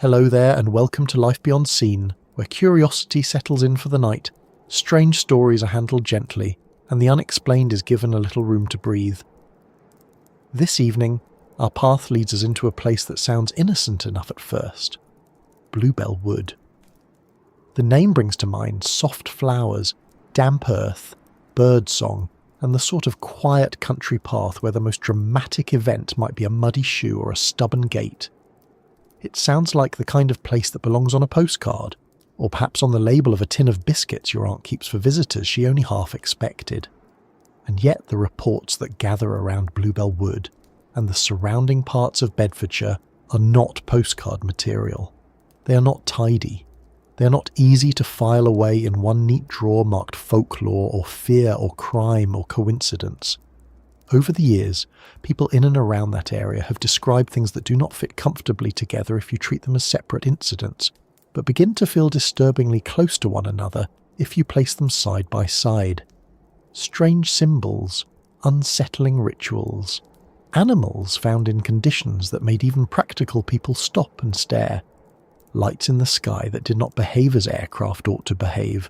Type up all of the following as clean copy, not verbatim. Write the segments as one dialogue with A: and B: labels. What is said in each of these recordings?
A: Hello there and welcome to Life Beyond Scene, where curiosity settles in for the night, strange stories are handled gently, and the unexplained is given a little room to breathe. This evening, our path leads us into a place that sounds innocent enough at first. Bluebell Wood. The name brings to mind soft flowers, damp earth, bird song, and the sort of quiet country path where the most dramatic event might be a muddy shoe or a stubborn gate. It sounds like the kind of place that belongs on a postcard, or perhaps on the label of a tin of biscuits your aunt keeps for visitors she only half expected. And yet the reports that gather around Bluebell Wood and the surrounding parts of Bedfordshire are not postcard material. They are not tidy. They are not easy to file away in one neat drawer marked folklore or fear or crime or coincidence. Over the years, people in and around that area have described things that do not fit comfortably together if you treat them as separate incidents, but begin to feel disturbingly close to one another if you place them side by side. Strange symbols, unsettling rituals, animals found in conditions that made even practical people stop and stare, lights in the sky that did not behave as aircraft ought to behave,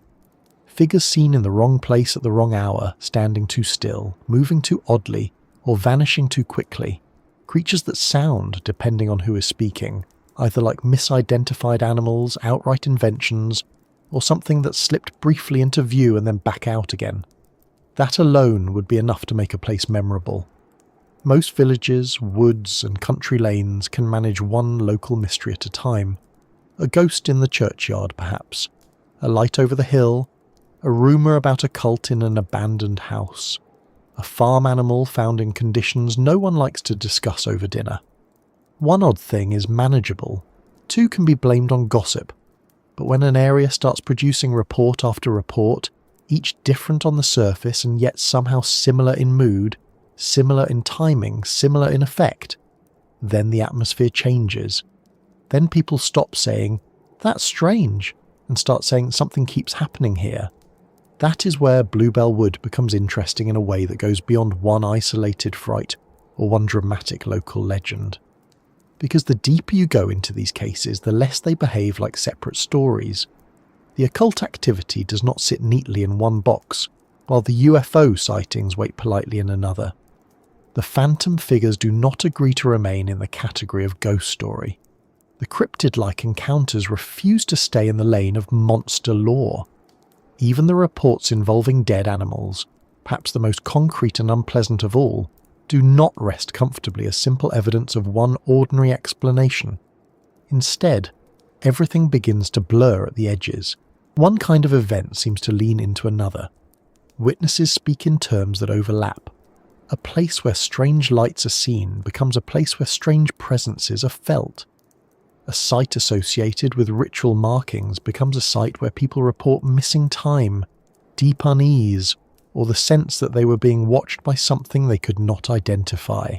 A: figures seen in the wrong place at the wrong hour, standing too still, moving too oddly, or vanishing too quickly, creatures that sound, depending on who is speaking, either like misidentified animals, outright inventions, or something that slipped briefly into view and then back out again. That alone would be enough to make a place memorable. Most villages, woods, and country lanes can manage one local mystery at a time. A ghost in the churchyard, perhaps. A light over the hill. A rumour about a cult in an abandoned house. A farm animal found in conditions no one likes to discuss over dinner. One odd thing is manageable. Two can be blamed on gossip. But when an area starts producing report after report, each different on the surface and yet somehow similar in mood, similar in timing, similar in effect, then the atmosphere changes. Then people stop saying, "That's strange," and start saying something keeps happening here. That is where Bluebell Wood becomes interesting in a way that goes beyond one isolated fright or one dramatic local legend. Because the deeper you go into these cases, the less they behave like separate stories. The occult activity does not sit neatly in one box, while the UFO sightings wait politely in another. The phantom figures do not agree to remain in the category of ghost story. The cryptid-like encounters refuse to stay in the lane of monster lore. Even the reports involving dead animals, perhaps the most concrete and unpleasant of all, do not rest comfortably as simple evidence of one ordinary explanation. Instead, everything begins to blur at the edges. One kind of event seems to lean into another. Witnesses speak in terms that overlap. A place where strange lights are seen becomes a place where strange presences are felt. A site associated with ritual markings becomes a site where people report missing time, deep unease, or the sense that they were being watched by something they could not identify.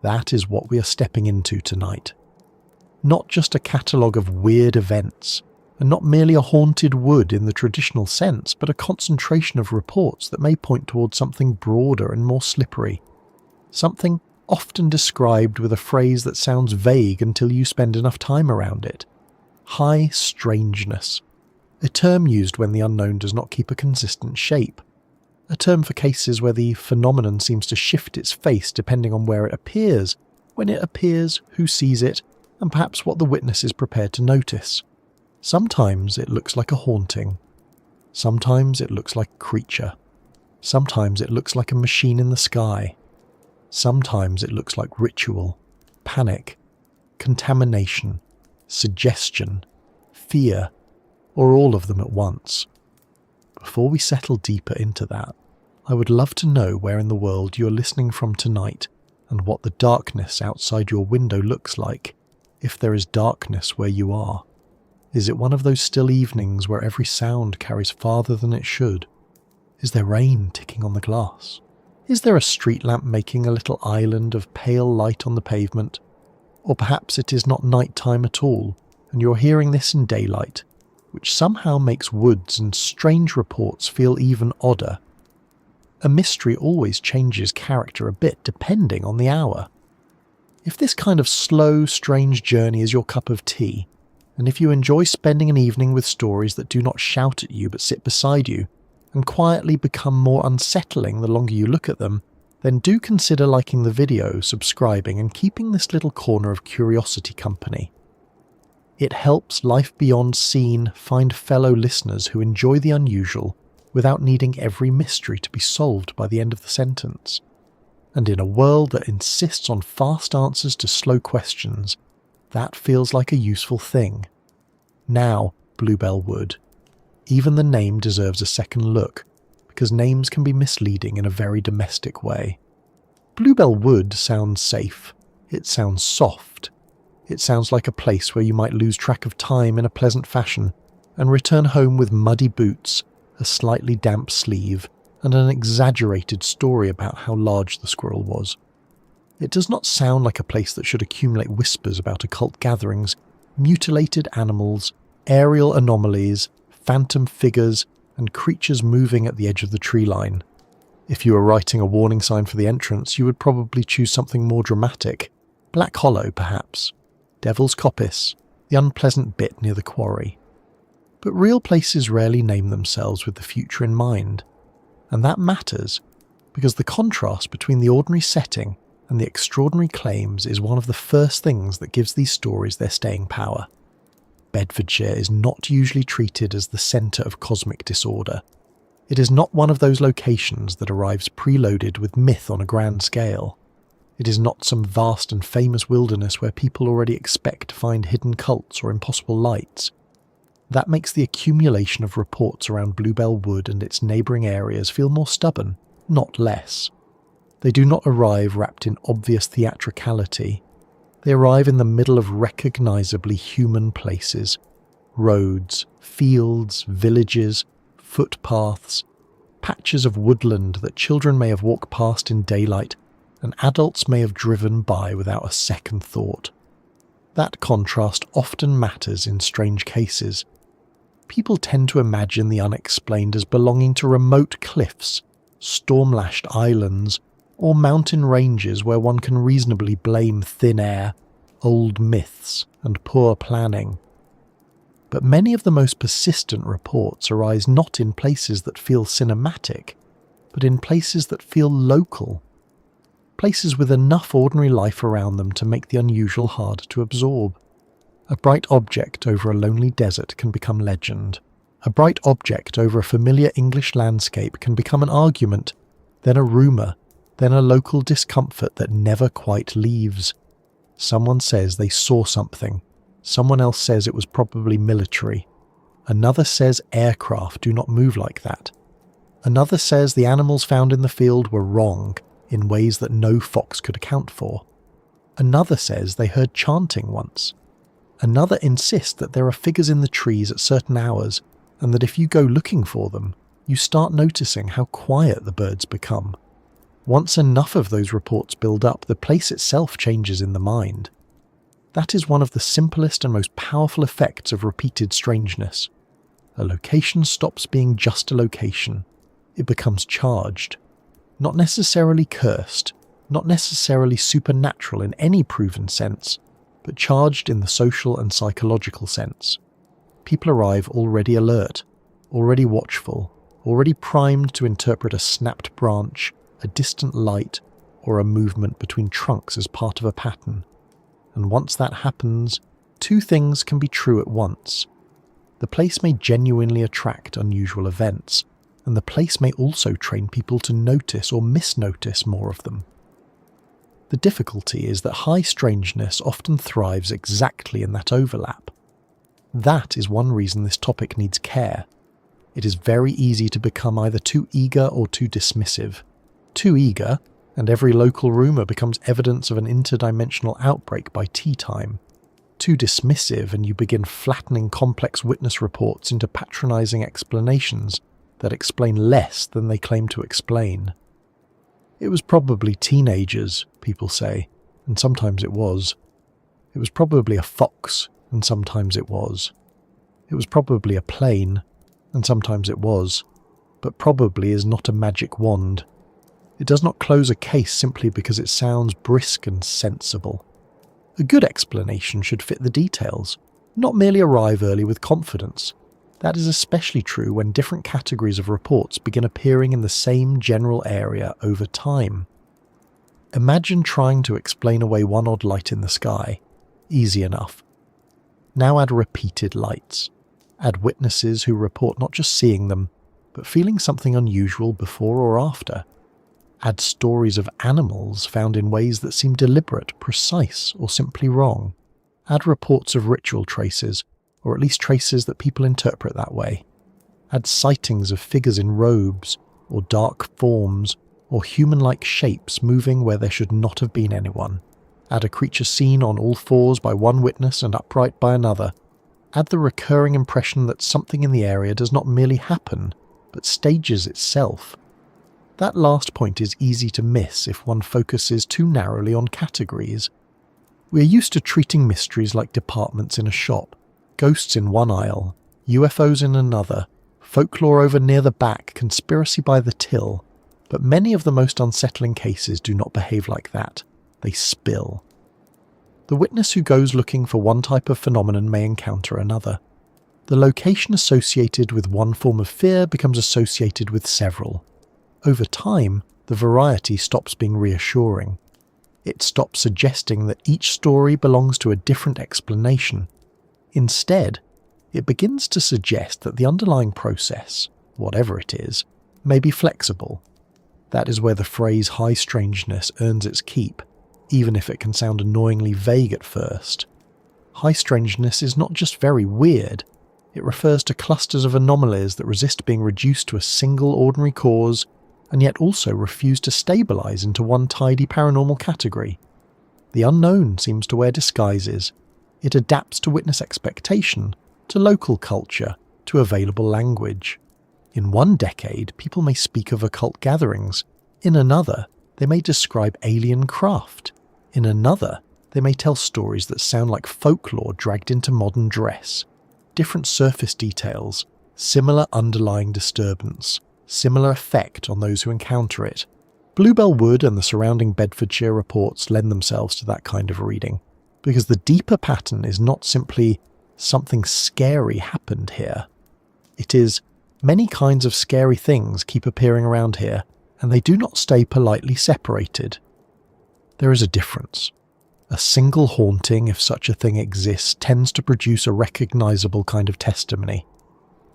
A: That is what we are stepping into tonight. Not just a catalogue of weird events, and not merely a haunted wood in the traditional sense, but a concentration of reports that may point towards something broader and more slippery. Something often described with a phrase that sounds vague until you spend enough time around it. High strangeness. A term used when the unknown does not keep a consistent shape. A term for cases where the phenomenon seems to shift its face depending on where it appears, when it appears, who sees it, and perhaps what the witness is prepared to notice. Sometimes it looks like a haunting. Sometimes it looks like a creature. Sometimes it looks like a machine in the sky. Sometimes it looks like ritual, panic, contamination, suggestion, fear, or all of them at once. Before we settle deeper into that, I would love to know where in the world you are listening from tonight and what the darkness outside your window looks like, if there is darkness where you are. Is it one of those still evenings where every sound carries farther than it should? Is there rain ticking on the glass? Is there a street lamp making a little island of pale light on the pavement? Or perhaps it is not night time at all, and you're hearing this in daylight, which somehow makes woods and strange reports feel even odder. A mystery always changes character a bit depending on the hour. If this kind of slow, strange journey is your cup of tea, and if you enjoy spending an evening with stories that do not shout at you but sit beside you, and quietly become more unsettling the longer you look at them, then do consider liking the video, subscribing, and keeping this little corner of curiosity company. It helps Life Beyond Seen find fellow listeners who enjoy the unusual without needing every mystery to be solved by the end of the sentence. And in a world that insists on fast answers to slow questions, that feels like a useful thing. Now, Bluebell Wood. Even the name deserves a second look, because names can be misleading in a very domestic way. Bluebell Wood sounds safe. It sounds soft. It sounds like a place where you might lose track of time in a pleasant fashion and return home with muddy boots, a slightly damp sleeve, and an exaggerated story about how large the squirrel was. It does not sound like a place that should accumulate whispers about occult gatherings, mutilated animals, aerial anomalies, phantom figures, and creatures moving at the edge of the tree line. If you were writing a warning sign for the entrance, you would probably choose something more dramatic. Black Hollow, perhaps. Devil's Coppice, the unpleasant bit near the quarry. But real places rarely name themselves with the future in mind. And that matters, because the contrast between the ordinary setting and the extraordinary claims is one of the first things that gives these stories their staying power. Bedfordshire is not usually treated as the centre of cosmic disorder. It is not one of those locations that arrives preloaded with myth on a grand scale. It is not some vast and famous wilderness where people already expect to find hidden cults or impossible lights. That makes the accumulation of reports around Bluebell Wood and its neighbouring areas feel more stubborn, not less. They do not arrive wrapped in obvious theatricality. They arrive in the middle of recognisably human places. Roads, fields, villages, footpaths, patches of woodland that children may have walked past in daylight and adults may have driven by without a second thought. That contrast often matters in strange cases. People tend to imagine the unexplained as belonging to remote cliffs, storm-lashed islands, or mountain ranges where one can reasonably blame thin air, old myths, and poor planning. But many of the most persistent reports arise not in places that feel cinematic, but in places that feel local. Places with enough ordinary life around them to make the unusual hard to absorb. A bright object over a lonely desert can become legend. A bright object over a familiar English landscape can become an argument, then a rumour, then a local discomfort that never quite leaves. Someone says they saw something. Someone else says it was probably military. Another says aircraft do not move like that. Another says the animals found in the field were wrong in ways that no fox could account for. Another says they heard chanting once. Another insists that there are figures in the trees at certain hours, and that if you go looking for them, you start noticing how quiet the birds become. Once enough of those reports build up, the place itself changes in the mind. That is one of the simplest and most powerful effects of repeated strangeness. A location stops being just a location. It becomes charged. Not necessarily cursed, not necessarily supernatural in any proven sense, but charged in the social and psychological sense. People arrive already alert, already watchful, already primed to interpret a snapped branch, a distant light, or a movement between trunks as part of a pattern. And once that happens, two things can be true at once. The place may genuinely attract unusual events, and the place may also train people to notice or misnotice more of them. The difficulty is that high strangeness often thrives exactly in that overlap. That is one reason this topic needs care. It is very easy to become either too eager or too dismissive. Too eager, and every local rumour becomes evidence of an interdimensional outbreak by tea time. Too dismissive, and you begin flattening complex witness reports into patronising explanations that explain less than they claim to explain. It was probably teenagers, people say, and sometimes it was. It was probably a fox, and sometimes it was. It was probably a plane, and sometimes it was. But probably is not a magic wand. It does not close a case simply because it sounds brisk and sensible. A good explanation should fit the details, not merely arrive early with confidence. That is especially true when different categories of reports begin appearing in the same general area over time. Imagine trying to explain away one odd light in the sky. Easy enough. Now add repeated lights. Add witnesses who report not just seeing them, but feeling something unusual before or after. Add stories of animals found in ways that seem deliberate, precise, or simply wrong. Add reports of ritual traces, or at least traces that people interpret that way. Add sightings of figures in robes, or dark forms, or human-like shapes moving where there should not have been anyone. Add a creature seen on all fours by one witness and upright by another. Add the recurring impression that something in the area does not merely happen, but stages itself. That last point is easy to miss if one focuses too narrowly on categories. We are used to treating mysteries like departments in a shop, ghosts in one aisle, UFOs in another, folklore over near the back, conspiracy by the till, but many of the most unsettling cases do not behave like that. They spill. The witness who goes looking for one type of phenomenon may encounter another. The location associated with one form of fear becomes associated with several. Over time, the variety stops being reassuring. It stops suggesting that each story belongs to a different explanation. Instead, it begins to suggest that the underlying process, whatever it is, may be flexible. That is where the phrase high strangeness earns its keep, even if it can sound annoyingly vague at first. High strangeness is not just very weird, it refers to clusters of anomalies that resist being reduced to a single ordinary cause, and yet also refuse to stabilize into one tidy paranormal category. The unknown seems to wear disguises. It adapts to witness expectation, to local culture, to available language. In one decade, people may speak of occult gatherings. In another, they may describe alien craft. In another, they may tell stories that sound like folklore dragged into modern dress. Different surface details, similar underlying disturbance, similar effect on those who encounter it. Bluebell Wood and the surrounding Bedfordshire reports lend themselves to that kind of reading, because the deeper pattern is not simply something scary happened here. It is many kinds of scary things keep appearing around here, and they do not stay politely separated. There is a difference. A single haunting, if such a thing exists, tends to produce a recognizable kind of testimony.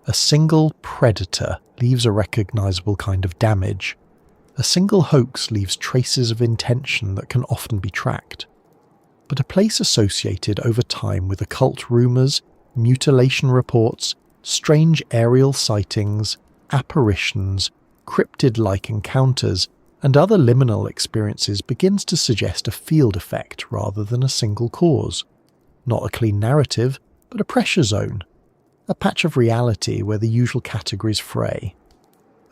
A: A single predator leaves a recognizable kind of damage. A single hoax leaves traces of intention that can often be tracked. But a place associated over time with occult rumours, mutilation reports, strange aerial sightings, apparitions, cryptid-like encounters, and other liminal experiences begins to suggest a field effect rather than a single cause. Not a clean narrative, but a pressure zone. A patch of reality where the usual categories fray.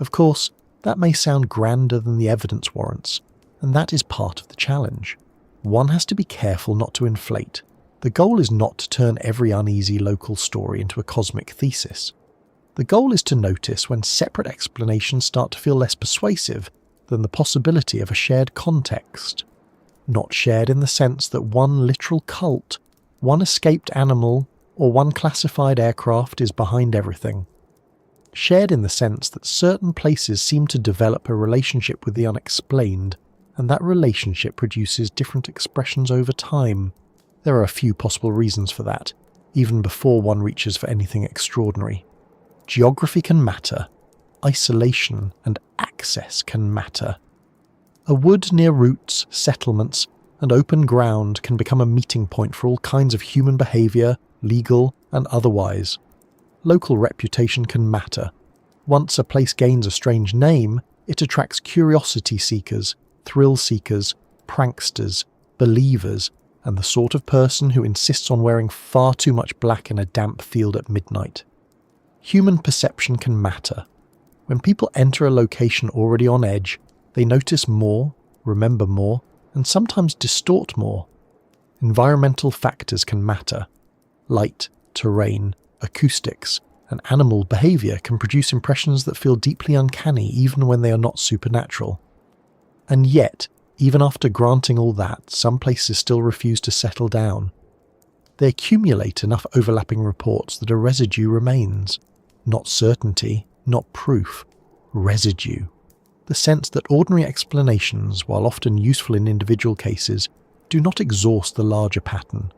A: Of course, that may sound grander than the evidence warrants, and that is part of the challenge. One has to be careful not to inflate. The goal is not to turn every uneasy local story into a cosmic thesis. The goal is to notice when separate explanations start to feel less persuasive than the possibility of a shared context. Not shared in the sense that one literal cult, one escaped animal, or one classified aircraft is behind everything. Shared in the sense that certain places seem to develop a relationship with the unexplained, and that relationship produces different expressions over time. There are a few possible reasons for that, even before one reaches for anything extraordinary. Geography can matter. Isolation and access can matter. A wood near routes, settlements, and open ground can become a meeting point for all kinds of human behaviour, legal and otherwise. Local reputation can matter. Once a place gains a strange name, it attracts curiosity seekers, thrill seekers, pranksters, believers, and the sort of person who insists on wearing far too much black in a damp field at midnight. Human perception can matter. When people enter a location already on edge, they notice more, remember more, and sometimes distort more. Environmental factors can matter. Light, terrain, acoustics, and animal behaviour can produce impressions that feel deeply uncanny even when they are not supernatural. And yet, Even after granting all that, some places still refuse to settle down. They accumulate enough overlapping reports that a residue remains. Not certainty, not proof. Residue. The sense that ordinary explanations, while often useful in individual cases, do not exhaust the larger pattern.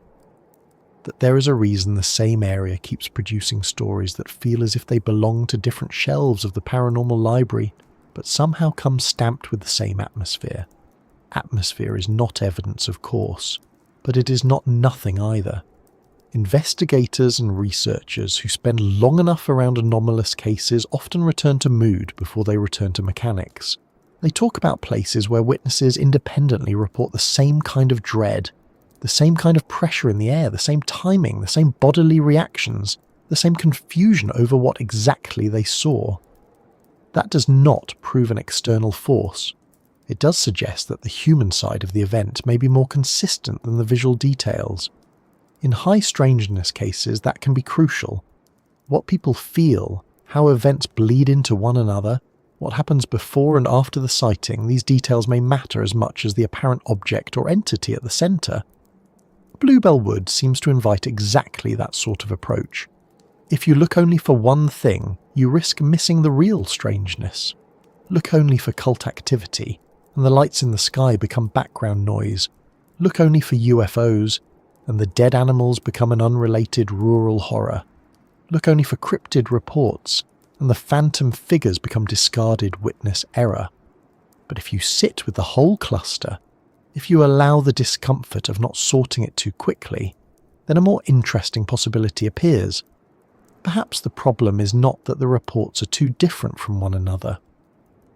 A: That there is a reason the same area keeps producing stories that feel as if they belong to different shelves of the paranormal library, but somehow come stamped with the same atmosphere. Atmosphere is not evidence, of course, but it is not nothing either. Investigators and researchers who spend long enough around anomalous cases often return to mood before they return to mechanics. They talk about places where witnesses independently report the same kind of dread, the same kind of pressure in the air, the same timing, the same bodily reactions, the same confusion over what exactly they saw. That does not prove an external force. It does suggest that the human side of the event may be more consistent than the visual details. In high strangeness cases, that can be crucial. What people feel, how events bleed into one another, what happens before and after the sighting, these details may matter as much as the apparent object or entity at the centre. Bluebell Wood seems to invite exactly that sort of approach. If you look only for one thing, you risk missing the real strangeness. Look only for cult activity, and the lights in the sky become background noise. Look only for UFOs, and the dead animals become an unrelated rural horror. Look only for cryptid reports, and the phantom figures become discarded witness error. But if you sit with the whole cluster, if you allow the discomfort of not sorting it too quickly, then a more interesting possibility appears. Perhaps the problem is not that the reports are too different from one another.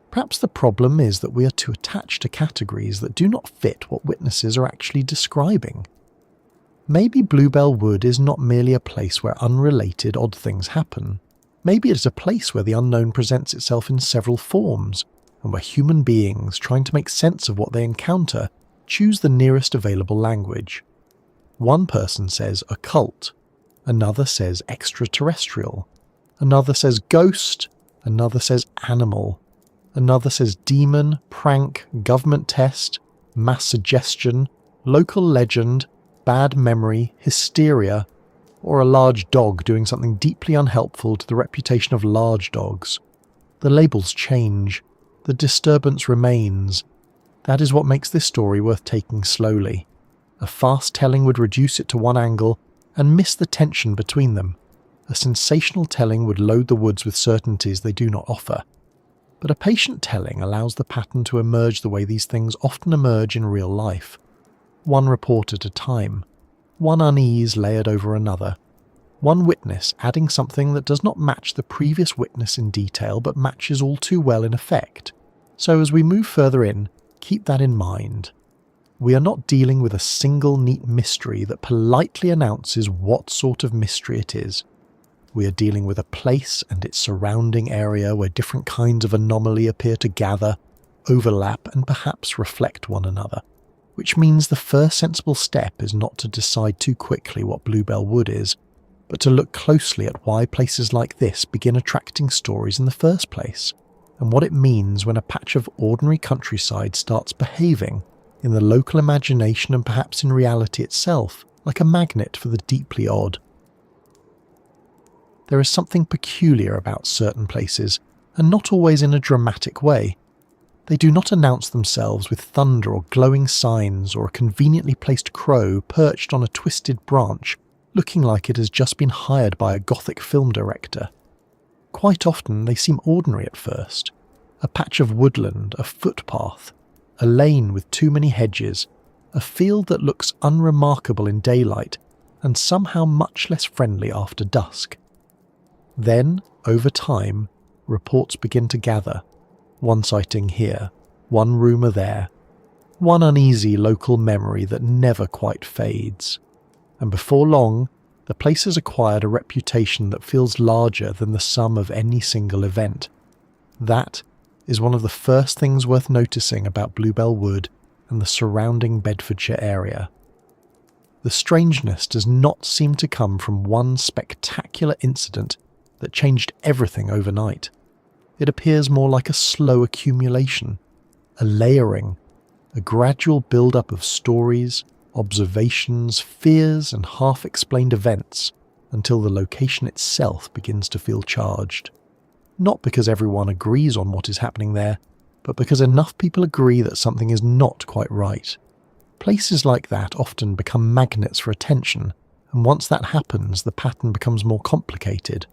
A: Perhaps the problem is that we are too attached to categories that do not fit what witnesses are actually describing. Maybe Bluebell Wood is not merely a place where unrelated odd things happen. Maybe it is a place where the unknown presents itself in several forms, and where human beings, trying to make sense of what they encounter, choose the nearest available language. One person says occult, another says extraterrestrial, another says ghost, another says animal, another says demon, prank, government test, mass suggestion, local legend, bad memory, hysteria, or a large dog doing something deeply unhelpful to the reputation of large dogs. The labels change. The disturbance remains. That is what makes this story worth taking slowly. A fast telling would reduce it to one angle and miss the tension between them. A sensational telling would load the woods with certainties they do not offer. But a patient telling allows the pattern to emerge the way these things often emerge in real life. One report at a time, one unease layered over another, one witness adding something that does not match the previous witness in detail but matches all too well in effect. So as we move further in, keep that in mind. We are not dealing with a single neat mystery that politely announces what sort of mystery it is. We are dealing with a place and its surrounding area where different kinds of anomaly appear to gather, overlap and perhaps reflect one another. Which means the first sensible step is not to decide too quickly what Bluebell Wood is, but to look closely at why places like this begin attracting stories in the first place, and what it means when a patch of ordinary countryside starts behaving, in the local imagination and perhaps in reality itself, like a magnet for the deeply odd. There is something peculiar about certain places, and not always in a dramatic way. They do not announce themselves with thunder or glowing signs or a conveniently placed crow perched on a twisted branch, looking like it has just been hired by a gothic film director. Quite often they seem ordinary at first. A patch of woodland, a footpath, a lane with too many hedges, a field that looks unremarkable in daylight and somehow much less friendly after dusk. Then, over time, reports begin to gather. One sighting here, one rumour there, one uneasy local memory that never quite fades. And before long, the place has acquired a reputation that feels larger than the sum of any single event. That is one of the first things worth noticing about Bluebell Wood and the surrounding Bedfordshire area. The strangeness does not seem to come from one spectacular incident that changed everything overnight. It appears more like a slow accumulation, a layering, a gradual build-up of stories, observations, fears, and half-explained events until the location itself begins to feel charged. Not because everyone agrees on what is happening there, but because enough people agree that something is not quite right. Places like that often become magnets for attention, and once that happens, the pattern becomes more complicated.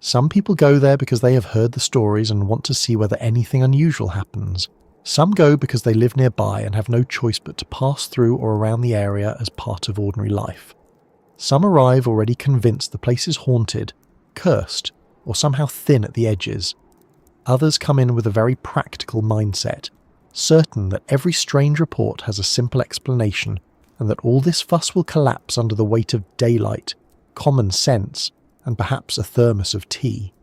A: Some people go there because they have heard the stories and want to see whether anything unusual happens. Some go because they live nearby and have no choice but to pass through or around the area as part of ordinary life. Some arrive already convinced the place is haunted, cursed, or somehow thin at the edges. Others come in with a very practical mindset, certain that every strange report has a simple explanation and that all this fuss will collapse under the weight of daylight, common sense, and perhaps a thermos of tea.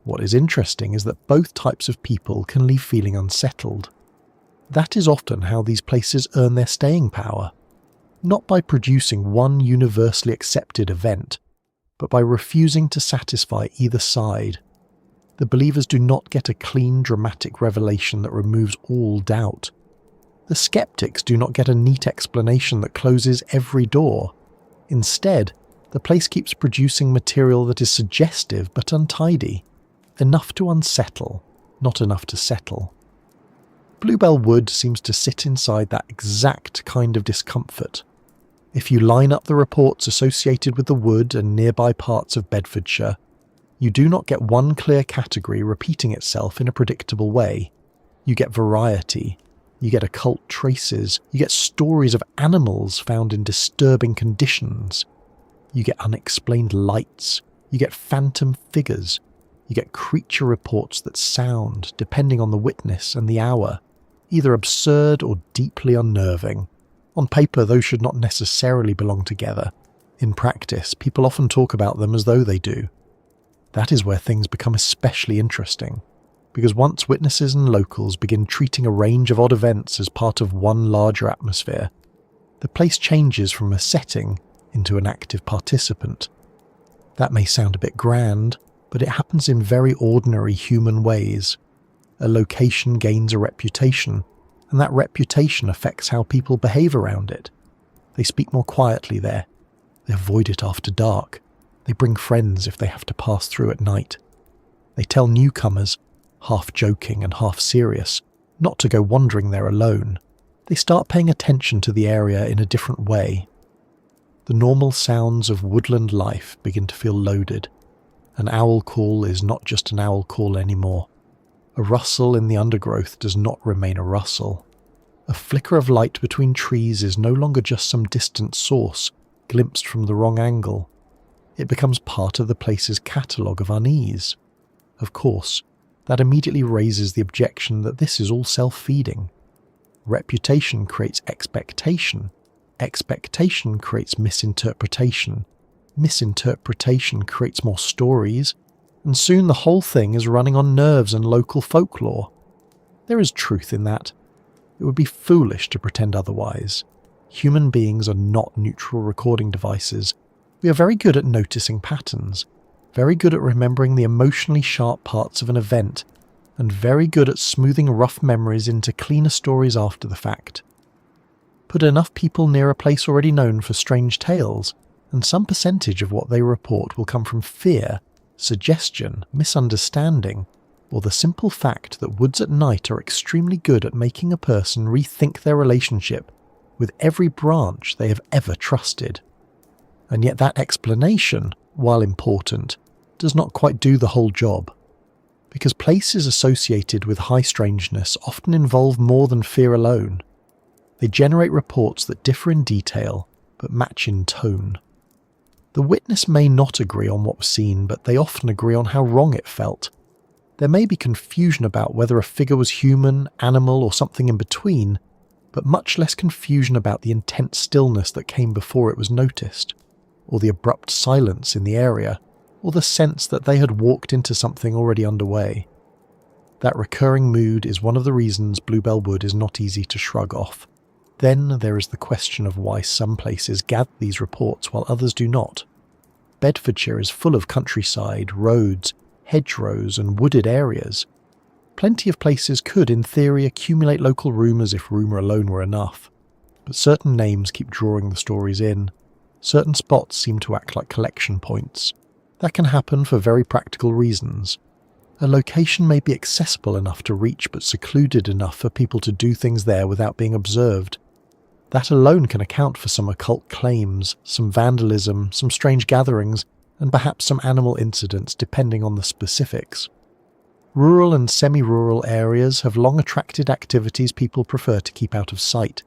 A: What is interesting is that both types of people can leave feeling unsettled. That is often how these places earn their staying power, not by producing one universally accepted event, but by refusing to satisfy either side. The believers do not get a clean, dramatic revelation that removes all doubt. The skeptics do not get a neat explanation that closes every door. Instead, the place keeps producing material that is suggestive but untidy, enough to unsettle, not enough to settle. Bluebell Wood seems to sit inside that exact kind of discomfort. If you line up the reports associated with the wood and nearby parts of Bedfordshire, you do not get one clear category repeating itself in a predictable way. You get variety, you get occult traces, you get stories of animals found in disturbing conditions, you get unexplained lights, you get phantom figures, you get creature reports that sound, depending on the witness and the hour, either absurd or deeply unnerving. On paper, those should not necessarily belong together. In practice, people often talk about them as though they do. That is where things become especially interesting, because once witnesses and locals begin treating a range of odd events as part of one larger atmosphere, the place changes from a setting into an active participant. That may sound a bit grand, but it happens in very ordinary human ways. A location gains a reputation, and that reputation affects how people behave around it. They speak more quietly there. They avoid it after dark. They bring friends if they have to pass through at night. They tell newcomers, half joking and half serious, not to go wandering there alone. They start paying attention to the area in a different way. The normal sounds of woodland life begin to feel loaded. An owl call is not just an owl call anymore. A rustle in the undergrowth does not remain a rustle. A flicker of light between trees is no longer just some distant source, glimpsed from the wrong angle. It becomes part of the place's catalogue of unease. Of course, that immediately raises the objection that this is all self-feeding. Reputation creates expectation. Expectation creates misinterpretation. Misinterpretation creates more stories, and soon the whole thing is running on nerves and local folklore. There is truth in that. It would be foolish to pretend otherwise. Human beings are not neutral recording devices. We are very good at noticing patterns, very good at remembering the emotionally sharp parts of an event, and very good at smoothing rough memories into cleaner stories after the fact. Put enough people near a place already known for strange tales, and some percentage of what they report will come from fear, suggestion, misunderstanding, or the simple fact that woods at night are extremely good at making a person rethink their relationship with every branch they have ever trusted. And yet that explanation, while important, does not quite do the whole job. Because places associated with high strangeness often involve more than fear alone. They generate reports that differ in detail, but match in tone. The witness may not agree on what was seen, but they often agree on how wrong it felt. There may be confusion about whether a figure was human, animal, or something in between, but much less confusion about the intense stillness that came before it was noticed, or the abrupt silence in the area, or the sense that they had walked into something already underway. That recurring mood is one of the reasons Bluebell Wood is not easy to shrug off. Then there is the question of why some places gather these reports while others do not. Bedfordshire is full of countryside, roads, hedgerows and wooded areas. Plenty of places could, in theory, accumulate local rumours if rumour alone were enough, but certain names keep drawing the stories in. Certain spots seem to act like collection points. That can happen for very practical reasons. A location may be accessible enough to reach but secluded enough for people to do things there without being observed. That alone can account for some occult claims, some vandalism, some strange gatherings, and perhaps some animal incidents depending on the specifics. Rural and semi-rural areas have long attracted activities people prefer to keep out of sight.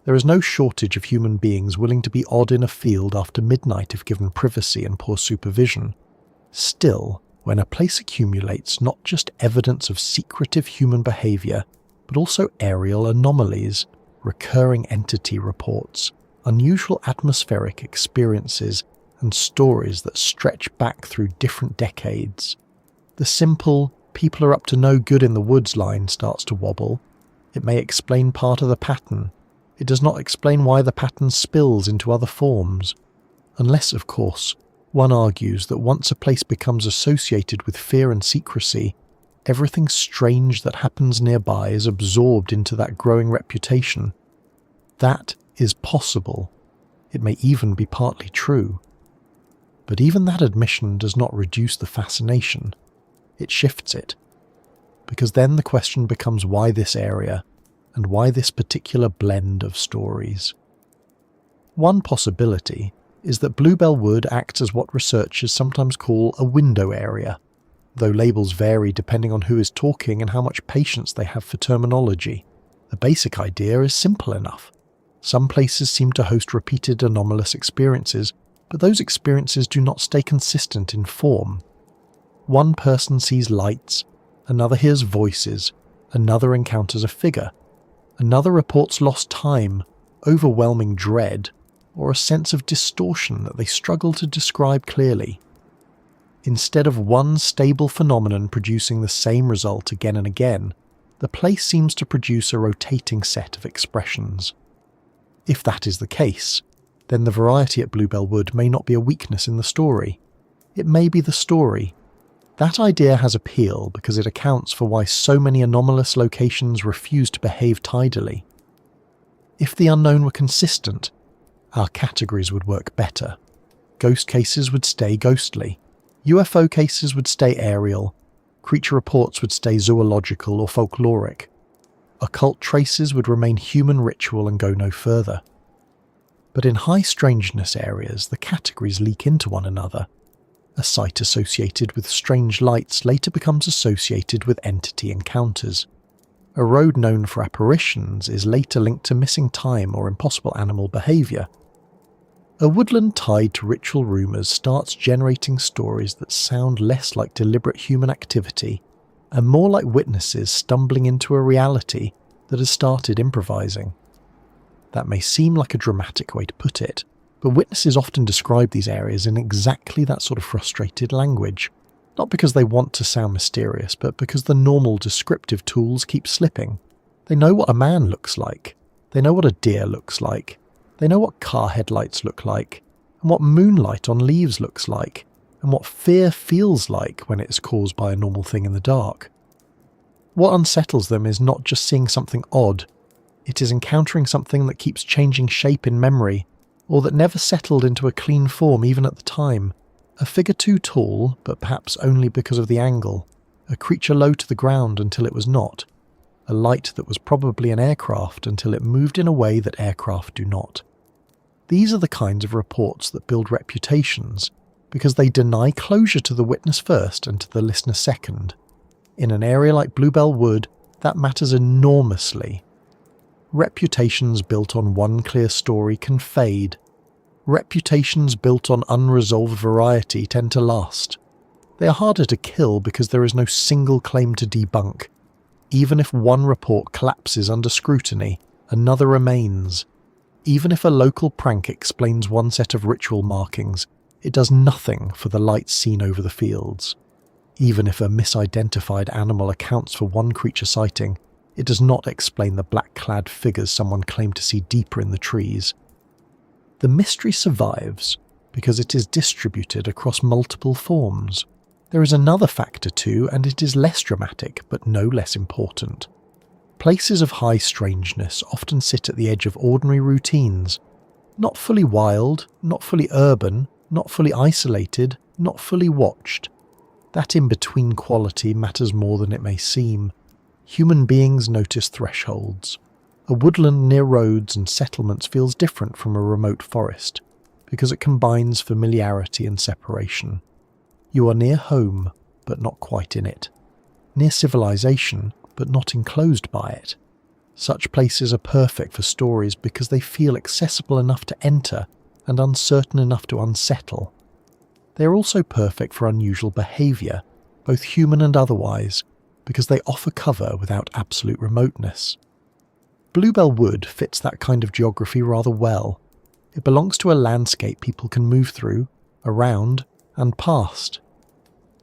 A: There is no shortage of human beings willing to be odd in a field after midnight if given privacy and poor supervision. Still, when a place accumulates not just evidence of secretive human behaviour, but also aerial anomalies, recurring entity reports, unusual atmospheric experiences, and stories that stretch back through different decades, the simple, people are up to no good in the woods line starts to wobble. It may explain part of the pattern. It does not explain why the pattern spills into other forms. Unless, of course, one argues that once a place becomes associated with fear and secrecy, everything strange that happens nearby is absorbed into that growing reputation. That is possible. It may even be partly true. But even that admission does not reduce the fascination. It shifts it. Because then the question becomes why this area, and why this particular blend of stories. One possibility is that Bluebell Wood acts as what researchers sometimes call a window area, though labels vary depending on who is talking and how much patience they have for terminology. The basic idea is simple enough. Some places seem to host repeated anomalous experiences, but those experiences do not stay consistent in form. One person sees lights, another hears voices, another encounters a figure, another reports lost time, overwhelming dread, or a sense of distortion that they struggle to describe clearly. Instead of one stable phenomenon producing the same result again and again, the place seems to produce a rotating set of expressions. If that is the case, then the variety at Bluebell Wood may not be a weakness in the story. It may be the story. That idea has appeal because it accounts for why so many anomalous locations refuse to behave tidily. If the unknown were consistent, our categories would work better. Ghost cases would stay ghostly. UFO cases would stay aerial. Creature reports would stay zoological or folkloric. Occult traces would remain human ritual and go no further. But in high strangeness areas, the categories leak into one another. A site associated with strange lights later becomes associated with entity encounters. A road known for apparitions is later linked to missing time or impossible animal behaviour. A woodland tied to ritual rumours starts generating stories that sound less like deliberate human activity and more like witnesses stumbling into a reality that has started improvising. That may seem like a dramatic way to put it, but witnesses often describe these areas in exactly that sort of frustrated language, not because they want to sound mysterious, but because the normal descriptive tools keep slipping. They know what a man looks like, they know what a deer looks like, they know what car headlights look like, and what moonlight on leaves looks like, and what fear feels like when it is caused by a normal thing in the dark. What unsettles them is not just seeing something odd, it is encountering something that keeps changing shape in memory, or that never settled into a clean form even at the time. A figure too tall, but perhaps only because of the angle. A creature low to the ground until it was not. A light that was probably an aircraft until it moved in a way that aircraft do not. These are the kinds of reports that build reputations, because they deny closure to the witness first and to the listener second. In an area like Bluebell Wood, that matters enormously. Reputations built on one clear story can fade. Reputations built on unresolved variety tend to last. They are harder to kill because there is no single claim to debunk. Even if one report collapses under scrutiny, another remains. Even if a local prank explains one set of ritual markings, it does nothing for the lights seen over the fields. Even if a misidentified animal accounts for one creature sighting, it does not explain the black-clad figures someone claimed to see deeper in the trees. The mystery survives because it is distributed across multiple forms. There is another factor too, and it is less dramatic, but no less important. Places of high strangeness often sit at the edge of ordinary routines. Not fully wild, not fully urban, not fully isolated, not fully watched. That in-between quality matters more than it may seem. Human beings notice thresholds. A woodland near roads and settlements feels different from a remote forest, because it combines familiarity and separation. You are near home, but not quite in it. Near civilization, but not enclosed by it. Such places are perfect for stories because they feel accessible enough to enter and uncertain enough to unsettle. They are also perfect for unusual behaviour, both human and otherwise, because they offer cover without absolute remoteness. Bluebell Wood fits that kind of geography rather well. It belongs to a landscape people can move through, around, and past.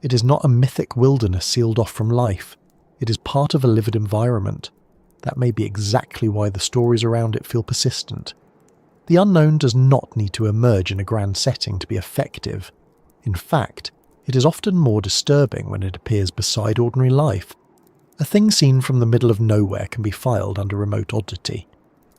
A: It is not a mythic wilderness sealed off from life. It is part of a lived environment. That may be exactly why the stories around it feel persistent. The unknown does not need to emerge in a grand setting to be effective. In fact, it is often more disturbing when it appears beside ordinary life. A thing seen from the middle of nowhere can be filed under remote oddity.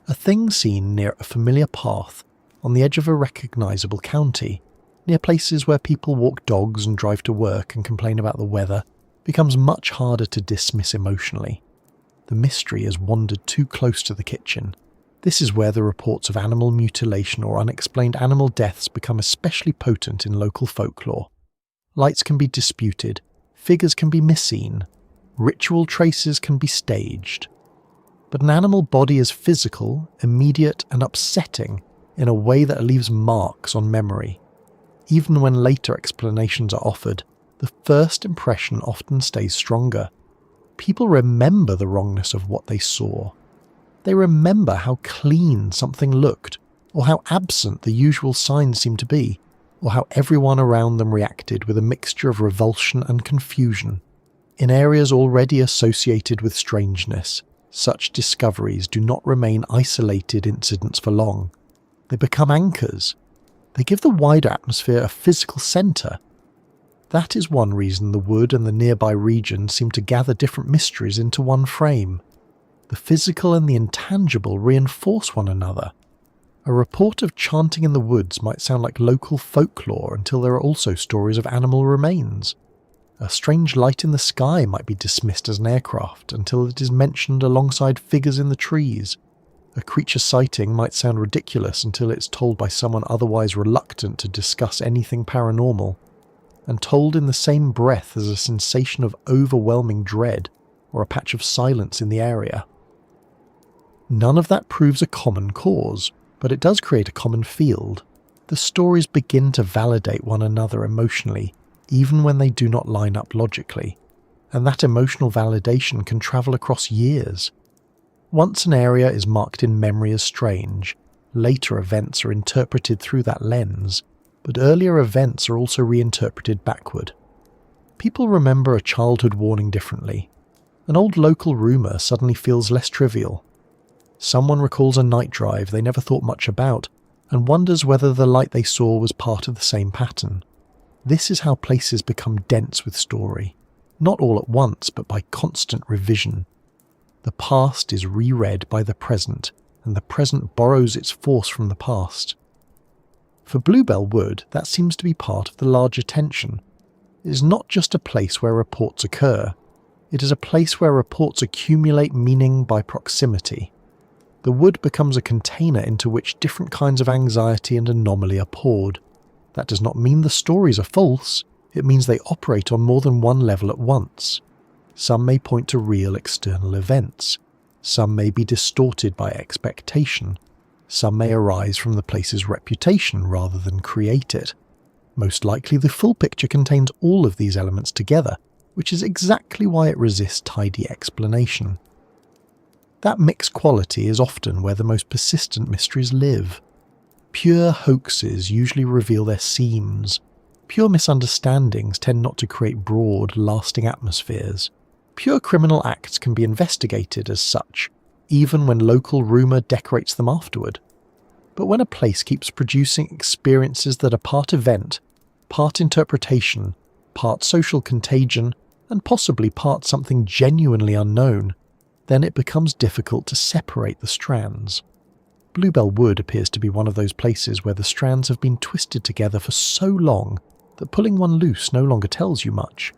A: A thing seen near a familiar path, on the edge of a recognisable county, near places where people walk dogs and drive to work and complain about the weather, becomes much harder to dismiss emotionally. The mystery has wandered too close to the kitchen. This is where the reports of animal mutilation or unexplained animal deaths become especially potent in local folklore. Lights can be disputed, figures can be misseen, ritual traces can be staged. But an animal body is physical, immediate and upsetting in a way that leaves marks on memory. Even when later explanations are offered, the first impression often stays stronger. People remember the wrongness of what they saw. They remember how clean something looked, or how absent the usual signs seemed to be, or how everyone around them reacted with a mixture of revulsion and confusion. In areas already associated with strangeness, such discoveries do not remain isolated incidents for long. They become anchors. They give the wider atmosphere a physical centre. That is one reason the wood and the nearby region seem to gather different mysteries into one frame. The physical and the intangible reinforce one another. A report of chanting in the woods might sound like local folklore until there are also stories of animal remains. A strange light in the sky might be dismissed as an aircraft until it is mentioned alongside figures in the trees. A creature sighting might sound ridiculous until it's told by someone otherwise reluctant to discuss anything paranormal, and told in the same breath as a sensation of overwhelming dread or a patch of silence in the area. None of that proves a common cause, but it does create a common field. The stories begin to validate one another emotionally, even when they do not line up logically, and that emotional validation can travel across years. Once an area is marked in memory as strange, later events are interpreted through that lens, but earlier events are also reinterpreted backward. People remember a childhood warning differently. An old local rumour suddenly feels less trivial. Someone recalls a night drive they never thought much about and wonders whether the light they saw was part of the same pattern. This is how places become dense with story, not all at once but by constant revision. The past is reread by the present, and the present borrows its force from the past. For Bluebell Wood, that seems to be part of the larger tension. It is not just a place where reports occur, it is a place where reports accumulate meaning by proximity. The wood becomes a container into which different kinds of anxiety and anomaly are poured. That does not mean the stories are false, it means they operate on more than one level at once. Some may point to real external events. Some may be distorted by expectation. Some may arise from the place's reputation rather than create it. Most likely the full picture contains all of these elements together, which is exactly why it resists tidy explanation. That mixed quality is often where the most persistent mysteries live. Pure hoaxes usually reveal their seams. Pure misunderstandings tend not to create broad, lasting atmospheres. Pure criminal acts can be investigated as such, even when local rumour decorates them afterward. But when a place keeps producing experiences that are part event, part interpretation, part social contagion, and possibly part something genuinely unknown, then it becomes difficult to separate the strands. Bluebell Wood appears to be one of those places where the strands have been twisted together for so long that pulling one loose no longer tells you much.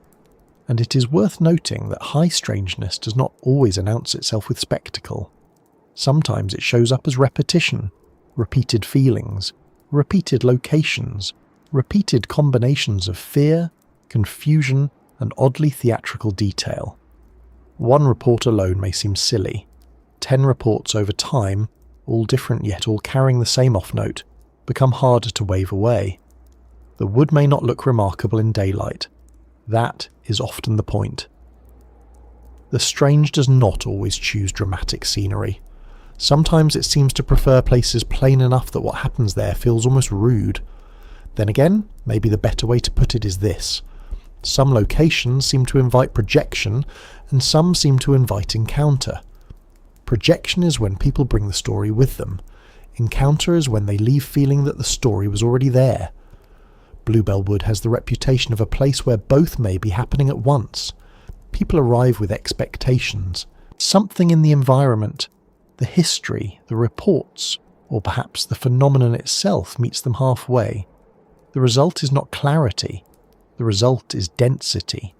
A: And it is worth noting that high strangeness does not always announce itself with spectacle. Sometimes it shows up as repetition, repeated feelings, repeated locations, repeated combinations of fear, confusion, and oddly theatrical detail. One report alone may seem silly. 10 reports over time, all different yet all carrying the same off-note, become harder to wave away. The wood may not look remarkable in daylight. That is often the point. The strange does not always choose dramatic scenery. Sometimes it seems to prefer places plain enough that what happens there feels almost rude. Then again, maybe the better way to put it is this. Some locations seem to invite projection, and some seem to invite encounter. Projection is when people bring the story with them. Encounter is when they leave feeling that the story was already there. Bluebell Wood has the reputation of a place where both may be happening at once. People arrive with expectations. Something in the environment, the history, the reports, or perhaps the phenomenon itself meets them halfway. The result is not clarity. The result is density.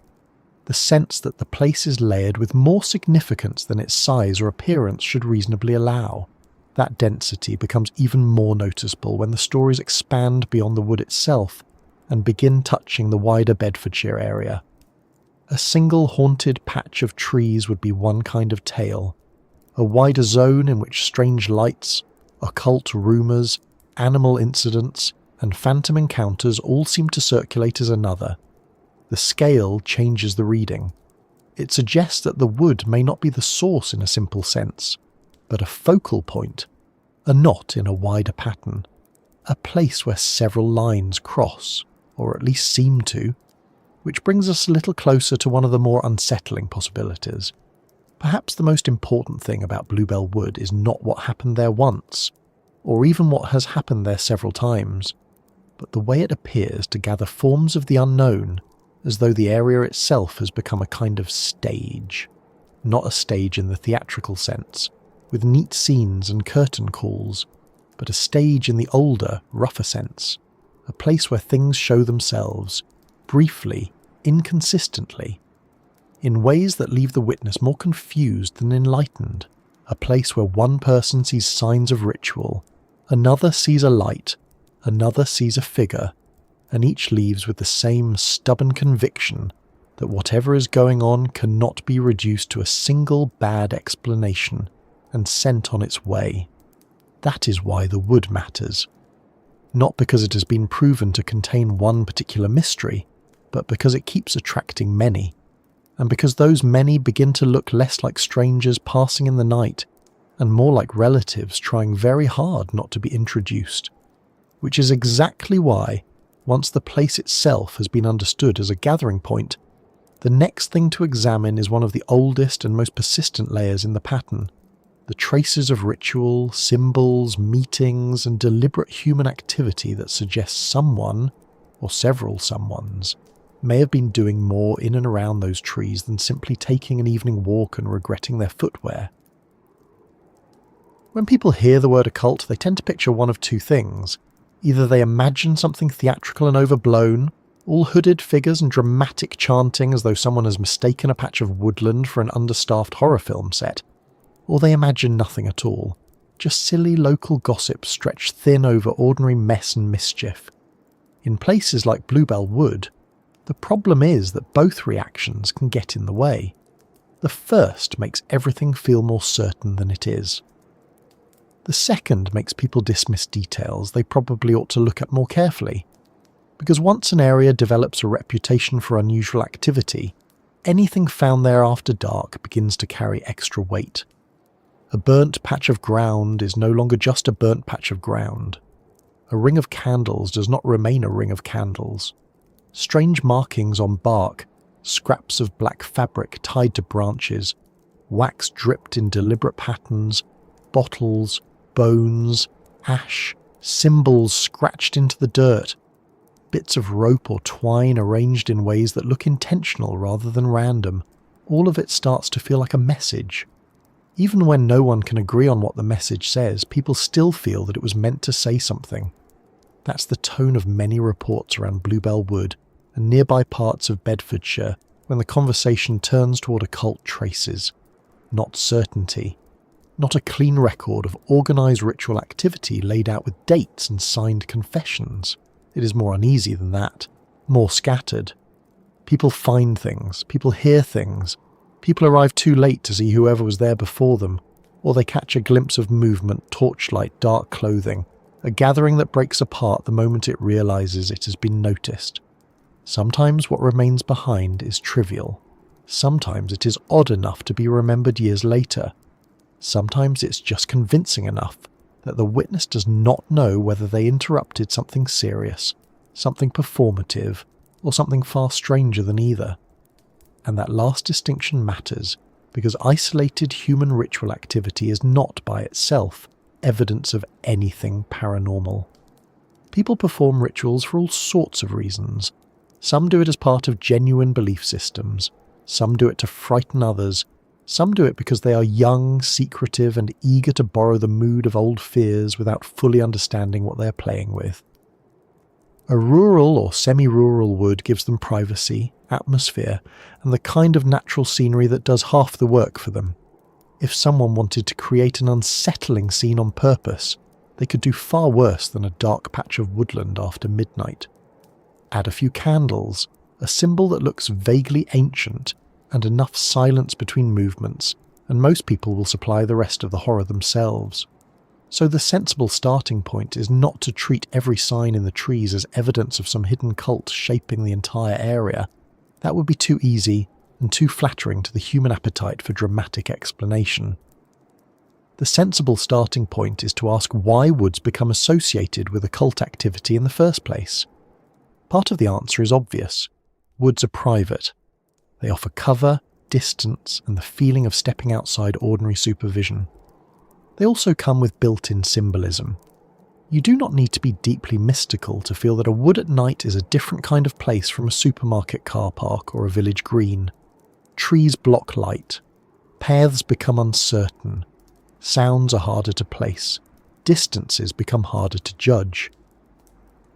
A: The sense that the place is layered with more significance than its size or appearance should reasonably allow. That density becomes even more noticeable when the stories expand beyond the wood itself and begin touching the wider Bedfordshire area. A single haunted patch of trees would be one kind of tale. A wider zone in which strange lights, occult rumours, animal incidents, and phantom encounters all seem to circulate as another. The scale changes the reading. It suggests that the wood may not be the source in a simple sense, but a focal point, a knot in a wider pattern, a place where several lines cross, or at least seem to, which brings us a little closer to one of the more unsettling possibilities. Perhaps the most important thing about Bluebell Wood is not what happened there once, or even what has happened there several times, but the way it appears to gather forms of the unknown, as though the area itself has become a kind of stage. Not a stage in the theatrical sense, with neat scenes and curtain calls, but a stage in the older, rougher sense, a place where things show themselves, briefly, inconsistently, in ways that leave the witness more confused than enlightened, a place where one person sees signs of ritual, another sees a light, another sees a figure, and each leaves with the same stubborn conviction that whatever is going on cannot be reduced to a single bad explanation and sent on its way. That is why the wood matters. Not because it has been proven to contain one particular mystery, but because it keeps attracting many, and because those many begin to look less like strangers passing in the night and more like relatives trying very hard not to be introduced. Which is exactly why, once the place itself has been understood as a gathering point, the next thing to examine is one of the oldest and most persistent layers in the pattern, the traces of ritual, symbols, meetings, and deliberate human activity that suggests someone, or several someones, may have been doing more in and around those trees than simply taking an evening walk and regretting their footwear. When people hear the word occult, they tend to picture one of two things. Either they imagine something theatrical and overblown, all hooded figures and dramatic chanting as though someone has mistaken a patch of woodland for an understaffed horror film set, or they imagine nothing at all, just silly local gossip stretched thin over ordinary mess and mischief. In places like Bluebell Wood, the problem is that both reactions can get in the way. The first makes everything feel more certain than it is. The second makes people dismiss details they probably ought to look at more carefully, because once an area develops a reputation for unusual activity, anything found there after dark begins to carry extra weight. A burnt patch of ground is no longer just a burnt patch of ground. A ring of candles does not remain a ring of candles. Strange markings on bark, scraps of black fabric tied to branches, wax dripped in deliberate patterns, bottles, bones, ash, symbols scratched into the dirt. bits of rope or twine arranged in ways that look intentional rather than random. All of it starts to feel like a message. Even when no one can agree on what the message says, people still feel that it was meant to say something. That's the tone of many reports around Bluebell Wood and nearby parts of Bedfordshire when the conversation turns toward occult traces, not certainty. Not a clean record of organised ritual activity laid out with dates and signed confessions. It is more uneasy than that, more scattered. People find things, people hear things, people arrive too late to see whoever was there before them, or they catch a glimpse of movement, torchlight, dark clothing, a gathering that breaks apart the moment it realises it has been noticed. Sometimes what remains behind is trivial. Sometimes it is odd enough to be remembered years later. Sometimes it's just convincing enough that the witness does not know whether they interrupted something serious, something performative, or something far stranger than either. And that last distinction matters because isolated human ritual activity is not by itself evidence of anything paranormal. People perform rituals for all sorts of reasons. Some do it as part of genuine belief systems. Some do it to frighten others. Some do it because they are young, secretive, and eager to borrow the mood of old fears without fully understanding what they are playing with. A rural or semi-rural wood gives them privacy, atmosphere, and the kind of natural scenery that does half the work for them. If someone wanted to create an unsettling scene on purpose, they could do far worse than a dark patch of woodland after midnight. Add a few candles, a symbol that looks vaguely ancient, and enough silence between movements, and most people will supply the rest of the horror themselves. So the sensible starting point is not to treat every sign in the trees as evidence of some hidden cult shaping the entire area. That would be too easy and too flattering to the human appetite for dramatic explanation. The sensible starting point is to ask why woods become associated with occult activity in the first place. Part of the answer is obvious. Woods are private. They offer cover, distance, and the feeling of stepping outside ordinary supervision. They also come with built-in symbolism. You do not need to be deeply mystical to feel that a wood at night is a different kind of place from a supermarket car park or a village green. Trees block light. Paths become uncertain. Sounds are harder to place. Distances become harder to judge.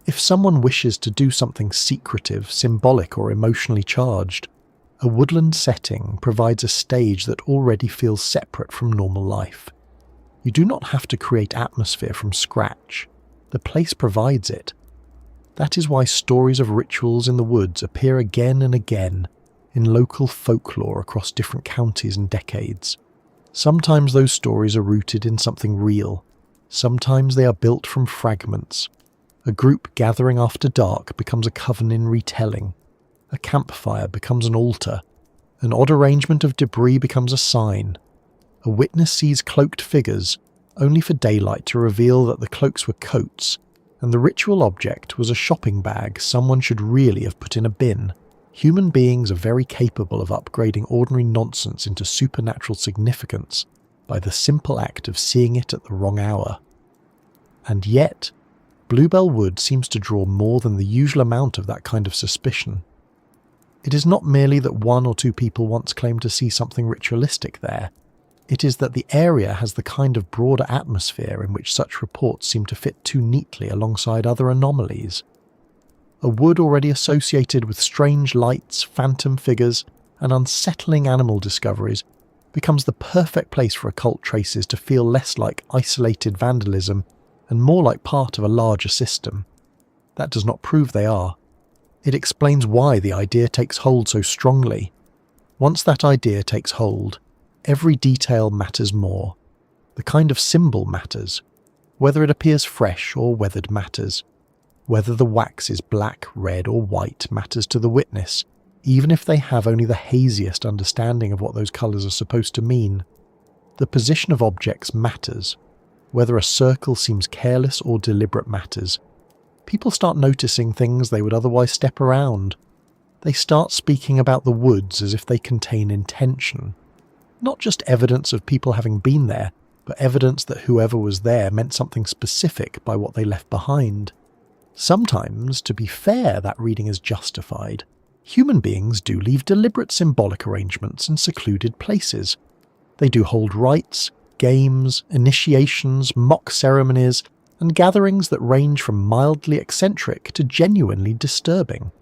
A: If someone wishes to do something secretive, symbolic, or emotionally charged, a woodland setting provides a stage that already feels separate from normal life. You do not have to create atmosphere from scratch. The place provides it. That is why stories of rituals in the woods appear again and again in local folklore across different counties and decades. Sometimes those stories are rooted in something real. Sometimes they are built from fragments. A group gathering after dark becomes a coven in retelling. A campfire becomes an altar. An odd arrangement of debris becomes a sign. A witness sees cloaked figures, only for daylight to reveal that the cloaks were coats, and the ritual object was a shopping bag someone should really have put in a bin. Human beings are very capable of upgrading ordinary nonsense into supernatural significance by the simple act of seeing it at the wrong hour. And yet, Bluebell Wood seems to draw more than the usual amount of that kind of suspicion. It is not merely that one or two people once claimed to see something ritualistic there. It is that the area has the kind of broader atmosphere in which such reports seem to fit too neatly alongside other anomalies. A wood already associated with strange lights, phantom figures, and unsettling animal discoveries becomes the perfect place for occult traces to feel less like isolated vandalism and more like part of a larger system. That does not prove they are. It explains why the idea takes hold so strongly. Once that idea takes hold, every detail matters more. The kind of symbol matters. Whether it appears fresh or weathered matters. Whether the wax is black, red, or white matters to the witness, even if they have only the haziest understanding of what those colours are supposed to mean. The position of objects matters. Whether a circle seems careless or deliberate matters. People start noticing things they would otherwise step around. They start speaking about the woods as if they contain intention. Not just evidence of people having been there, but evidence that whoever was there meant something specific by what they left behind. Sometimes, to be fair, that reading is justified. Human beings do leave deliberate symbolic arrangements in secluded places. They do hold rites, games, initiations, mock ceremonies, and gatherings that range from mildly eccentric to genuinely disturbing.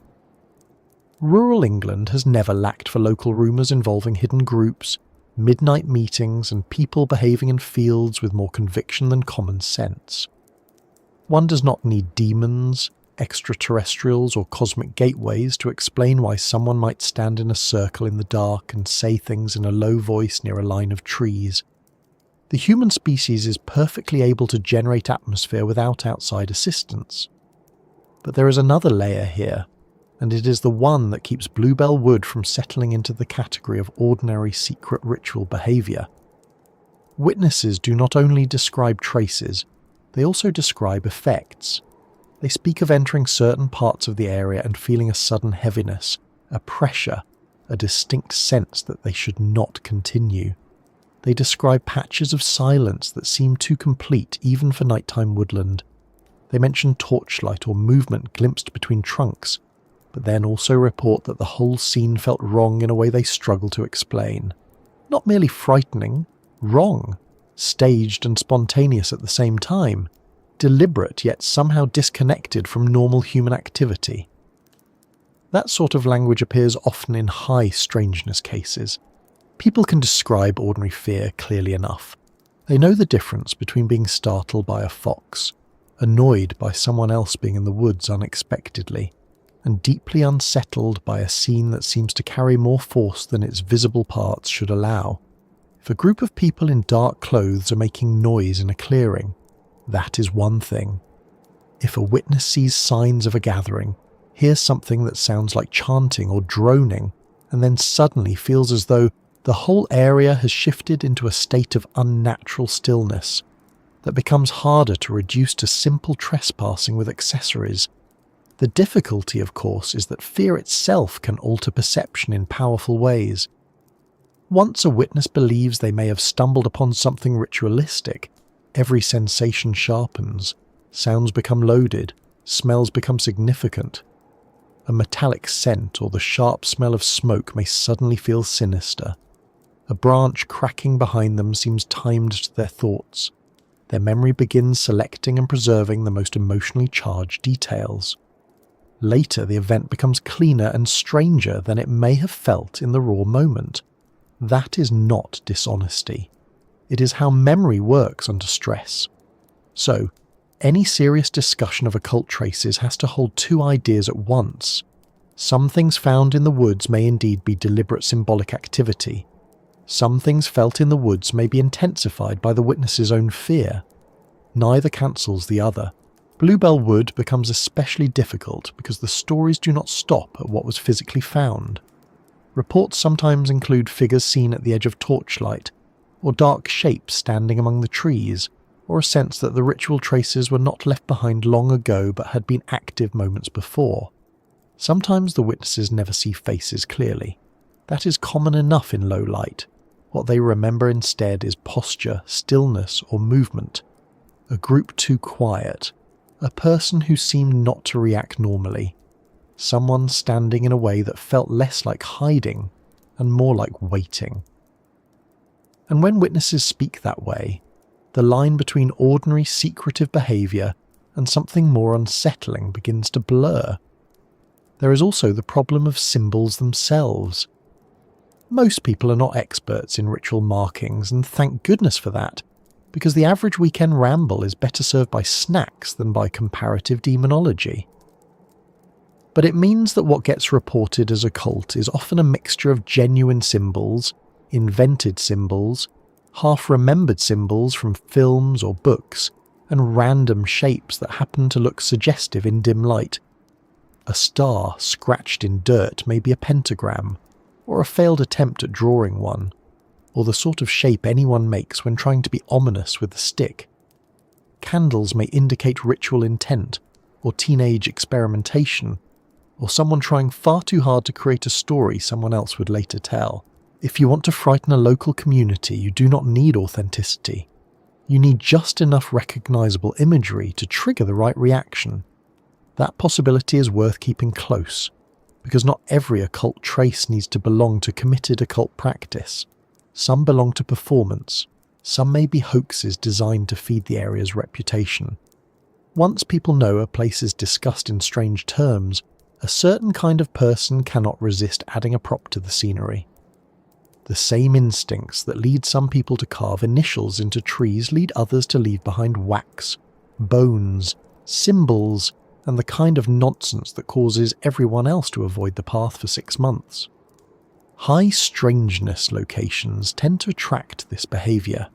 A: Rural England has never lacked for local rumours involving hidden groups, midnight meetings, and people behaving in fields with more conviction than common sense. One does not need demons, extraterrestrials, or cosmic gateways to explain why someone might stand in a circle in the dark and say things in a low voice near a line of trees. The human species is perfectly able to generate atmosphere without outside assistance. But there is another layer here, and it is the one that keeps Bluebell Wood from settling into the category of ordinary secret ritual behaviour. Witnesses do not only describe traces, they also describe effects. They speak of entering certain parts of the area and feeling a sudden heaviness, a pressure, a distinct sense that they should not continue. They describe patches of silence that seem too complete even for nighttime woodland. They mention torchlight or movement glimpsed between trunks, but then also report that the whole scene felt wrong in a way they struggle to explain. Not merely frightening, wrong, staged and spontaneous at the same time, deliberate yet somehow disconnected from normal human activity. That sort of language appears often in high strangeness cases. People can describe ordinary fear clearly enough. They know the difference between being startled by a fox, annoyed by someone else being in the woods unexpectedly, and deeply unsettled by a scene that seems to carry more force than its visible parts should allow. If a group of people in dark clothes are making noise in a clearing, that is one thing. If a witness sees signs of a gathering, hears something that sounds like chanting or droning, and then suddenly feels as though the whole area has shifted into a state of unnatural stillness that becomes harder to reduce to simple trespassing with accessories. The difficulty, of course, is that fear itself can alter perception in powerful ways. Once a witness believes they may have stumbled upon something ritualistic, every sensation sharpens, sounds become loaded, smells become significant. A metallic scent or the sharp smell of smoke may suddenly feel sinister. A branch cracking behind them seems timed to their thoughts. Their memory begins selecting and preserving the most emotionally charged details. Later, the event becomes cleaner and stranger than it may have felt in the raw moment. That is not dishonesty. It is how memory works under stress. So, any serious discussion of occult traces has to hold two ideas at once. Some things found in the woods may indeed be deliberate symbolic activity. Some things felt in the woods may be intensified by the witness's own fear. Neither cancels the other. Bluebell Wood becomes especially difficult because the stories do not stop at what was physically found. Reports sometimes include figures seen at the edge of torchlight, or dark shapes standing among the trees, or a sense that the ritual traces were not left behind long ago but had been active moments before. Sometimes the witnesses never see faces clearly. That is common enough in low light. What they remember instead is posture, stillness, or movement. A group too quiet. A person who seemed not to react normally. Someone standing in a way that felt less like hiding and more like waiting. And when witnesses speak that way, the line between ordinary secretive behaviour and something more unsettling begins to blur. There is also the problem of symbols themselves. Most people are not experts in ritual markings, and thank goodness for that, because the average weekend ramble is better served by snacks than by comparative demonology. But it means that what gets reported as occult is often a mixture of genuine symbols, invented symbols, half-remembered symbols from films or books, and random shapes that happen to look suggestive in dim light. A star scratched in dirt may be a pentagram, or a failed attempt at drawing one, or the sort of shape anyone makes when trying to be ominous with a stick. Candles may indicate ritual intent, or teenage experimentation, or someone trying far too hard to create a story someone else would later tell. If you want to frighten a local community, you do not need authenticity. You need just enough recognizable imagery to trigger the right reaction. That possibility is worth keeping close, because not every occult trace needs to belong to committed occult practice. Some belong to performance. Some may be hoaxes designed to feed the area's reputation. Once people know a place is discussed in strange terms, a certain kind of person cannot resist adding a prop to the scenery. The same instincts that lead some people to carve initials into trees lead others to leave behind wax, bones, symbols, and the kind of nonsense that causes everyone else to avoid the path for 6 months. High strangeness locations tend to attract this behaviour.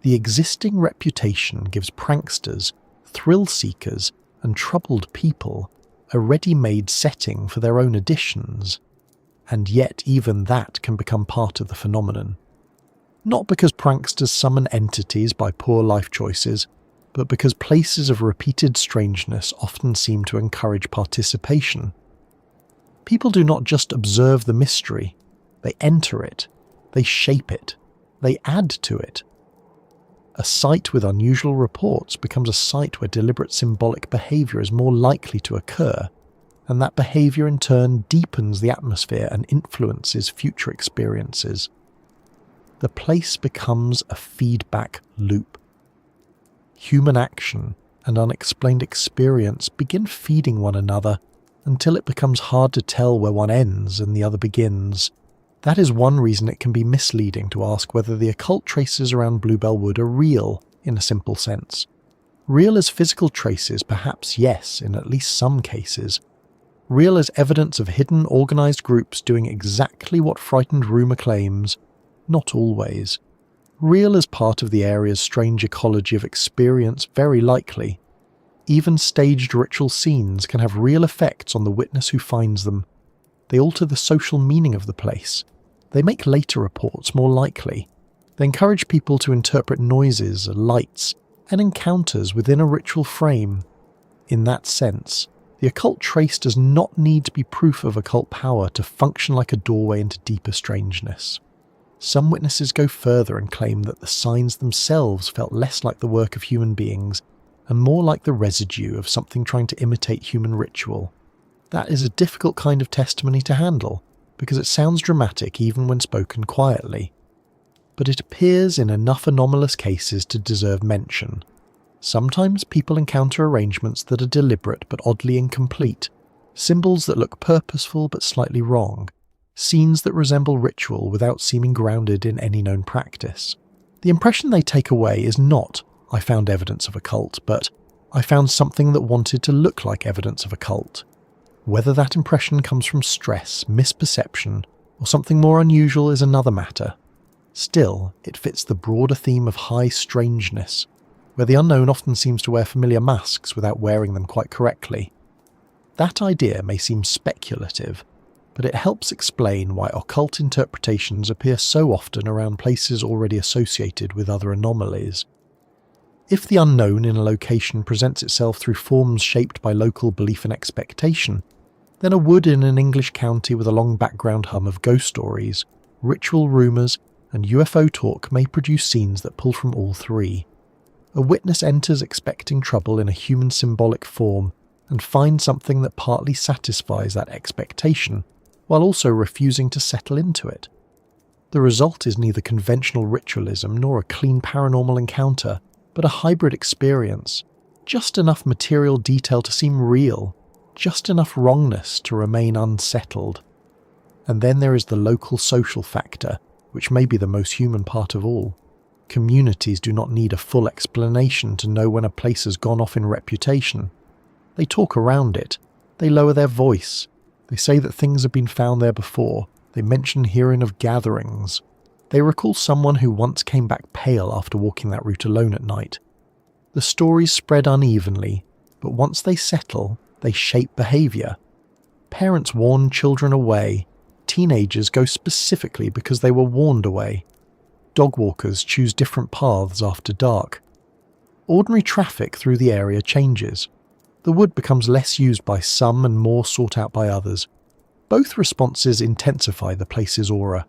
A: The existing reputation gives pranksters, thrill seekers, and troubled people a ready-made setting for their own additions, and yet even that can become part of the phenomenon. Not because pranksters summon entities by poor life choices, but because places of repeated strangeness often seem to encourage participation. People do not just observe the mystery, they enter it, they shape it, they add to it. A site with unusual reports becomes a site where deliberate symbolic behaviour is more likely to occur, and that behaviour in turn deepens the atmosphere and influences future experiences. The place becomes a feedback loop. Human action and unexplained experience begin feeding one another until it becomes hard to tell where one ends and the other begins. That is one reason it can be misleading to ask whether the occult traces around Bluebell Wood are real in a simple sense. Real as physical traces, perhaps yes, in at least some cases. Real as evidence of hidden, organised groups doing exactly what frightened rumour claims, not always. Real as part of the area's strange ecology of experience, very likely. Even staged ritual scenes can have real effects on the witness who finds them. They alter the social meaning of the place. They make later reports more likely. They encourage people to interpret noises, lights, and encounters within a ritual frame. In that sense, the occult trace does not need to be proof of occult power to function like a doorway into deeper strangeness. Some witnesses go further and claim that the signs themselves felt less like the work of human beings and more like the residue of something trying to imitate human ritual. That is a difficult kind of testimony to handle, because it sounds dramatic even when spoken quietly. But it appears in enough anomalous cases to deserve mention. Sometimes people encounter arrangements that are deliberate but oddly incomplete, symbols that look purposeful but slightly wrong, scenes that resemble ritual without seeming grounded in any known practice. The impression they take away is not, "I found evidence of occult," but "I found something that wanted to look like evidence of occult." Whether that impression comes from stress, misperception, or something more unusual is another matter. Still, it fits the broader theme of high strangeness, where the unknown often seems to wear familiar masks without wearing them quite correctly. That idea may seem speculative, but it helps explain why occult interpretations appear so often around places already associated with other anomalies. If the unknown in a location presents itself through forms shaped by local belief and expectation, then a wood in an English county with a long background hum of ghost stories, ritual rumours, and UFO talk may produce scenes that pull from all three. A witness enters expecting trouble in a human symbolic form and finds something that partly satisfies that expectation, while also refusing to settle into it. The result is neither conventional ritualism nor a clean paranormal encounter, but a hybrid experience. Just enough material detail to seem real, just enough wrongness to remain unsettled. And then there is the local social factor, which may be the most human part of all. Communities do not need a full explanation to know when a place has gone off in reputation. They talk around it, they lower their voice, they say that things have been found there before, they mention hearing of gatherings. They recall someone who once came back pale after walking that route alone at night. The stories spread unevenly, but once they settle, they shape behaviour. Parents warn children away. Teenagers go specifically because they were warned away. Dog walkers choose different paths after dark. Ordinary traffic through the area changes. The wood becomes less used by some and more sought out by others. Both responses intensify the place's aura.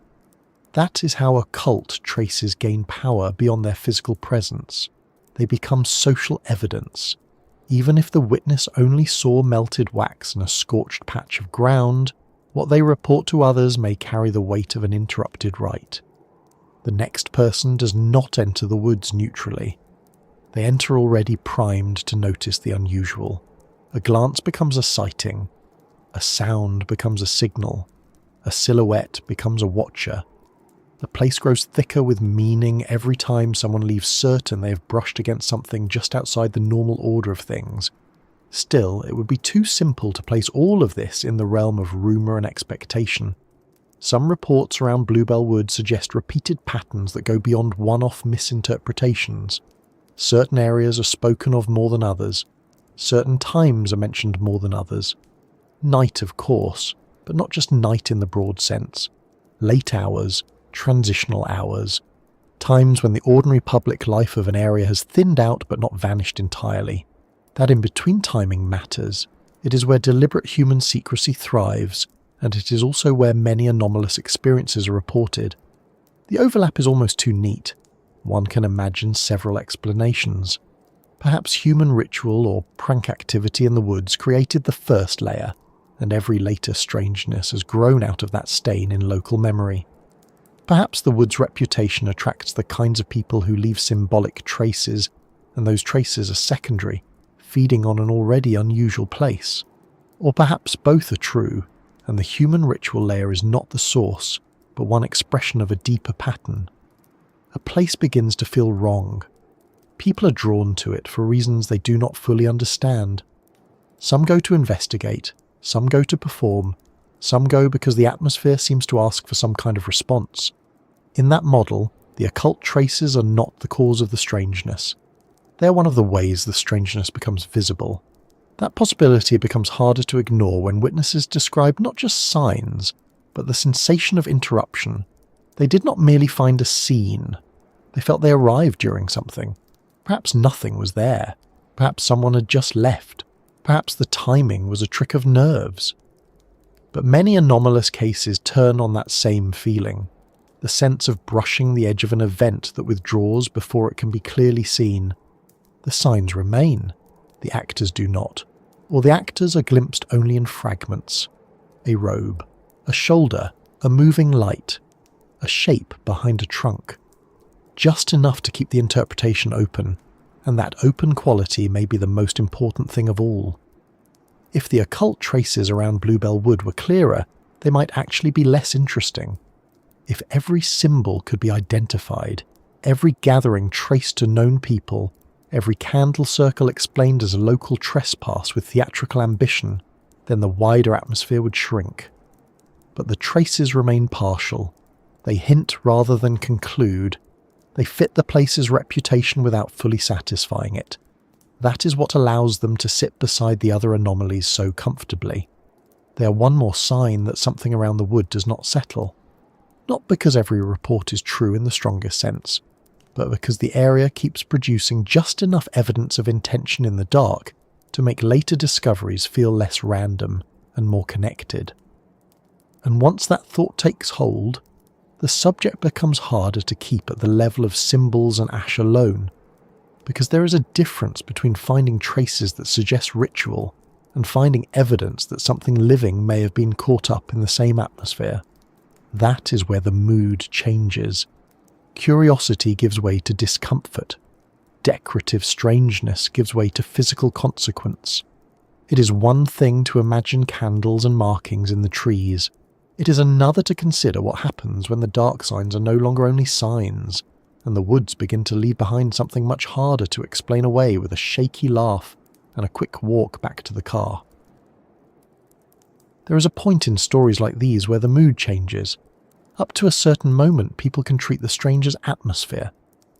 A: That is how occult traces gain power beyond their physical presence. They become social evidence. Even if the witness only saw melted wax and a scorched patch of ground, what they report to others may carry the weight of an interrupted rite. The next person does not enter the woods neutrally. They enter already primed to notice the unusual. A glance becomes a sighting. A sound becomes a signal. A silhouette becomes a watcher. The place grows thicker with meaning every time someone leaves certain they have brushed against something just outside the normal order of things. Still, it would be too simple to place all of this in the realm of rumour and expectation. Some reports around Bluebell Wood suggest repeated patterns that go beyond one-off misinterpretations. Certain areas are spoken of more than others. Certain times are mentioned more than others. Night, of course, but not just night in the broad sense. Late hours, transitional hours. Times when the ordinary public life of an area has thinned out but not vanished entirely. That in-between timing matters. It is where deliberate human secrecy thrives, and it is also where many anomalous experiences are reported. The overlap is almost too neat. One can imagine several explanations. Perhaps human ritual or prank activity in the woods created the first layer, and every later strangeness has grown out of that stain in local memory. Perhaps the wood's reputation attracts the kinds of people who leave symbolic traces, and those traces are secondary, feeding on an already unusual place. Or perhaps both are true, and the human ritual layer is not the source, but one expression of a deeper pattern. A place begins to feel wrong. People are drawn to it for reasons they do not fully understand. Some go to investigate, some go to perform, some go because the atmosphere seems to ask for some kind of response. In that model, the occult traces are not the cause of the strangeness. They are one of the ways the strangeness becomes visible. That possibility becomes harder to ignore when witnesses describe not just signs, but the sensation of interruption. They did not merely find a scene. They felt they arrived during something. Perhaps nothing was there. Perhaps someone had just left. Perhaps the timing was a trick of nerves. But many anomalous cases turn on that same feeling. The sense of brushing the edge of an event that withdraws before it can be clearly seen. The signs remain. The actors do not. Or the actors are glimpsed only in fragments. A robe, a shoulder, a moving light, a shape behind a trunk. Just enough to keep the interpretation open, and that open quality may be the most important thing of all. If the occult traces around Bluebell Wood were clearer, they might actually be less interesting. If every symbol could be identified, every gathering traced to known people, every candle circle explained as a local trespass with theatrical ambition, then the wider atmosphere would shrink. But the traces remain partial. They hint rather than conclude. They fit the place's reputation without fully satisfying it. That is what allows them to sit beside the other anomalies so comfortably. They are one more sign that something around the wood does not settle. Not because every report is true in the strongest sense, but because the area keeps producing just enough evidence of intention in the dark to make later discoveries feel less random and more connected. And once that thought takes hold, the subject becomes harder to keep at the level of symbols and ash alone, because there is a difference between finding traces that suggest ritual and finding evidence that something living may have been caught up in the same atmosphere. That is where the mood changes. Curiosity gives way to discomfort. Decorative strangeness gives way to physical consequence. It is one thing to imagine candles and markings in the trees. It is another to consider what happens when the dark signs are no longer only signs, and the woods begin to leave behind something much harder to explain away with a shaky laugh and a quick walk back to the car. There is a point in stories like these where the mood changes. Up to a certain moment, people can treat the strange as atmosphere.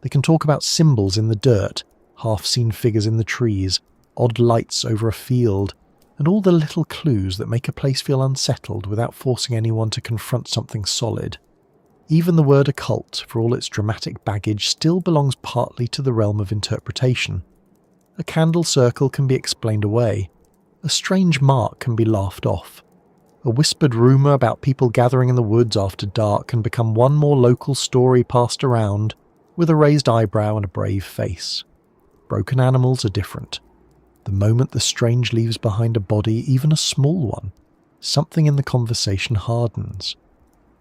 A: They can talk about symbols in the dirt, half-seen figures in the trees, odd lights over a field, and all the little clues that make a place feel unsettled without forcing anyone to confront something solid. Even the word occult, for all its dramatic baggage, still belongs partly to the realm of interpretation. A candle circle can be explained away. A strange mark can be laughed off. A whispered rumour about people gathering in the woods after dark can become one more local story passed around, with a raised eyebrow and a brave face. Broken animals are different. The moment the strange leaves behind a body, even a small one, something in the conversation hardens.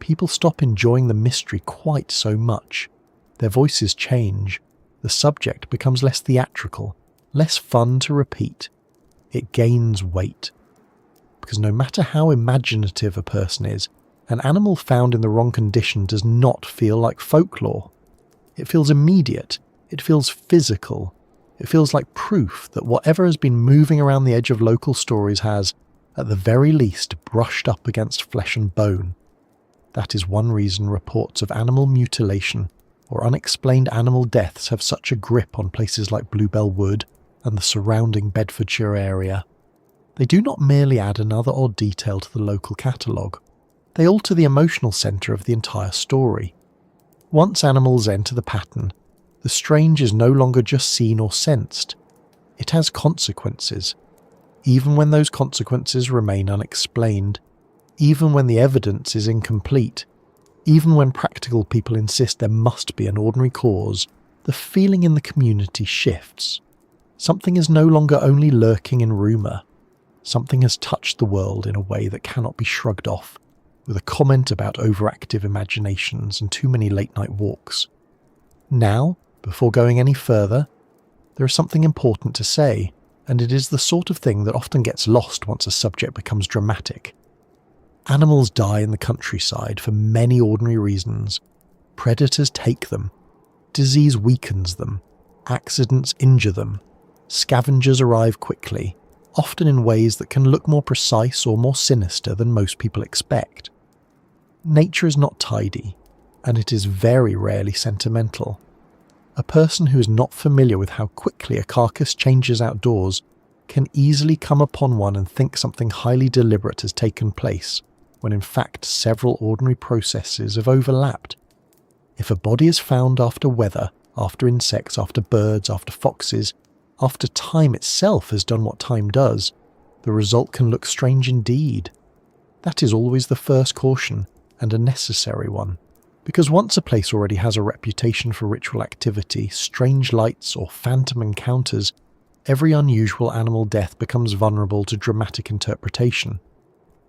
A: People stop enjoying the mystery quite so much. Their voices change. The subject becomes less theatrical, less fun to repeat. It gains weight. Because no matter how imaginative a person is, an animal found in the wrong condition does not feel like folklore. It feels immediate. It feels physical. It feels like proof that whatever has been moving around the edge of local stories has, at the very least, brushed up against flesh and bone. That is one reason reports of animal mutilation or unexplained animal deaths have such a grip on places like Bluebell Wood and the surrounding Bedfordshire area. They do not merely add another odd detail to the local catalogue. They alter the emotional centre of the entire story. Once animals enter the pattern, the strange is no longer just seen or sensed. It has consequences. Even when those consequences remain unexplained, even when the evidence is incomplete, even when practical people insist there must be an ordinary cause, the feeling in the community shifts. Something is no longer only lurking in rumour. Something has touched the world in a way that cannot be shrugged off, with a comment about overactive imaginations and too many late-night walks. Now, before going any further, there is something important to say, and it is the sort of thing that often gets lost once a subject becomes dramatic. Animals die in the countryside for many ordinary reasons. Predators take them. Disease weakens them. Accidents injure them. Scavengers arrive quickly, often in ways that can look more precise or more sinister than most people expect. Nature is not tidy, and it is very rarely sentimental. A person who is not familiar with how quickly a carcass changes outdoors can easily come upon one and think something highly deliberate has taken place, when in fact several ordinary processes have overlapped. If a body is found after weather, after insects, after birds, after foxes, after time itself has done what time does, the result can look strange indeed. That is always the first caution, and a necessary one. Because once a place already has a reputation for ritual activity, strange lights, or phantom encounters, every unusual animal death becomes vulnerable to dramatic interpretation.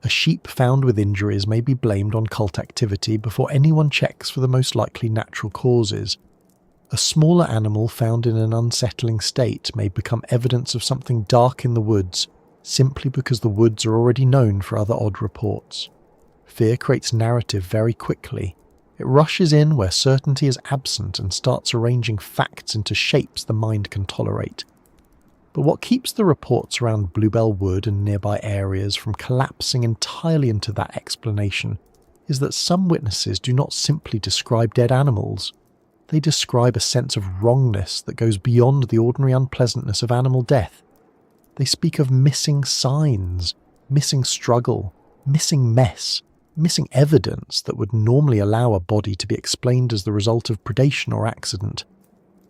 A: A sheep found with injuries may be blamed on cult activity before anyone checks for the most likely natural causes. A smaller animal found in an unsettling state may become evidence of something dark in the woods, simply because the woods are already known for other odd reports. Fear creates narrative very quickly. It rushes in where certainty is absent and starts arranging facts into shapes the mind can tolerate. But what keeps the reports around Bluebell Wood and nearby areas from collapsing entirely into that explanation is that some witnesses do not simply describe dead animals. They describe a sense of wrongness that goes beyond the ordinary unpleasantness of animal death. They speak of missing signs, missing struggle, missing mess, missing evidence that would normally allow a body to be explained as the result of predation or accident.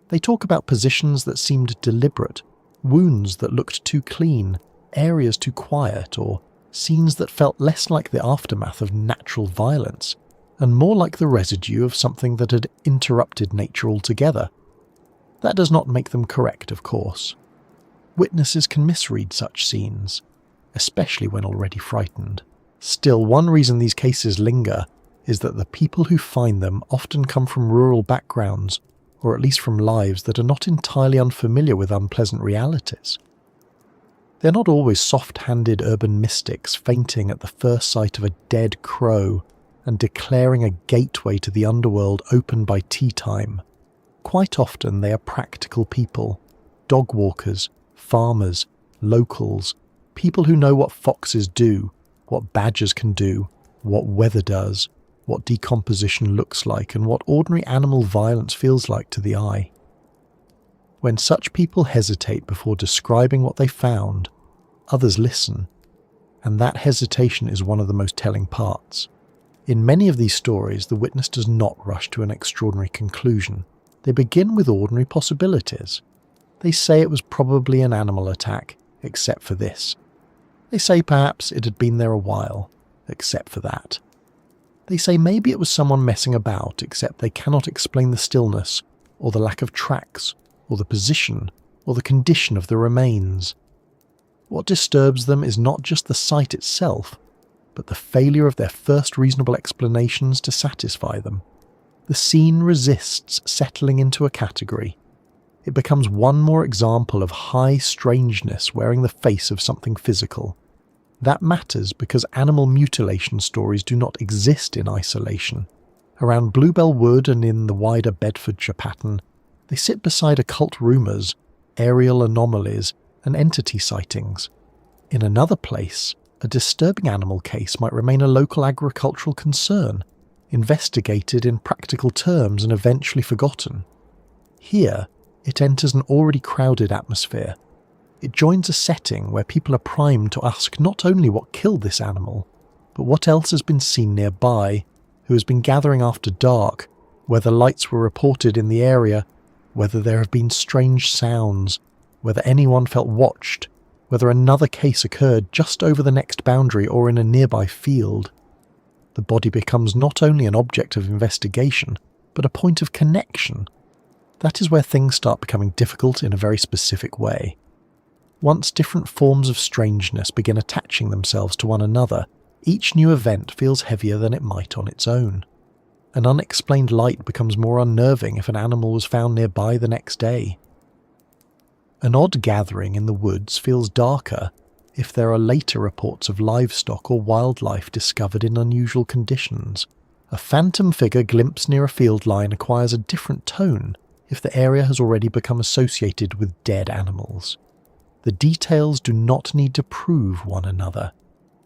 A: They talk about positions that seemed deliberate, wounds that looked too clean, areas too quiet, or scenes that felt less like the aftermath of natural violence, and more like the residue of something that had interrupted nature altogether. That does not make them correct, of course. Witnesses can misread such scenes, especially when already frightened. Still, one reason these cases linger is that the people who find them often come from rural backgrounds, or at least from lives that are not entirely unfamiliar with unpleasant realities. They're not always soft-handed urban mystics fainting at the first sight of a dead crow and declaring a gateway to the underworld open by tea time. Quite often they are practical people, dog walkers, farmers, locals, people who know what foxes do, what badgers can do, what weather does, what decomposition looks like, and what ordinary animal violence feels like to the eye. When such people hesitate before describing what they found, others listen, and that hesitation is one of the most telling parts. In many of these stories, the witness does not rush to an extraordinary conclusion. They begin with ordinary possibilities. They say it was probably an animal attack, except for this. They say perhaps it had been there a while, except for that. They say maybe it was someone messing about, except they cannot explain the stillness, or the lack of tracks, or the position, or the condition of the remains. What disturbs them is not just the sight itself, but the failure of their first reasonable explanations to satisfy them. The scene resists settling into a category. It becomes one more example of high strangeness wearing the face of something physical. That matters because animal mutilation stories do not exist in isolation. Around Bluebell Wood and in the wider Bedfordshire pattern, they sit beside occult rumours, aerial anomalies, and entity sightings. In another place, a disturbing animal case might remain a local agricultural concern, investigated in practical terms and eventually forgotten. Here, it enters an already crowded atmosphere. It joins a setting where people are primed to ask not only what killed this animal, but what else has been seen nearby, who has been gathering after dark, whether lights were reported in the area, whether there have been strange sounds, whether anyone felt watched, whether another case occurred just over the next boundary or in a nearby field. The body becomes not only an object of investigation, but a point of connection. That is where things start becoming difficult in a very specific way. Once different forms of strangeness begin attaching themselves to one another, each new event feels heavier than it might on its own. An unexplained light becomes more unnerving if an animal was found nearby the next day. An odd gathering in the woods feels darker if there are later reports of livestock or wildlife discovered in unusual conditions. A phantom figure glimpsed near a field line acquires a different tone if the area has already become associated with dead animals. The details do not need to prove one another.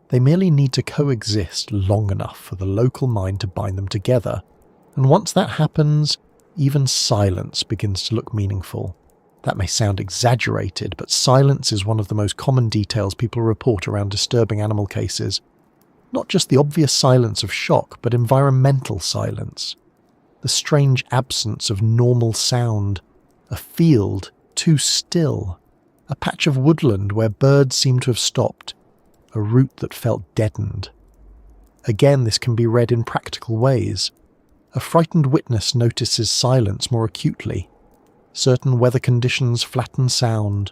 A: They merely need to coexist long enough for the local mind to bind them together, and once that happens, even silence begins to look meaningful. That may sound exaggerated, but silence is one of the most common details people report around disturbing animal cases. Not just the obvious silence of shock, but environmental silence. The strange absence of normal sound, a field too still, a patch of woodland where birds seem to have stopped, a route that felt deadened. Again, this can be read in practical ways. A frightened witness notices silence more acutely. Certain weather conditions flatten sound.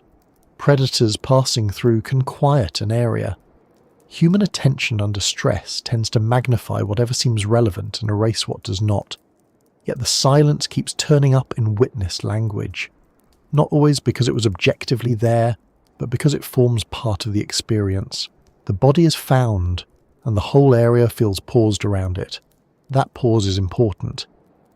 A: Predators passing through can quiet an area. Human attention under stress tends to magnify whatever seems relevant and erase what does not. Yet the silence keeps turning up in witness language. Not always because it was objectively there, but because it forms part of the experience. The body is found, and the whole area feels paused around it. That pause is important.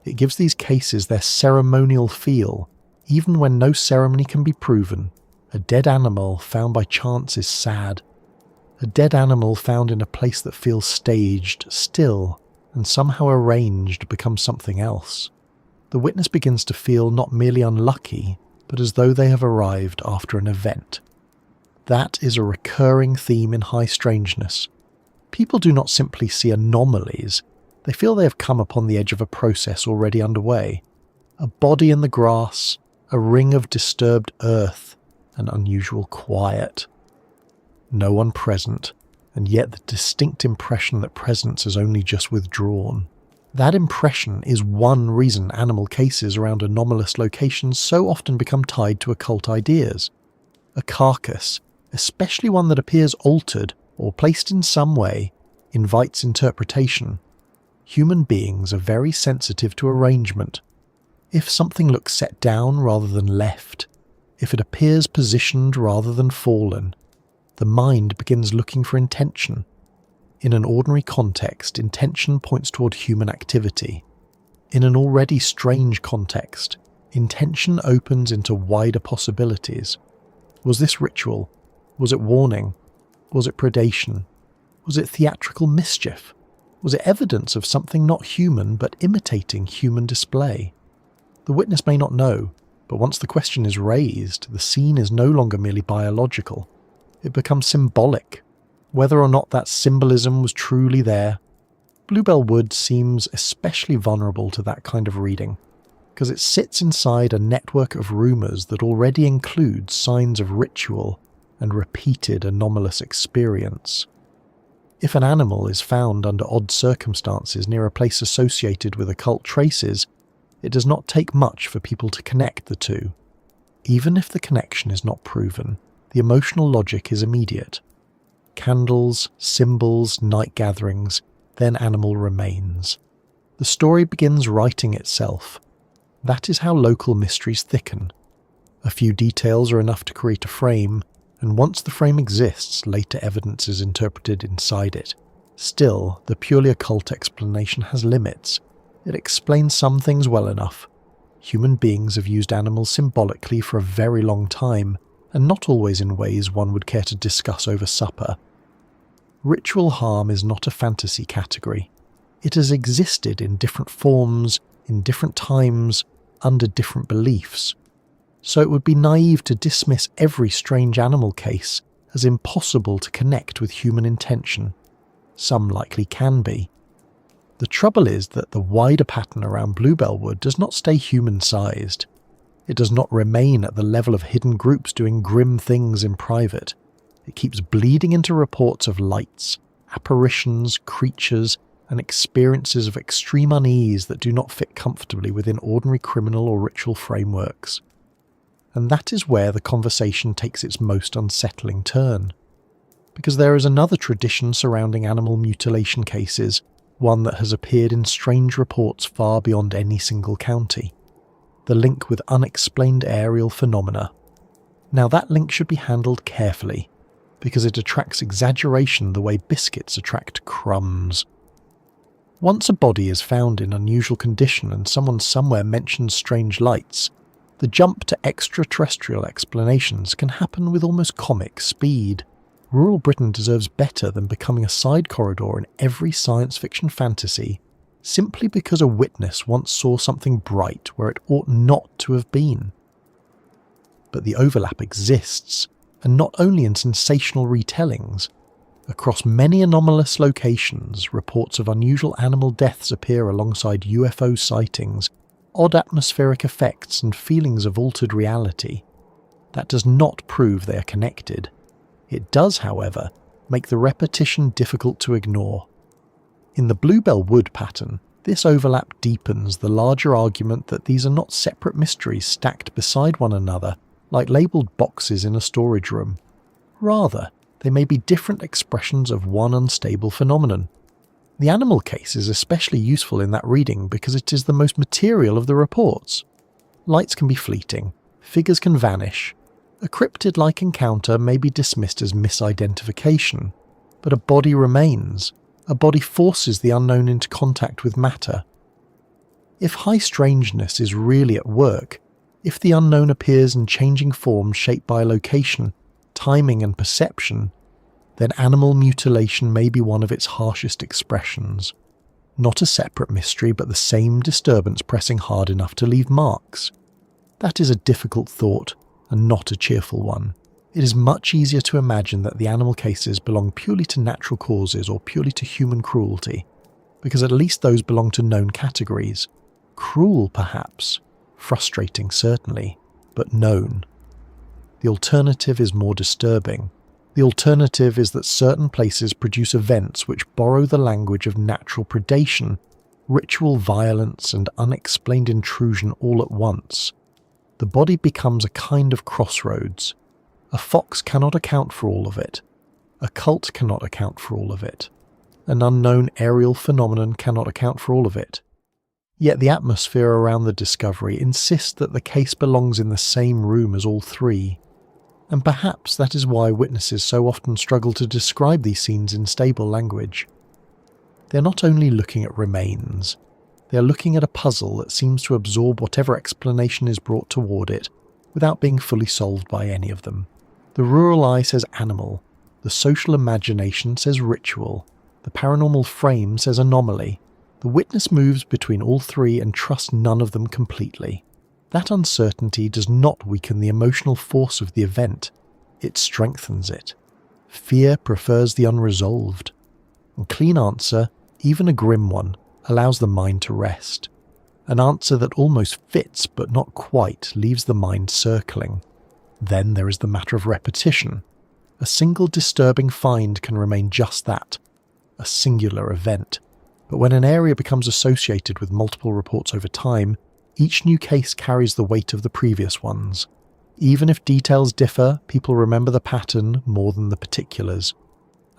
A: It gives these cases their ceremonial feel, even when no ceremony can be proven. A dead animal found by chance is sad. A dead animal found in a place that feels staged, still, and somehow arranged becomes something else. The witness begins to feel not merely unlucky, but as though they have arrived after an event. That is a recurring theme in high strangeness. People do not simply see anomalies, they feel they have come upon the edge of a process already underway. A body in the grass, a ring of disturbed earth, an unusual quiet. No one present, and yet the distinct impression that presence has only just withdrawn. That impression is one reason animal cases around anomalous locations so often become tied to occult ideas. A carcass, especially one that appears altered or placed in some way, invites interpretation. Human beings are very sensitive to arrangement. If something looks set down rather than left, if it appears positioned rather than fallen, the mind begins looking for intention. In an ordinary context, intention points toward human activity. In an already strange context, intention opens into wider possibilities. Was this ritual? Was it warning? Was it predation? Was it theatrical mischief? Was it evidence of something not human but imitating human display? The witness may not know, but once the question is raised, the scene is no longer merely biological. It becomes symbolic. Whether or not that symbolism was truly there, Bluebell Wood seems especially vulnerable to that kind of reading, because it sits inside a network of rumours that already includes signs of ritual and repeated anomalous experience. If an animal is found under odd circumstances near a place associated with occult traces, it does not take much for people to connect the two. Even if the connection is not proven, the emotional logic is immediate. Candles, symbols, night gatherings, then animal remains. The story begins writing itself. That is how local mysteries thicken. A few details are enough to create a frame, and once the frame exists, later evidence is interpreted inside it. Still, the purely occult explanation has limits. It explains some things well enough. Human beings have used animals symbolically for a very long time, and not always in ways one would care to discuss over supper. Ritual harm is not a fantasy category. It has existed in different forms, in different times, under different beliefs. So it would be naive to dismiss every strange animal case as impossible to connect with human intention. Some likely can be. The trouble is that the wider pattern around Bluebell Wood does not stay human-sized. It does not remain at the level of hidden groups doing grim things in private. It keeps bleeding into reports of lights, apparitions, creatures, and experiences of extreme unease that do not fit comfortably within ordinary criminal or ritual frameworks. And that is where the conversation takes its most unsettling turn. Because there is another tradition surrounding animal mutilation cases, one that has appeared in strange reports far beyond any single county. The link with unexplained aerial phenomena. Now that link should be handled carefully, because it attracts exaggeration the way biscuits attract crumbs. Once a body is found in unusual condition and someone somewhere mentions strange lights, the jump to extraterrestrial explanations can happen with almost comic speed. Rural Britain deserves better than becoming a side corridor in every science fiction fantasy, simply because a witness once saw something bright where it ought not to have been. But the overlap exists, and not only in sensational retellings. Across many anomalous locations, reports of unusual animal deaths appear alongside UFO sightings, odd atmospheric effects, and feelings of altered reality. That does not prove they are connected. It does, however, make the repetition difficult to ignore. In the Bluebell Wood pattern, this overlap deepens the larger argument that these are not separate mysteries stacked beside one another like labelled boxes in a storage room. Rather, they may be different expressions of one unstable phenomenon. The animal case is especially useful in that reading because it is the most material of the reports. Lights can be fleeting, figures can vanish. A cryptid-like encounter may be dismissed as misidentification, but a body remains. A body forces the unknown into contact with matter. If high strangeness is really at work, if the unknown appears in changing forms shaped by location, timing and perception, then animal mutilation may be one of its harshest expressions. Not a separate mystery, but the same disturbance pressing hard enough to leave marks. That is a difficult thought, and not a cheerful one. It is much easier to imagine that the animal cases belong purely to natural causes or purely to human cruelty, because at least those belong to known categories. Cruel, perhaps. Frustrating, certainly, but known. The alternative is more disturbing. The alternative is that certain places produce events which borrow the language of natural predation, ritual violence, and unexplained intrusion all at once. The body becomes a kind of crossroads. A fox cannot account for all of it. A cult cannot account for all of it. An unknown aerial phenomenon cannot account for all of it. Yet the atmosphere around the discovery insists that the case belongs in the same room as all three. And perhaps that is why witnesses so often struggle to describe these scenes in stable language. They are not only looking at remains, they are looking at a puzzle that seems to absorb whatever explanation is brought toward it, without being fully solved by any of them. The rural eye says animal, the social imagination says ritual, the paranormal frame says anomaly. The witness moves between all three and trusts none of them completely. That uncertainty does not weaken the emotional force of the event, it strengthens it. Fear prefers the unresolved. A clean answer, even a grim one, allows the mind to rest. An answer that almost fits but not quite leaves the mind circling. Then there is the matter of repetition. A single disturbing find can remain just that, a singular event. But when an area becomes associated with multiple reports over time, each new case carries the weight of the previous ones. Even if details differ, people remember the pattern more than the particulars.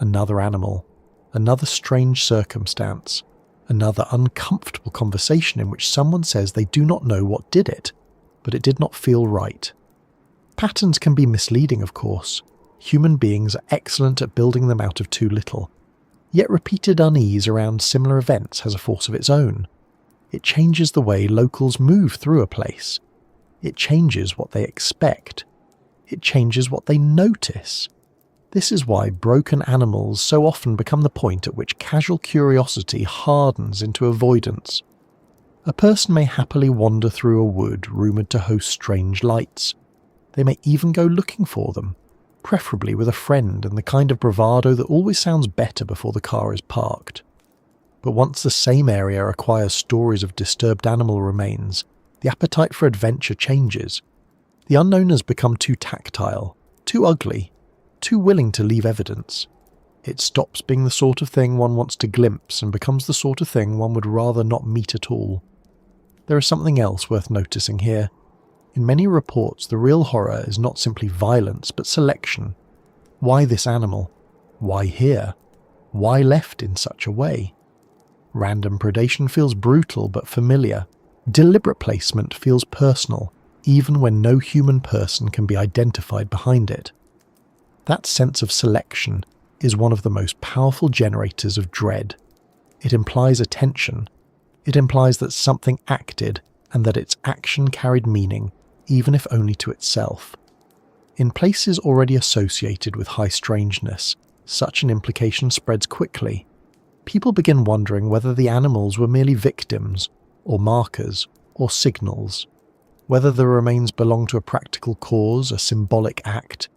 A: Another animal, another strange circumstance, another uncomfortable conversation in which someone says they do not know what did it, but it did not feel right. Patterns can be misleading, of course. Human beings are excellent at building them out of too little. Yet repeated unease around similar events has a force of its own. It changes the way locals move through a place. It changes what they expect. It changes what they notice. This is why broken animals so often become the point at which casual curiosity hardens into avoidance. A person may happily wander through a wood rumoured to host strange lights. They may even go looking for them, preferably with a friend, and the kind of bravado that always sounds better before the car is parked. But once the same area acquires stories of disturbed animal remains, the appetite for adventure changes. The unknown has become too tactile, too ugly, too willing to leave evidence. It stops being the sort of thing one wants to glimpse and becomes the sort of thing one would rather not meet at all. There is something else worth noticing here. In many reports, the real horror is not simply violence, but selection. Why this animal? Why here? Why left in such a way? Random predation feels brutal but familiar. Deliberate placement feels personal, even when no human person can be identified behind it. That sense of selection is one of the most powerful generators of dread. It implies attention. It implies that something acted and that its action carried meaning, even if only to itself. In places already associated with high strangeness, such an implication spreads quickly. People begin wondering whether the animals were merely victims, or markers, or signals, whether the remains belong to a practical cause, a symbolic act,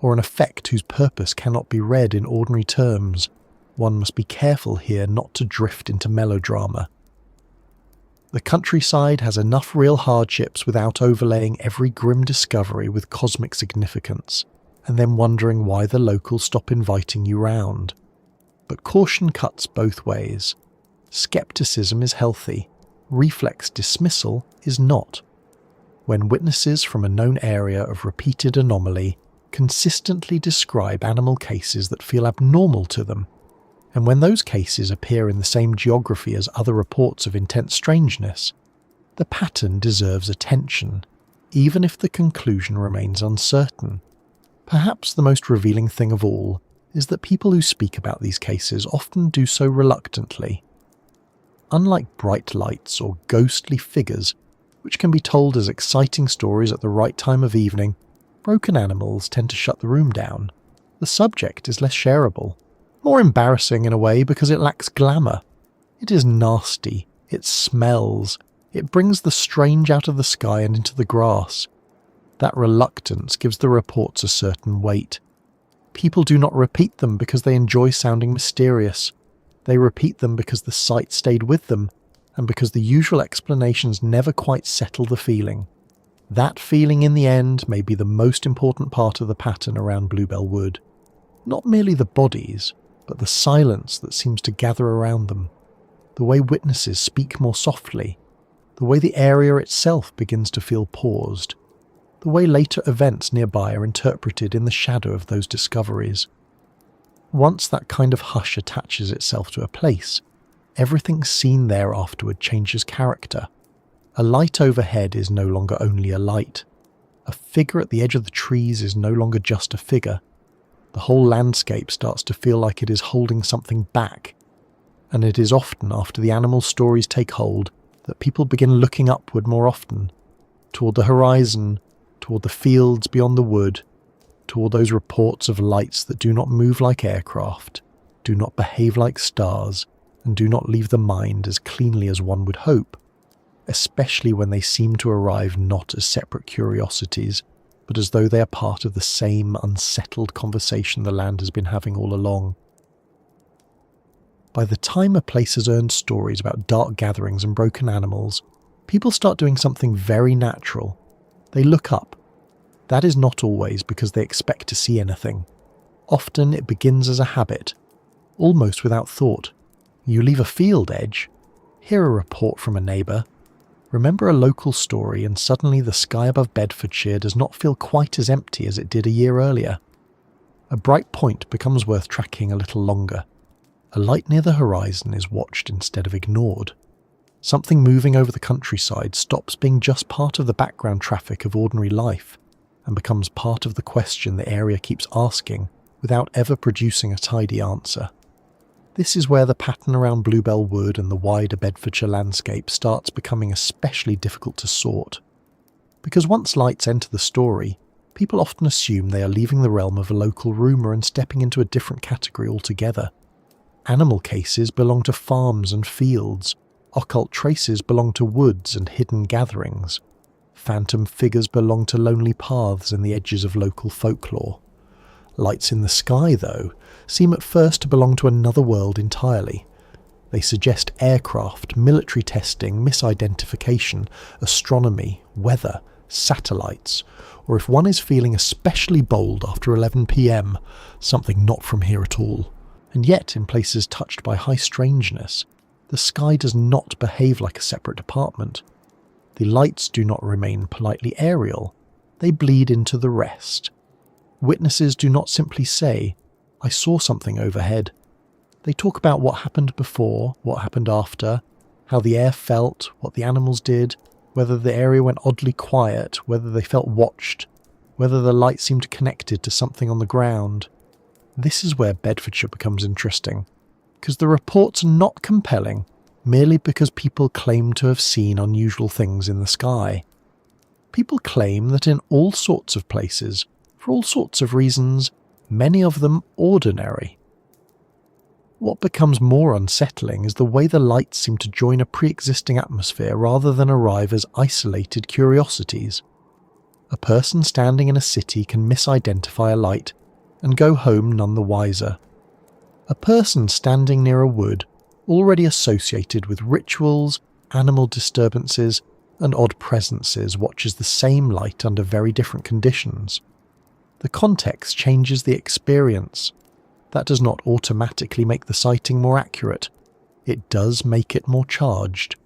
A: or an effect whose purpose cannot be read in ordinary terms. One must be careful here not to drift into melodrama. The countryside has enough real hardships without overlaying every grim discovery with cosmic significance, and then wondering why the locals stop inviting you round. But caution cuts both ways. Skepticism is healthy. Reflex dismissal is not. When witnesses from a known area of repeated anomaly consistently describe animal cases that feel abnormal to them, and when those cases appear in the same geography as other reports of intense strangeness, the pattern deserves attention, even if the conclusion remains uncertain. Perhaps the most revealing thing of all is that people who speak about these cases often do so reluctantly. Unlike bright lights or ghostly figures, which can be told as exciting stories at the right time of evening, broken animals tend to shut the room down. The subject is less shareable, more embarrassing in a way because it lacks glamour. It is nasty, it smells, it brings the strange out of the sky and into the grass. That reluctance gives the reports a certain weight. People do not repeat them because they enjoy sounding mysterious. They repeat them because the sight stayed with them, and because the usual explanations never quite settle the feeling. That feeling in the end may be the most important part of the pattern around Bluebell Wood. Not merely the bodies, but the silence that seems to gather around them. The way witnesses speak more softly. The way the area itself begins to feel paused. The way later events nearby are interpreted in the shadow of those discoveries. Once that kind of hush attaches itself to a place, everything seen there afterward changes character. A light overhead is no longer only a light. A figure at the edge of the trees is no longer just a figure. The whole landscape starts to feel like it is holding something back. And it is often after the animal stories take hold that people begin looking upward more often, toward the horizon, toward the fields beyond the wood, toward those reports of lights that do not move like aircraft, do not behave like stars, and do not leave the mind as cleanly as one would hope, especially when they seem to arrive not as separate curiosities, but as though they are part of the same unsettled conversation the land has been having all along. By the time a place has earned stories about dark gatherings and broken animals, people start doing something very natural. They look up. That is not always because they expect to see anything. Often it begins as a habit, almost without thought. You leave a field edge, hear a report from a neighbour, Remember a local story and suddenly the sky above Bedfordshire does not feel quite as empty as it did a year earlier. A bright point becomes worth tracking a little longer. A light near the horizon is watched instead of ignored. Something moving over the countryside stops being just part of the background traffic of ordinary life and becomes part of the question the area keeps asking without ever producing a tidy answer. This is where the pattern around Bluebell Wood and the wider Bedfordshire landscape starts becoming especially difficult to sort. Because once lights enter the story, people often assume they are leaving the realm of a local rumour and stepping into a different category altogether. Animal cases belong to farms and fields. Occult traces belong to woods and hidden gatherings. Phantom figures belong to lonely paths and the edges of local folklore. Lights in the sky, though, seem at first to belong to another world entirely. They suggest aircraft, military testing, misidentification, astronomy, weather, satellites, or if one is feeling especially bold after 11 p.m, something not from here at all. And yet, in places touched by high strangeness, the sky does not behave like a separate department. The lights do not remain politely aerial, they bleed into the rest. Witnesses do not simply say, "I saw something overhead." They talk about what happened before, what happened after, how the air felt, what the animals did, whether the area went oddly quiet, whether they felt watched, whether the light seemed connected to something on the ground. This is where Bedfordshire becomes interesting, because the reports are not compelling merely because people claim to have seen unusual things in the sky. People claim that in all sorts of places, for all sorts of reasons, many of them ordinary. What becomes more unsettling is the way the lights seem to join a pre-existing atmosphere rather than arrive as isolated curiosities. A person standing in a city can misidentify a light and go home none the wiser. A person standing near a wood, already associated with rituals, animal disturbances, and odd presences, watches the same light under very different conditions. The context changes the experience. That does not automatically make the sighting more accurate. It does make it more charged.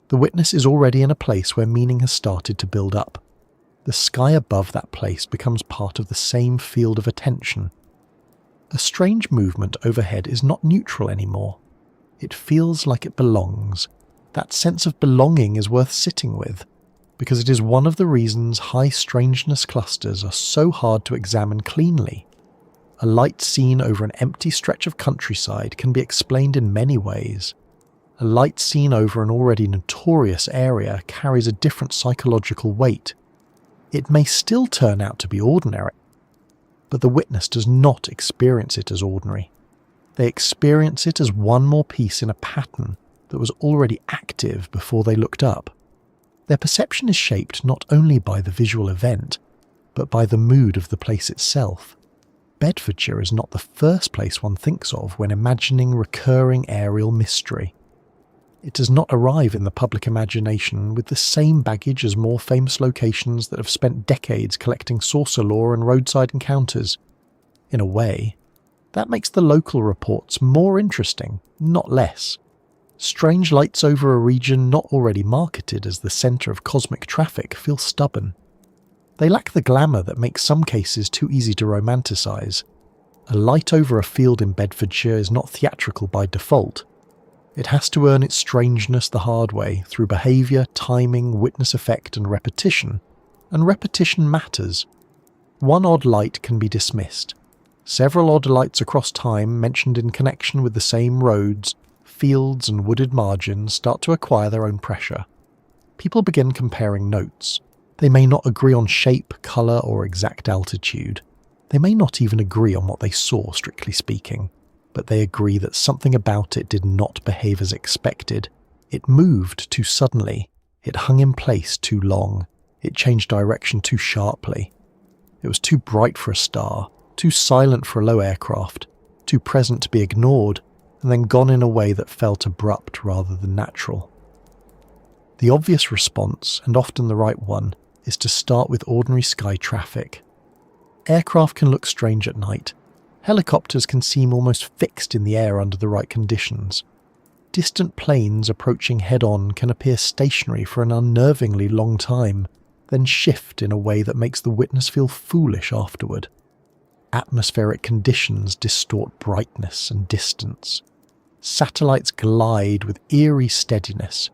A: The witness is already in a place where meaning has started to build up. The sky above that place becomes part of the same field of attention. A strange movement overhead is not neutral anymore. It feels like it belongs. That sense of belonging is worth sitting with, because it is one of the reasons high strangeness clusters are so hard to examine cleanly. A light seen over an empty stretch of countryside can be explained in many ways. A light seen over an already notorious area carries a different psychological weight. It may still turn out to be ordinary, but the witness does not experience it as ordinary. They experience it as one more piece in a pattern that was already active before they looked up. Their perception is shaped not only by the visual event, but by the mood of the place itself. Bedfordshire is not the first place one thinks of when imagining recurring aerial mystery. It does not arrive in the public imagination with the same baggage as more famous locations that have spent decades collecting saucer lore and roadside encounters. In a way, that makes the local reports more interesting, not less. Strange lights over a region not already marketed as the centre of cosmic traffic feel stubborn. They lack the glamour that makes some cases too easy to romanticise. A light over a field in Bedfordshire is not theatrical by default. It has to earn its strangeness the hard way through behaviour, timing, witness effect and repetition matters. One odd light can be dismissed. Several odd lights across time mentioned in connection with the same roads, fields and wooded margins start to acquire their own pressure. People begin comparing notes. They may not agree on shape, colour or exact altitude. They may not even agree on what they saw, strictly speaking, but they agree that something about it did not behave as expected. It moved too suddenly. It hung in place too long. It changed direction too sharply. It was too bright for a star, too silent for a low aircraft, too present to be ignored, and then gone in a way that felt abrupt rather than natural. The obvious response, and often the right one, is to start with ordinary sky traffic. Aircraft can look strange at night. Helicopters can seem almost fixed in the air under the right conditions. Distant planes approaching head-on can appear stationary for an unnervingly long time, then shift in a way that makes the witness feel foolish afterward. Atmospheric conditions distort brightness and distance. Satellites glide with eerie steadiness.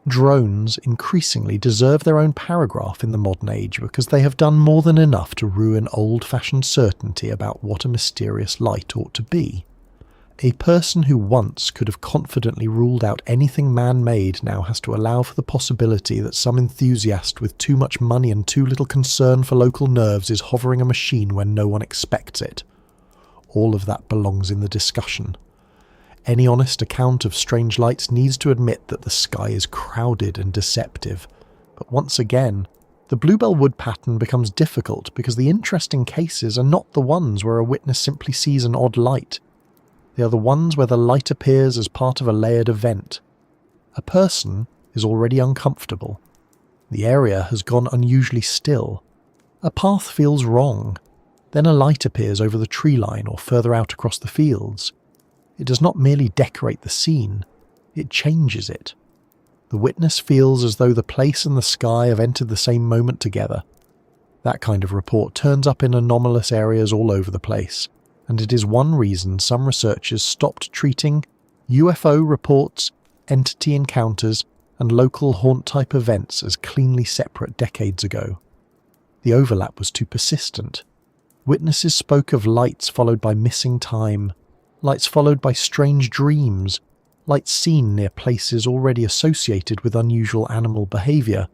A: Drones increasingly deserve their own paragraph in the modern age because they have done more than enough to ruin old-fashioned certainty about what a mysterious light ought to be. A person who once could have confidently ruled out anything man-made now has to allow for the possibility that some enthusiast with too much money and too little concern for local nerves is hovering a machine when no one expects it. All of that belongs in the discussion. Any honest account of strange lights needs to admit that the sky is crowded and deceptive. But once again, the Bluebell Wood pattern becomes difficult because the interesting cases are not the ones where a witness simply sees an odd light. They are the ones where the light appears as part of a layered event. A person is already uncomfortable. The area has gone unusually still. A path feels wrong. Then a light appears over the tree line or further out across the fields. It does not merely decorate the scene, it changes it. The witness feels as though the place and the sky have entered the same moment together. That kind of report turns up in anomalous areas all over the place, and it is one reason some researchers stopped treating UFO reports, entity encounters, and local haunt-type events as cleanly separate decades ago. The overlap was too persistent. Witnesses spoke of lights followed by missing time, lights followed by strange dreams, lights seen near places already associated with unusual animal behaviour,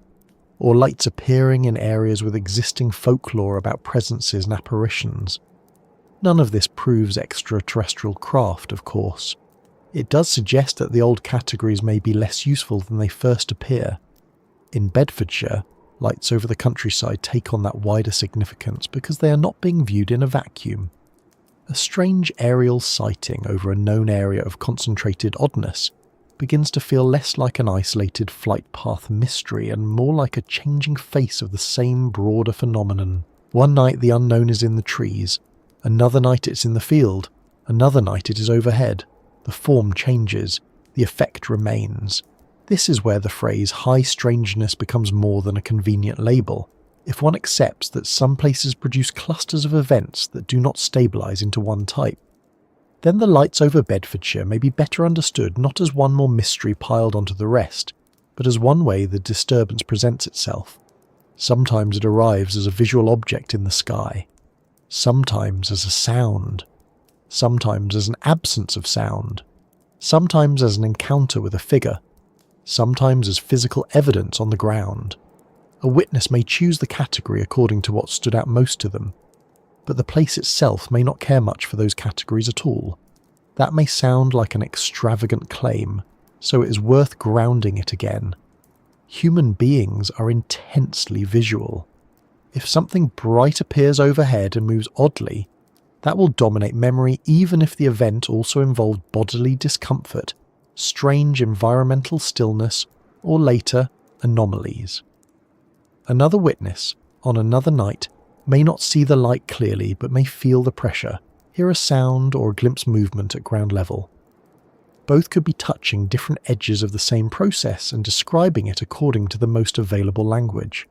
A: or lights appearing in areas with existing folklore about presences and apparitions. None of this proves extraterrestrial craft, of course. It does suggest that the old categories may be less useful than they first appear. In Bedfordshire, lights over the countryside take on that wider significance because they are not being viewed in a vacuum. A strange aerial sighting over a known area of concentrated oddness begins to feel less like an isolated flight path mystery and more like a changing face of the same broader phenomenon. One night the unknown is in the trees, another night it's in the field, another night it is overhead. The form changes, the effect remains. This is where the phrase high strangeness becomes more than a convenient label, if one accepts that some places produce clusters of events that do not stabilise into one type. Then the lights over Bedfordshire may be better understood not as one more mystery piled onto the rest, but as one way the disturbance presents itself. Sometimes it arrives as a visual object in the sky, sometimes as a sound, sometimes as an absence of sound, sometimes as an encounter with a figure, sometimes as physical evidence on the ground. A witness may choose the category according to what stood out most to them, but the place itself may not care much for those categories at all. That may sound like an extravagant claim, so it is worth grounding it again. Human beings are intensely visual. If something bright appears overhead and moves oddly, that will dominate memory even if the event also involved bodily discomfort, strange environmental stillness, or later, anomalies. Another witness, on another night, may not see the light clearly but may feel the pressure, hear a sound or glimpse movement at ground level. Both could be touching different edges of the same process and describing it according to the most available language.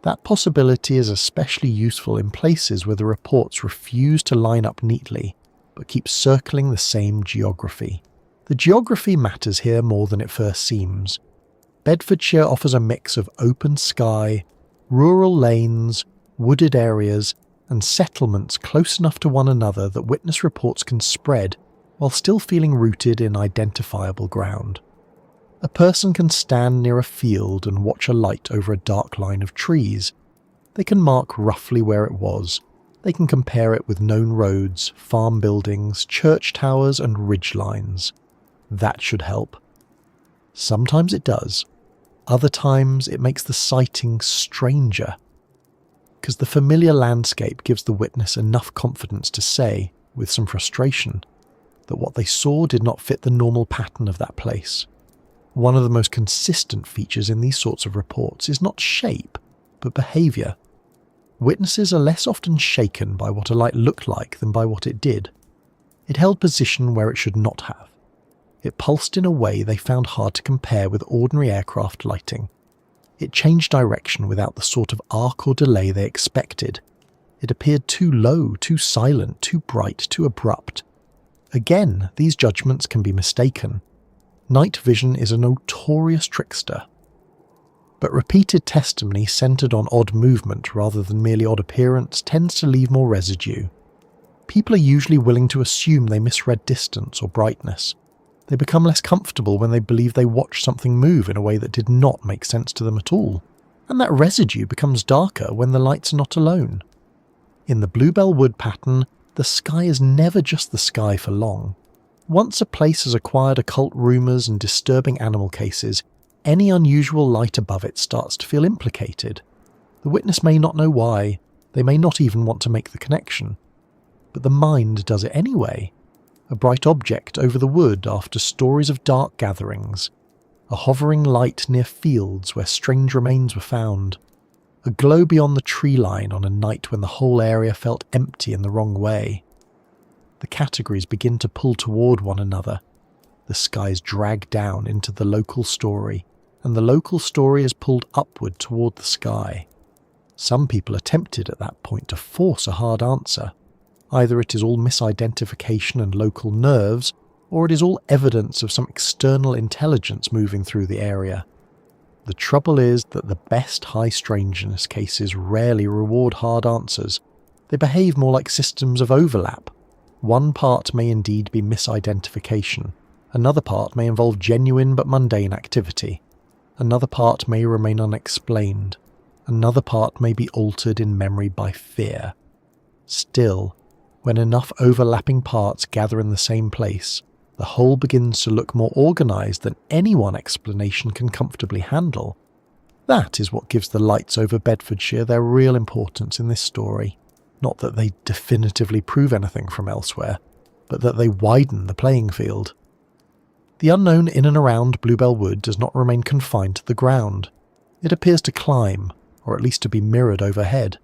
A: That possibility is especially useful in places where the reports refuse to line up neatly, but keep circling the same geography. The geography matters here more than it first seems. Bedfordshire offers a mix of open sky, rural lanes, wooded areas, and settlements close enough to one another that witness reports can spread while still feeling rooted in identifiable ground. A person can stand near a field and watch a light over a dark line of trees. They can mark roughly where it was. They can compare it with known roads, farm buildings, church towers, and ridge lines. That should help. Sometimes it does. Other times it makes the sighting stranger, because the familiar landscape gives the witness enough confidence to say, with some frustration, that what they saw did not fit the normal pattern of that place. One of the most consistent features in these sorts of reports is not shape, but behaviour. Witnesses are less often shaken by what a light looked like than by what it did. It held position where it should not have. It pulsed in a way they found hard to compare with ordinary aircraft lighting. It changed direction without the sort of arc or delay they expected. It appeared too low, too silent, too bright, too abrupt. Again, these judgments can be mistaken. Night vision is a notorious trickster. But repeated testimony centred on odd movement rather than merely odd appearance tends to leave more residue. People are usually willing to assume they misread distance or brightness. They become less comfortable when they believe they watched something move in a way that did not make sense to them at all. And that residue becomes darker when the lights are not alone. In the Bluebell Wood pattern, the sky is never just the sky for long. Once a place has acquired occult rumours and disturbing animal cases, any unusual light above it starts to feel implicated. The witness may not know why, they may not even want to make the connection. But the mind does it anyway. A bright object over the wood after stories of dark gatherings. A hovering light near fields where strange remains were found. A glow beyond the tree line on a night when the whole area felt empty in the wrong way. The categories begin to pull toward one another. The skies drag down into the local story, and the local story is pulled upward toward the sky. Some people are tempted at that point to force a hard answer. Either it is all misidentification and local nerves, or it is all evidence of some external intelligence moving through the area. The trouble is that the best high strangeness cases rarely reward hard answers. They behave more like systems of overlap. One part may indeed be misidentification. Another part may involve genuine but mundane activity. Another part may remain unexplained. Another part may be altered in memory by fear. Still, when enough overlapping parts gather in the same place, the whole begins to look more organised than any one explanation can comfortably handle. That is what gives the lights over Bedfordshire their real importance in this story. Not that they definitively prove anything from elsewhere, but that they widen the playing field. The unknown in and around Bluebell Wood does not remain confined to the ground. It appears to climb, or at least to be mirrored overhead.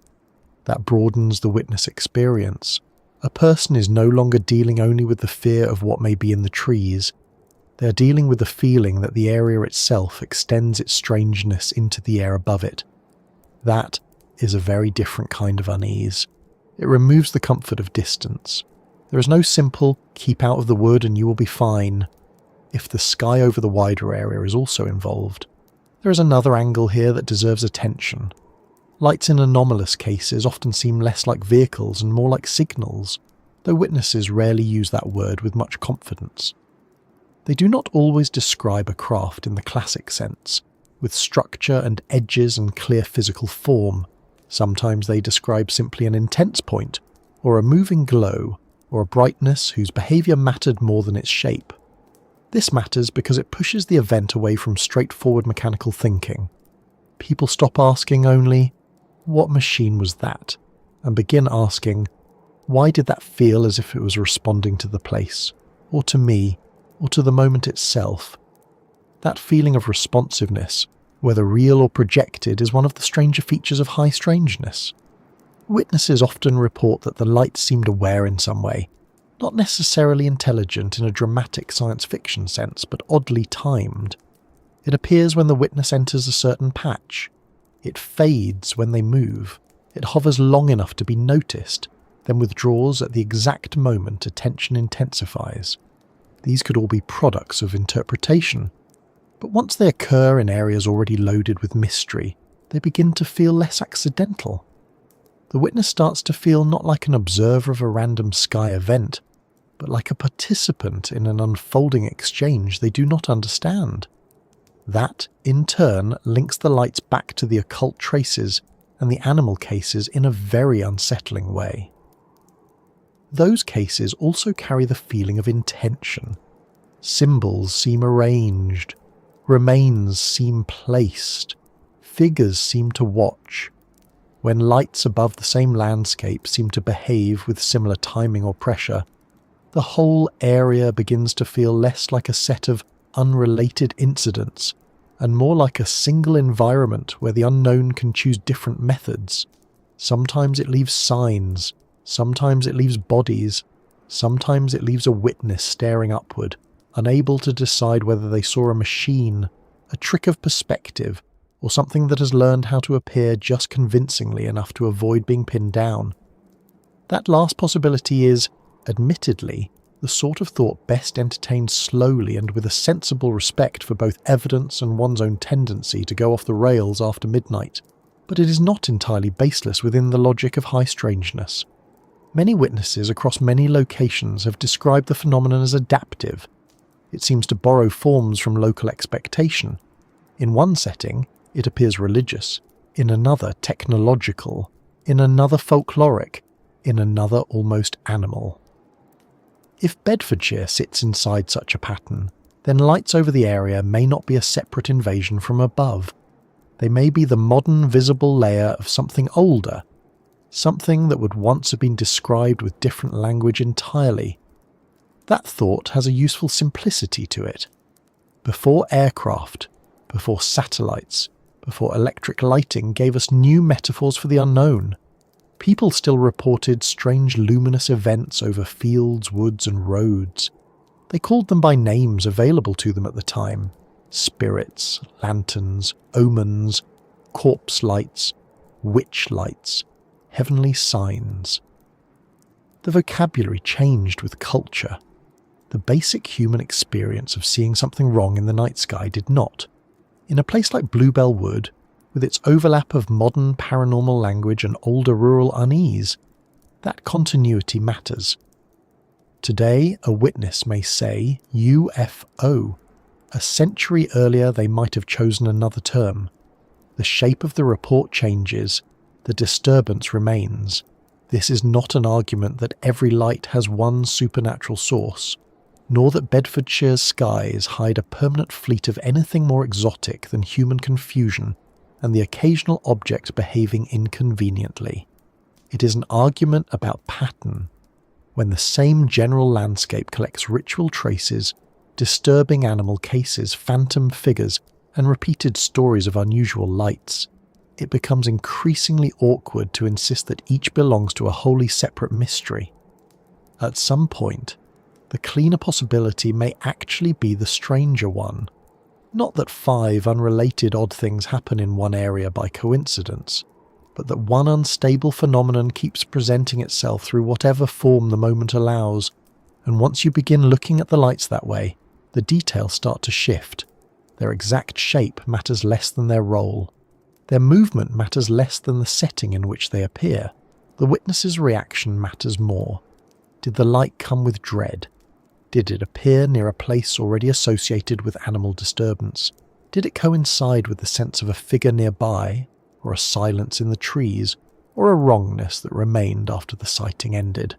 A: That broadens the witness experience. A person is no longer dealing only with the fear of what may be in the trees. They are dealing with the feeling that the area itself extends its strangeness into the air above it. That is a very different kind of unease. It removes the comfort of distance. There is no simple, keep out of the wood and you will be fine, if the sky over the wider area is also involved. There is another angle here that deserves attention. Lights in anomalous cases often seem less like vehicles and more like signals, though witnesses rarely use that word with much confidence. They do not always describe a craft in the classic sense, with structure and edges and clear physical form. Sometimes they describe simply an intense point, or a moving glow, or a brightness whose behaviour mattered more than its shape. This matters because it pushes the event away from straightforward mechanical thinking. People stop asking only, "What machine was that?" and begin asking, "Why did that feel as if it was responding to the place, or to me, or to the moment itself?" That feeling of responsiveness, whether real or projected, is one of the stranger features of high strangeness. Witnesses often report that the light seemed aware in some way, not necessarily intelligent in a dramatic science fiction sense, but oddly timed. It appears when the witness enters a certain patch. It fades when they move. It hovers long enough to be noticed, then withdraws at the exact moment attention intensifies. These could all be products of interpretation, but once they occur in areas already loaded with mystery, they begin to feel less accidental. The witness starts to feel not like an observer of a random sky event, but like a participant in an unfolding exchange they do not understand. That, in turn, links the lights back to the occult traces and the animal cases in a very unsettling way. Those cases also carry the feeling of intention. Symbols seem arranged, remains seem placed, figures seem to watch. When lights above the same landscape seem to behave with similar timing or pressure, the whole area begins to feel less like a set of unrelated incidents and more like a single environment where the unknown can choose different methods. Sometimes it leaves signs, sometimes it leaves bodies, sometimes it leaves a witness staring upward, unable to decide whether they saw a machine, a trick of perspective, or something that has learned how to appear just convincingly enough to avoid being pinned down. That last possibility is, admittedly, the sort of thought best entertained slowly and with a sensible respect for both evidence and one's own tendency to go off the rails after midnight, but it is not entirely baseless within the logic of high strangeness. Many witnesses across many locations have described the phenomenon as adaptive. It seems to borrow forms from local expectation. In one setting, it appears religious, in another technological, in another folkloric, in another almost animal. If Bedfordshire sits inside such a pattern, then lights over the area may not be a separate invasion from above. They may be the modern visible layer of something older, something that would once have been described with different language entirely. That thought has a useful simplicity to it. Before aircraft, before satellites, before electric lighting gave us new metaphors for the unknown, people still reported strange luminous events over fields, woods and roads. They called them by names available to them at the time: spirits, lanterns, omens, corpse lights, witch lights, heavenly signs. The vocabulary changed with culture. The basic human experience of seeing something wrong in the night sky did not. In a place like Bluebell Wood, with its overlap of modern paranormal language and older rural unease, that continuity matters. Today, a witness may say UFO. A century earlier, they might have chosen another term. The shape of the report changes. The disturbance remains. This is not an argument that every light has one supernatural source, nor that Bedfordshire's skies hide a permanent fleet of anything more exotic than human confusion and the occasional object behaving inconveniently. It is an argument about pattern, when the same general landscape collects ritual traces, disturbing animal cases, phantom figures, and repeated stories of unusual lights. It becomes increasingly awkward to insist that each belongs to a wholly separate mystery. At some point, the cleaner possibility may actually be the stranger one. Not that 5 unrelated odd things happen in one area by coincidence, but that one unstable phenomenon keeps presenting itself through whatever form the moment allows, and once you begin looking at the lights that way, the details start to shift. Their exact shape matters less than their role. Their movement matters less than the setting in which they appear. The witness's reaction matters more. Did the light come with dread? Did it appear near a place already associated with animal disturbance? Did it coincide with the sense of a figure nearby, or a silence in the trees, or a wrongness that remained after the sighting ended?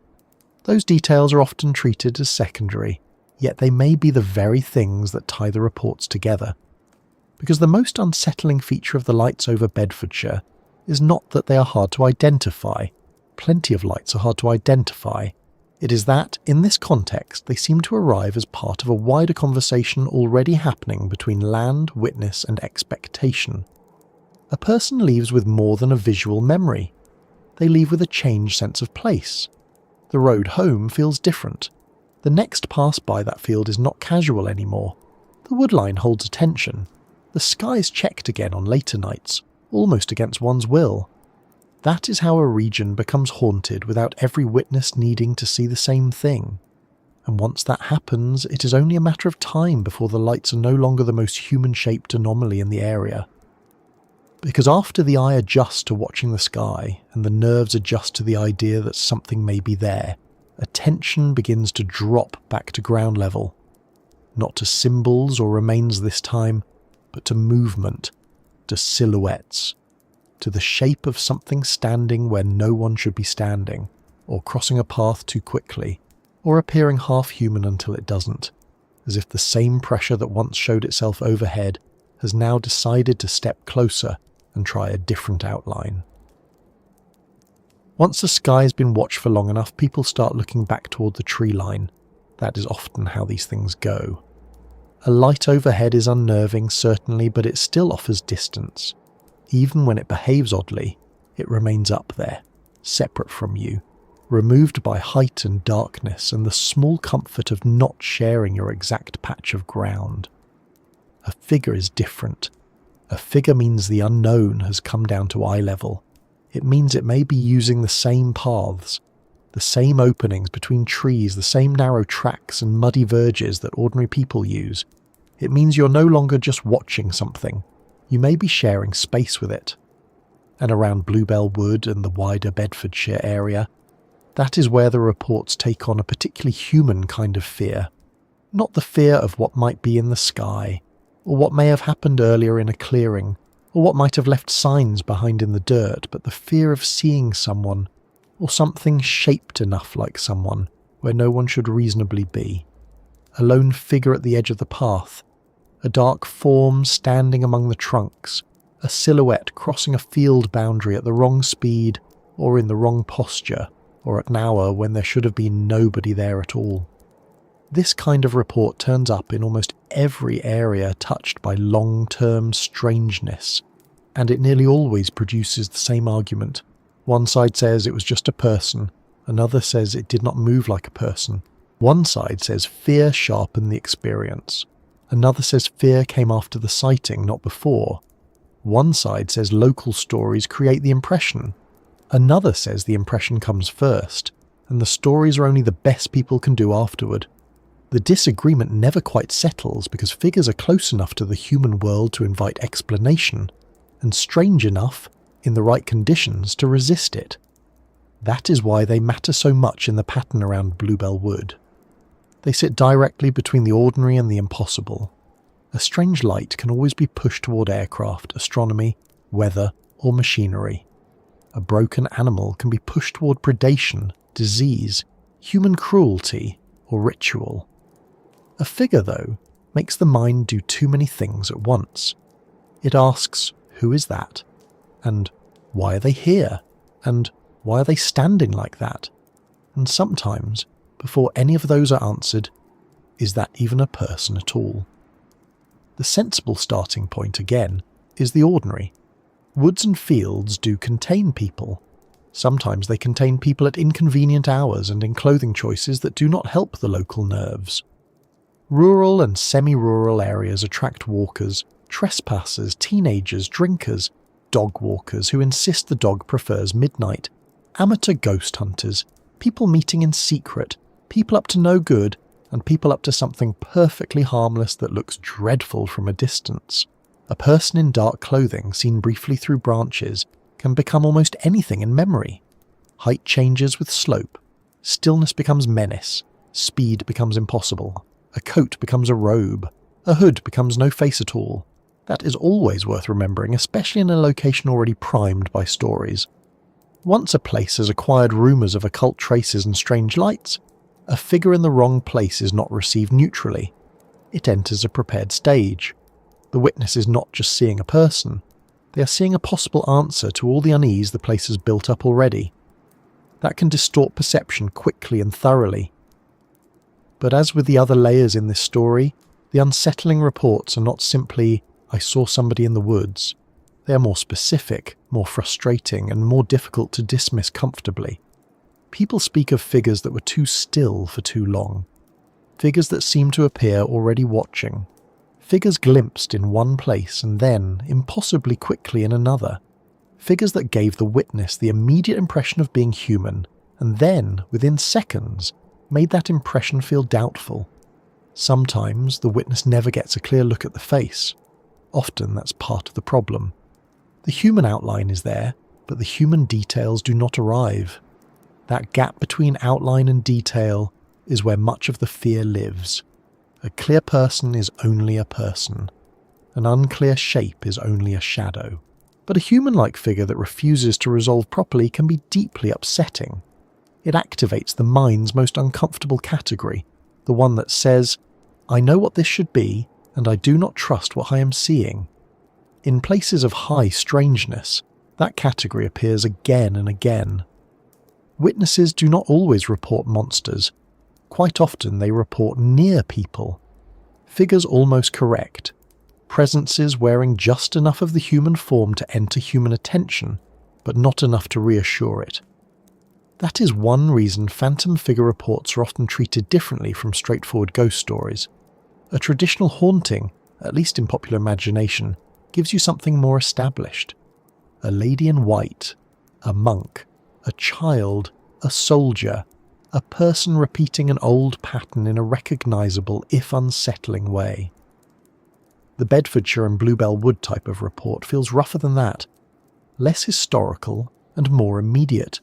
A: Those details are often treated as secondary, yet they may be the very things that tie the reports together. Because the most unsettling feature of the lights over Bedfordshire is not that they are hard to identify. Plenty of lights are hard to identify. It is that, in this context, they seem to arrive as part of a wider conversation already happening between land, witness, and expectation. A person leaves with more than a visual memory. They leave with a changed sense of place. The road home feels different. The next pass by that field is not casual anymore. The woodline holds attention. The sky is checked again on later nights, almost against one's will. That is how a region becomes haunted without every witness needing to see the same thing. And once that happens, it is only a matter of time before the lights are no longer the most human-shaped anomaly in the area. Because after the eye adjusts to watching the sky, and the nerves adjust to the idea that something may be there, attention begins to drop back to ground level. Not to symbols or remains this time, but to movement, to silhouettes, to the shape of something standing where no one should be standing, or crossing a path too quickly, or appearing half-human until it doesn't, as if the same pressure that once showed itself overhead has now decided to step closer and try a different outline. Once the sky has been watched for long enough, people start looking back toward the tree line. That is often how these things go. A light overhead is unnerving, certainly, but it still offers distance. Even when it behaves oddly, it remains up there, separate from you, removed by height and darkness and the small comfort of not sharing your exact patch of ground. A figure is different. A figure means the unknown has come down to eye level. It means it may be using the same paths, the same openings between trees, the same narrow tracks and muddy verges that ordinary people use. It means you're no longer just watching something. You may be sharing space with it. And around Bluebell Wood and the wider Bedfordshire area, that is where the reports take on a particularly human kind of fear. Not the fear of what might be in the sky, or what may have happened earlier in a clearing, or what might have left signs behind in the dirt, but the fear of seeing someone, or something shaped enough like someone, where no one should reasonably be. A lone figure at the edge of the path, a dark form standing among the trunks, a silhouette crossing a field boundary at the wrong speed, or in the wrong posture, or at an hour when there should have been nobody there at all. This kind of report turns up in almost every area touched by long-term strangeness, and it nearly always produces the same argument. One side says it was just a person, another says it did not move like a person. One side says fear sharpened the experience, another says fear came after the sighting, not before. One side says local stories create the impression, another says the impression comes first, and the stories are only the best people can do afterward. The disagreement never quite settles because figures are close enough to the human world to invite explanation, and strange enough, in the right conditions, to resist it. That is why they matter so much in the pattern around Bluebell Wood. They sit directly between the ordinary and the impossible. A strange light can always be pushed toward aircraft, astronomy, weather, or machinery. A broken animal can be pushed toward predation, disease, human cruelty, or ritual. A figure, though, makes the mind do too many things at once. It asks, who is that? And why are they here? And why are they standing like that? And sometimes, before any of those are answered, is that even a person at all? The sensible starting point, again, is the ordinary. Woods and fields do contain people. Sometimes they contain people at inconvenient hours and in clothing choices that do not help the local nerves. Rural and semi-rural areas attract walkers, trespassers, teenagers, drinkers, dog walkers who insist the dog prefers midnight, amateur ghost hunters, people meeting in secret, people up to no good, and people up to something perfectly harmless that looks dreadful from a distance. A person in dark clothing seen briefly through branches can become almost anything in memory. Height changes with slope. Stillness becomes menace. Speed becomes impossible. A coat becomes a robe. A hood becomes no face at all. That is always worth remembering, especially in a location already primed by stories. Once a place has acquired rumours of occult traces and strange lights, a figure in the wrong place is not received neutrally. It enters a prepared stage. The witness is not just seeing a person. They are seeing a possible answer to all the unease the place has built up already. That can distort perception quickly and thoroughly. But as with the other layers in this story, the unsettling reports are not simply, I saw somebody in the woods. They are more specific, more frustrating, and more difficult to dismiss comfortably. People speak of figures that were too still for too long. Figures that seem to appear already watching. Figures glimpsed in one place and then, impossibly quickly, in another. Figures that gave the witness the immediate impression of being human, and then, within seconds, made that impression feel doubtful. Sometimes the witness never gets a clear look at the face. Often that's part of the problem. The human outline is there, but the human details do not arrive. That gap between outline and detail is where much of the fear lives. A clear person is only a person. An unclear shape is only a shadow. But a human-like figure that refuses to resolve properly can be deeply upsetting. It activates the mind's most uncomfortable category, the one that says, I know what this should be, and I do not trust what I am seeing. In places of high strangeness, that category appears again and again. Witnesses do not always report monsters. Quite often they report near people. Figures almost correct. Presences wearing just enough of the human form to enter human attention, but not enough to reassure it. That is one reason phantom figure reports are often treated differently from straightforward ghost stories. A traditional haunting, at least in popular imagination, gives you something more established. A lady in white, a monk, a child, a soldier, a person repeating an old pattern in a recognisable, if unsettling way. The Bedfordshire and Bluebell Wood type of report feels rougher than that, less historical and more immediate.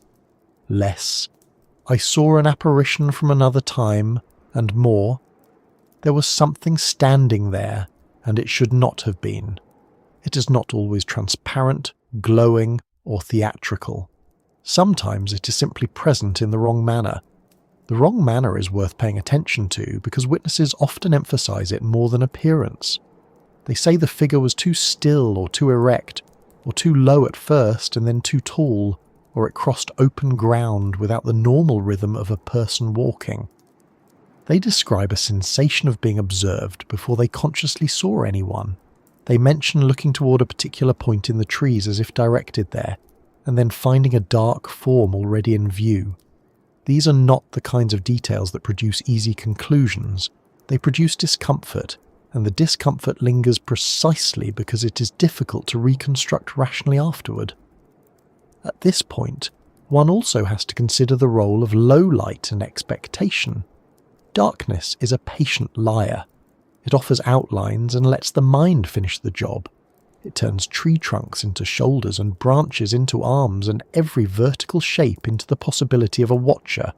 A: Less, I saw an apparition from another time, and more, there was something standing there, and it should not have been. It is not always transparent, glowing, or theatrical. Sometimes it is simply present in the wrong manner. The wrong manner is worth paying attention to because witnesses often emphasise it more than appearance. They say the figure was too still or too erect, or too low at first and then too tall, or it crossed open ground without the normal rhythm of a person walking. They describe a sensation of being observed before they consciously saw anyone. They mention looking toward a particular point in the trees as if directed there, and then finding a dark form already in view. These are not the kinds of details that produce easy conclusions. They produce discomfort, and the discomfort lingers precisely because it is difficult to reconstruct rationally afterward. At this point, one also has to consider the role of low light and expectation. Darkness is a patient liar. It offers outlines and lets the mind finish the job. It turns tree trunks into shoulders and branches into arms and every vertical shape into the possibility of a watcher.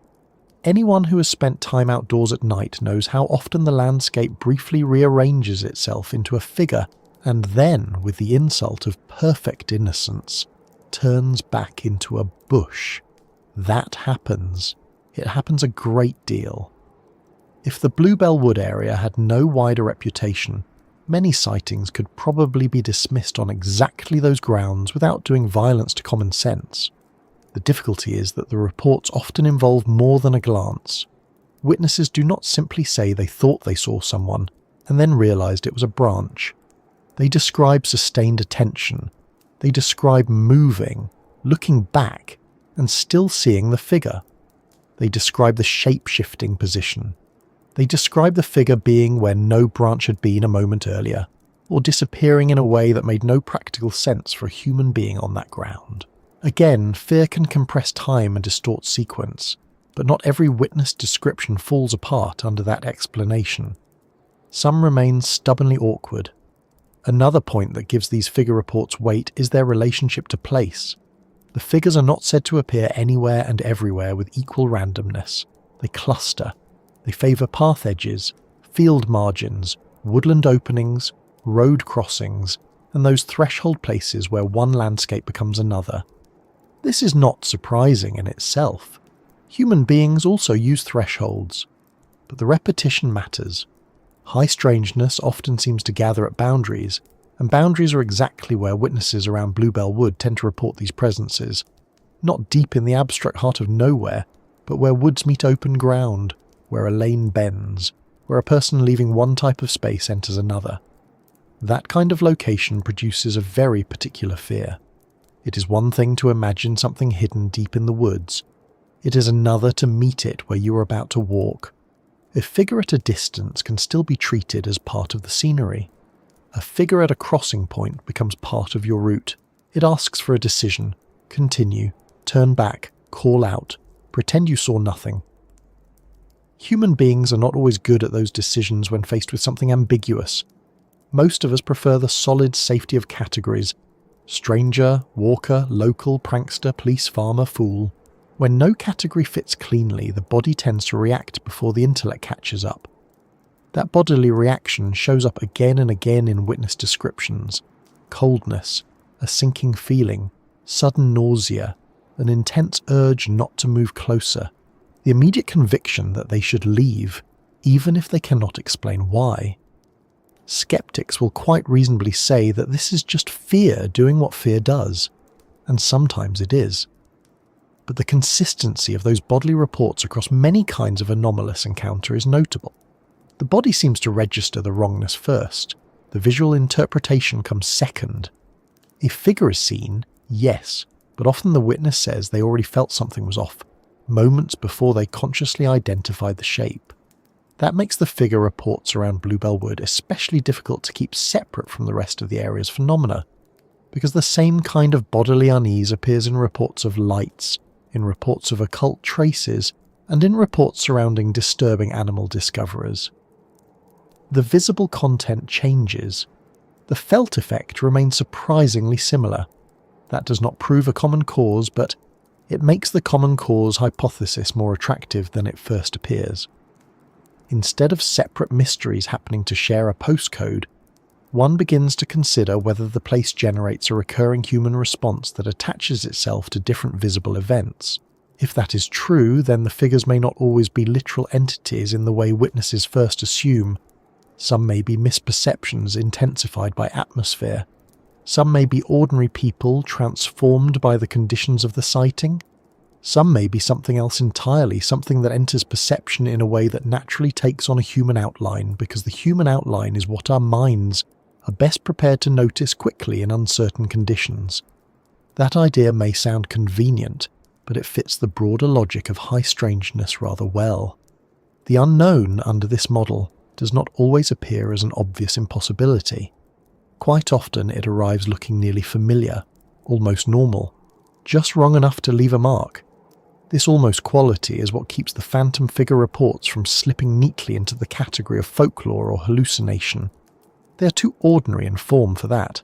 A: Anyone who has spent time outdoors at night knows how often the landscape briefly rearranges itself into a figure and then, with the insult of perfect innocence, turns back into a bush. That happens. It happens a great deal. If the Bluebell Wood area had no wider reputation, many sightings could probably be dismissed on exactly those grounds without doing violence to common sense. The difficulty is that the reports often involve more than a glance. Witnesses do not simply say they thought they saw someone and then realised it was a branch. They describe sustained attention. They describe moving, looking back, and still seeing the figure. They describe the shape-shifting position. They describe the figure being where no branch had been a moment earlier, or disappearing in a way that made no practical sense for a human being on that ground. Again, fear can compress time and distort sequence, but not every witness description falls apart under that explanation. Some remain stubbornly awkward. Another point that gives these figure reports weight is their relationship to place. The figures are not said to appear anywhere and everywhere with equal randomness. They cluster. They favour path edges, field margins, woodland openings, road crossings, and those threshold places where one landscape becomes another. This is not surprising in itself. Human beings also use thresholds, but the repetition matters. High strangeness often seems to gather at boundaries, and boundaries are exactly where witnesses around Bluebell Wood tend to report these presences. Not deep in the abstract heart of nowhere, but where woods meet open ground, where a lane bends, where a person leaving one type of space enters another. That kind of location produces a very particular fear. It is one thing to imagine something hidden deep in the woods. It is another to meet it where you are about to walk. A figure at a distance can still be treated as part of the scenery. A figure at a crossing point becomes part of your route. It asks for a decision. Continue, turn back, call out, pretend you saw nothing. Human beings are not always good at those decisions when faced with something ambiguous. Most of us prefer the solid safety of categories: stranger, walker, local, prankster, police, farmer, fool. When no category fits cleanly, the body tends to react before the intellect catches up. That bodily reaction shows up again and again in witness descriptions. Coldness, a sinking feeling, sudden nausea, an intense urge not to move closer, the immediate conviction that they should leave, even if they cannot explain why. Skeptics will quite reasonably say that this is just fear doing what fear does, and sometimes it is. But the consistency of those bodily reports across many kinds of anomalous encounter is notable. The body seems to register the wrongness first. The visual interpretation comes second. A figure is seen, yes, but often the witness says they already felt something was off. moments before they consciously identify the shape. That makes the figure reports around Bluebell Wood especially difficult to keep separate from the rest of the area's phenomena, because the same kind of bodily unease appears in reports of lights, in reports of occult traces, and in reports surrounding disturbing animal discoverers. The visible content changes. The felt effect remains surprisingly similar. That does not prove a common cause, but it makes the common cause hypothesis more attractive than it first appears. Instead of separate mysteries happening to share a postcode, one begins to consider whether the place generates a recurring human response that attaches itself to different visible events. If that is true, then the figures may not always be literal entities in the way witnesses first assume. Some may be misperceptions intensified by atmosphere. Some may be ordinary people transformed by the conditions of the sighting. Some may be something else entirely, something that enters perception in a way that naturally takes on a human outline, because the human outline is what our minds are best prepared to notice quickly in uncertain conditions. That idea may sound convenient, but it fits the broader logic of high strangeness rather well. The unknown under this model does not always appear as an obvious impossibility. Quite often it arrives looking nearly familiar, almost normal, just wrong enough to leave a mark. This almost quality is what keeps the phantom figure reports from slipping neatly into the category of folklore or hallucination. They are too ordinary in form for that,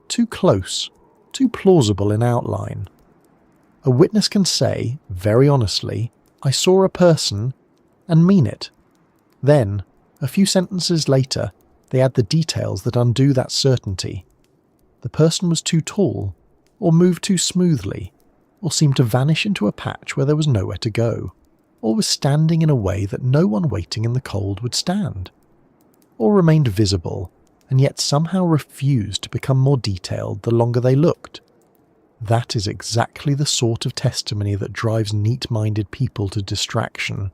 A: too close, too plausible in outline. A witness can say, very honestly, "I saw a person," and mean it. Then, a few sentences later, they add the details that undo that certainty. The person was too tall, or moved too smoothly, or seemed to vanish into a patch where there was nowhere to go, or was standing in a way that no one waiting in the cold would stand, or remained visible and yet somehow refused to become more detailed the longer they looked. That is exactly the sort of testimony that drives neat-minded people to distraction.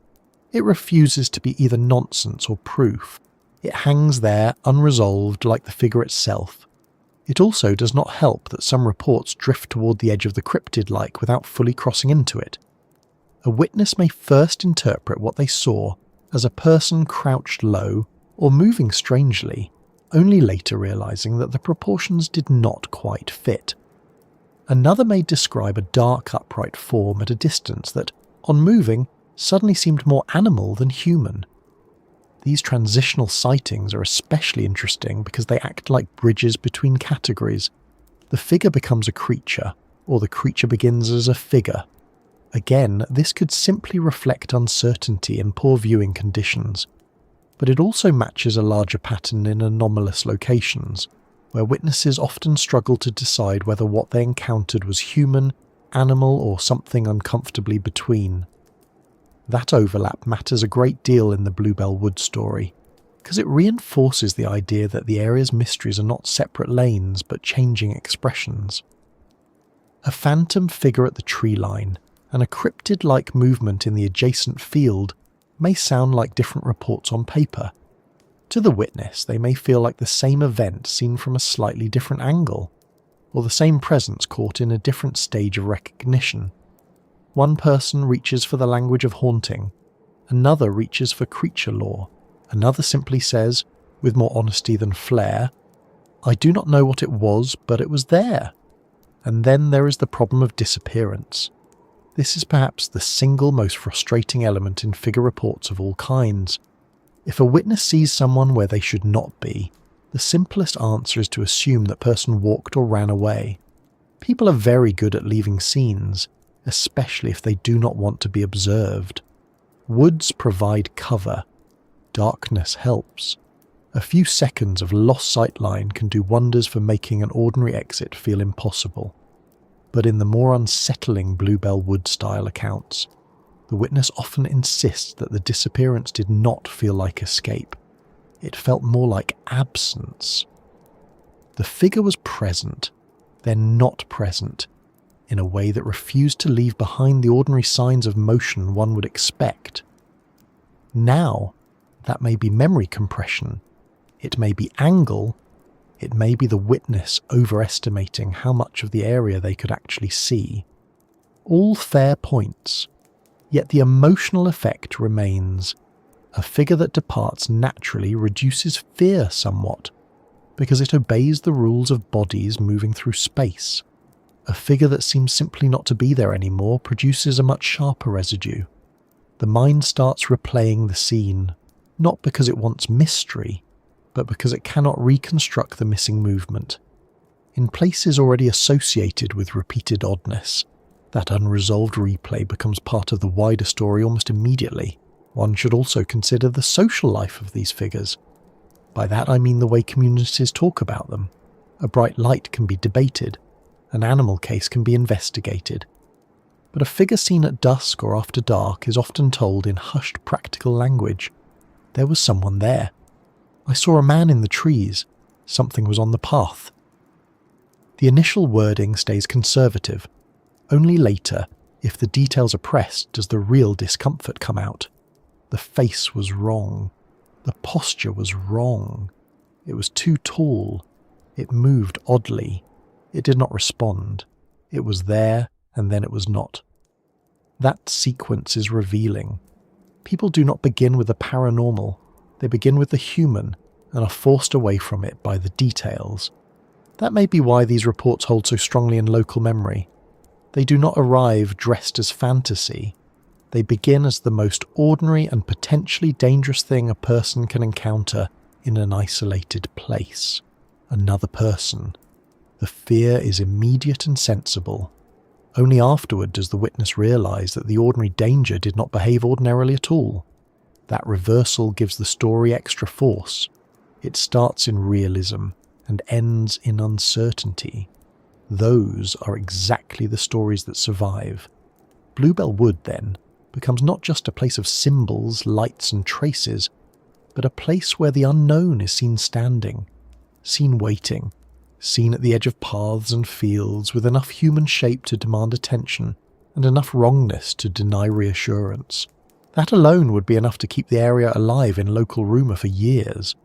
A: It refuses to be either nonsense or proof. It hangs there unresolved like the figure itself. It also does not help that some reports drift toward the edge of the cryptid-like without fully crossing into it. A witness may first interpret what they saw as a person crouched low or moving strangely, only later realizing that the proportions did not quite fit. Another may describe a dark upright form at a distance that, on moving, suddenly seemed more animal than human. These transitional sightings are especially interesting because they act like bridges between categories. The figure becomes a creature, or the creature begins as a figure. Again, this could simply reflect uncertainty in poor viewing conditions, but it also matches a larger pattern in anomalous locations, where witnesses often struggle to decide whether what they encountered was human, animal, or something uncomfortably between. That overlap matters a great deal in the Bluebell Wood story, because it reinforces the idea that the area's mysteries are not separate lanes but changing expressions. A phantom figure at the tree line and a cryptid-like movement in the adjacent field may sound like different reports on paper. To the witness, they may feel like the same event seen from a slightly different angle, or the same presence caught in a different stage of recognition. One person reaches for the language of haunting, another reaches for creature lore, another simply says, with more honesty than flair, "I do not know what it was, but it was there." And then there is the problem of disappearance. This is perhaps the single most frustrating element in figure reports of all kinds. If a witness sees someone where they should not be, the simplest answer is to assume that person walked or ran away. People are very good at leaving scenes, especially if they do not want to be observed. Woods provide cover. Darkness helps. A few seconds of lost sightline can do wonders for making an ordinary exit feel impossible. But in the more unsettling Bluebell Wood style accounts, the witness often insists that the disappearance did not feel like escape. It felt more like absence. The figure was present, then not present, in a way that refused to leave behind the ordinary signs of motion one would expect. Now, that may be memory compression, it may be angle, it may be the witness overestimating how much of the area they could actually see. All fair points. Yet the emotional effect remains. A figure that departs naturally reduces fear somewhat, because it obeys the rules of bodies moving through space. A figure that seems simply not to be there anymore produces a much sharper residue. The mind starts replaying the scene, not because it wants mystery, but because it cannot reconstruct the missing movement. In places already associated with repeated oddness, that unresolved replay becomes part of the wider story almost immediately. One should also consider the social life of these figures. By that I mean the way communities talk about them. A bright light can be debated. An animal case can be investigated. But a figure seen at dusk or after dark is often told in hushed practical language. There was someone there. I saw a man in the trees. Something was on the path. The initial wording stays conservative. Only later, if the details are pressed, does the real discomfort come out. The face was wrong. The posture was wrong. It was too tall. It moved oddly. It did not respond. It was there, and then it was not. That sequence is revealing. People do not begin with the paranormal. They begin with the human, and are forced away from it by the details. That may be why these reports hold so strongly in local memory. They do not arrive dressed as fantasy. They begin as the most ordinary and potentially dangerous thing a person can encounter in an isolated place. Another person. The fear is immediate and sensible. Only afterward does the witness realise that the ordinary danger did not behave ordinarily at all. That reversal gives the story extra force. It starts in realism and ends in uncertainty. Those are exactly the stories that survive. Bluebell Wood, then, becomes not just a place of symbols, lights and traces, but a place where the unknown is seen standing, seen waiting, seen at the edge of paths and fields with enough human shape to demand attention and enough wrongness to deny reassurance. That alone would be enough to keep the area alive in local rumour for years.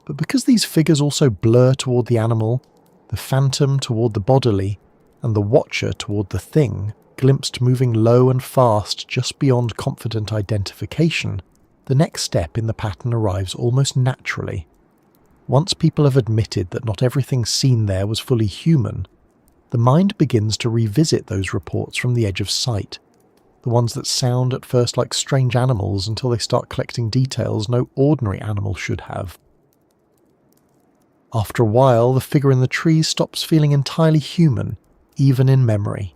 A: But because these figures also blur toward the animal, the phantom toward the bodily, and the watcher toward the thing, glimpsed moving low and fast just beyond confident identification, the next step in the pattern arrives almost naturally. Once people have admitted that not everything seen there was fully human, the mind begins to revisit those reports from the edge of sight, the ones that sound at first like strange animals until they start collecting details no ordinary animal should have. After a while, the figure in the trees stops feeling entirely human, even in memory.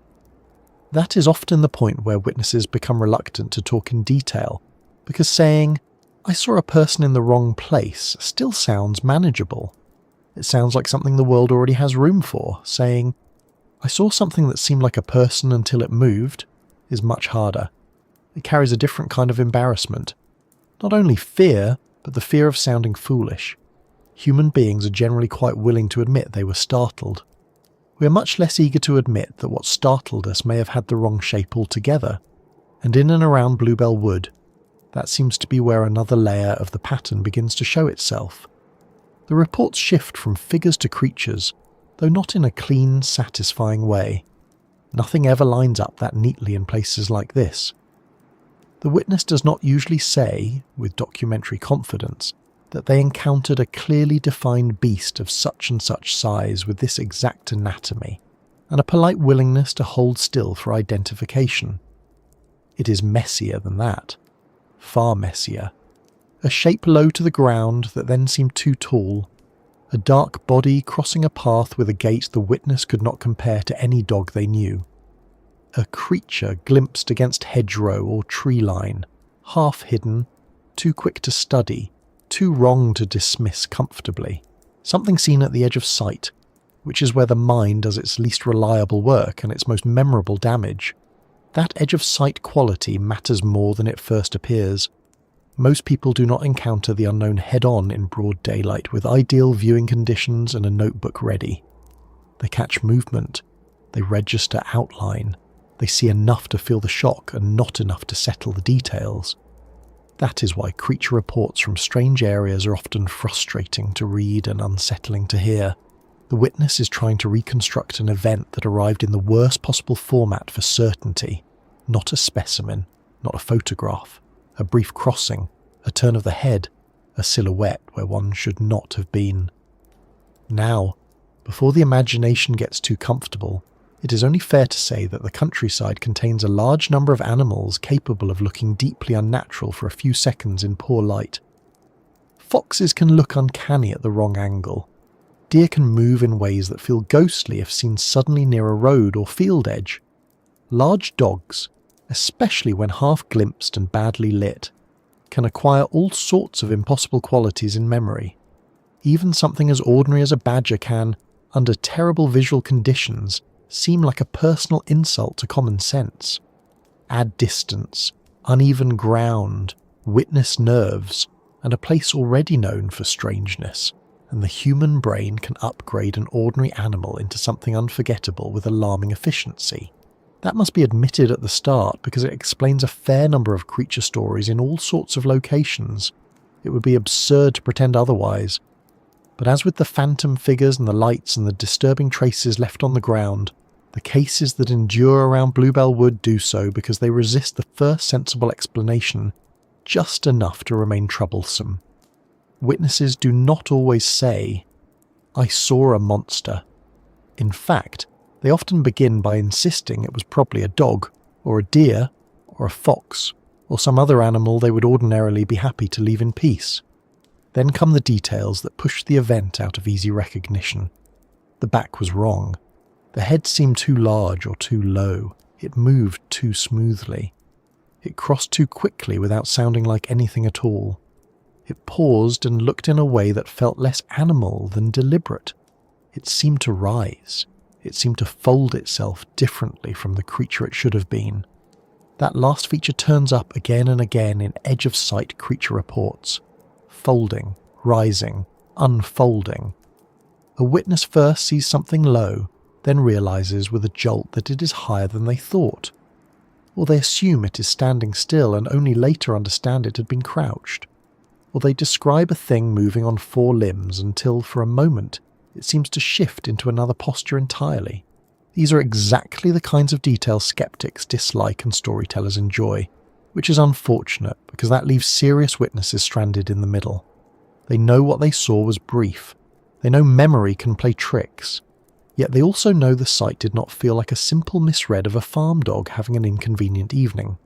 A: That is often the point where witnesses become reluctant to talk in detail, because saying, "I saw a person in the wrong place," still sounds manageable. It sounds like something the world already has room for. Saying, "I saw something that seemed like a person until it moved," is much harder. It carries a different kind of embarrassment. Not only fear, but the fear of sounding foolish. Human beings are generally quite willing to admit they were startled. We are much less eager to admit that what startled us may have had the wrong shape altogether, and in and around Bluebell Wood, that seems to be where another layer of the pattern begins to show itself. The reports shift from figures to creatures, though not in a clean, satisfying way. Nothing ever lines up that neatly in places like this. The witness does not usually say, with documentary confidence, that they encountered a clearly defined beast of such and such size with this exact anatomy, and a polite willingness to hold still for identification. It is messier than that. Far messier. A shape low to the ground that then seemed too tall. A dark body crossing a path with a gait the witness could not compare to any dog they knew. A creature glimpsed against hedgerow or tree line, half hidden, too quick to study, too wrong to dismiss comfortably. Something seen at the edge of sight, which is where the mind does its least reliable work and its most memorable damage. That edge of sight quality matters more than it first appears. Most people do not encounter the unknown head-on in broad daylight with ideal viewing conditions and a notebook ready. They catch movement. They register outline. They see enough to feel the shock and not enough to settle the details. That is why creature reports from strange areas are often frustrating to read and unsettling to hear. The witness is trying to reconstruct an event that arrived in the worst possible format for certainty, not a specimen. not a photograph, a brief crossing, a turn of the head, a silhouette where one should not have been. Now, before the imagination gets too comfortable, it is only fair to say that the countryside contains a large number of animals capable of looking deeply unnatural for a few seconds in poor light. Foxes can look uncanny at the wrong angle. Deer can move in ways that feel ghostly if seen suddenly near a road or field edge. Large dogs, especially when half glimpsed and badly lit, can acquire all sorts of impossible qualities in memory. Even something as ordinary as a badger can, under terrible visual conditions, seem like a personal insult to common sense. Add distance, uneven ground, witness nerves, and a place already known for strangeness, and the human brain can upgrade an ordinary animal into something unforgettable with alarming efficiency. That must be admitted at the start because it explains a fair number of creature stories in all sorts of locations. It would be absurd to pretend otherwise. But as with the phantom figures and the lights and the disturbing traces left on the ground, the cases that endure around Bluebell Wood do so because they resist the first sensible explanation just enough to remain troublesome. Witnesses do not always say, "I saw a monster." In fact, they often begin by insisting it was probably a dog, or a deer, or a fox, or some other animal they would ordinarily be happy to leave in peace. Then come the details that push the event out of easy recognition. The back was wrong. The head seemed too large or too low. It moved too smoothly. It crossed too quickly without sounding like anything at all. It paused and looked in a way that felt less animal than deliberate. It seemed to rise. It seemed to fold itself differently from the creature it should have been. That last feature turns up again and again in edge-of-sight creature reports. Folding, rising, unfolding. A witness first sees something low, then realizes with a jolt that it is higher than they thought. Or they assume it is standing still and only later understand it had been crouched. Or they describe a thing moving on four limbs until, for a moment, it seems to shift into another posture entirely. These are exactly the kinds of details skeptics dislike and storytellers enjoy, which is unfortunate because that leaves serious witnesses stranded in the middle. They know what they saw was brief. They know memory can play tricks. Yet they also know the sight did not feel like a simple misread of a farm dog having an inconvenient evening.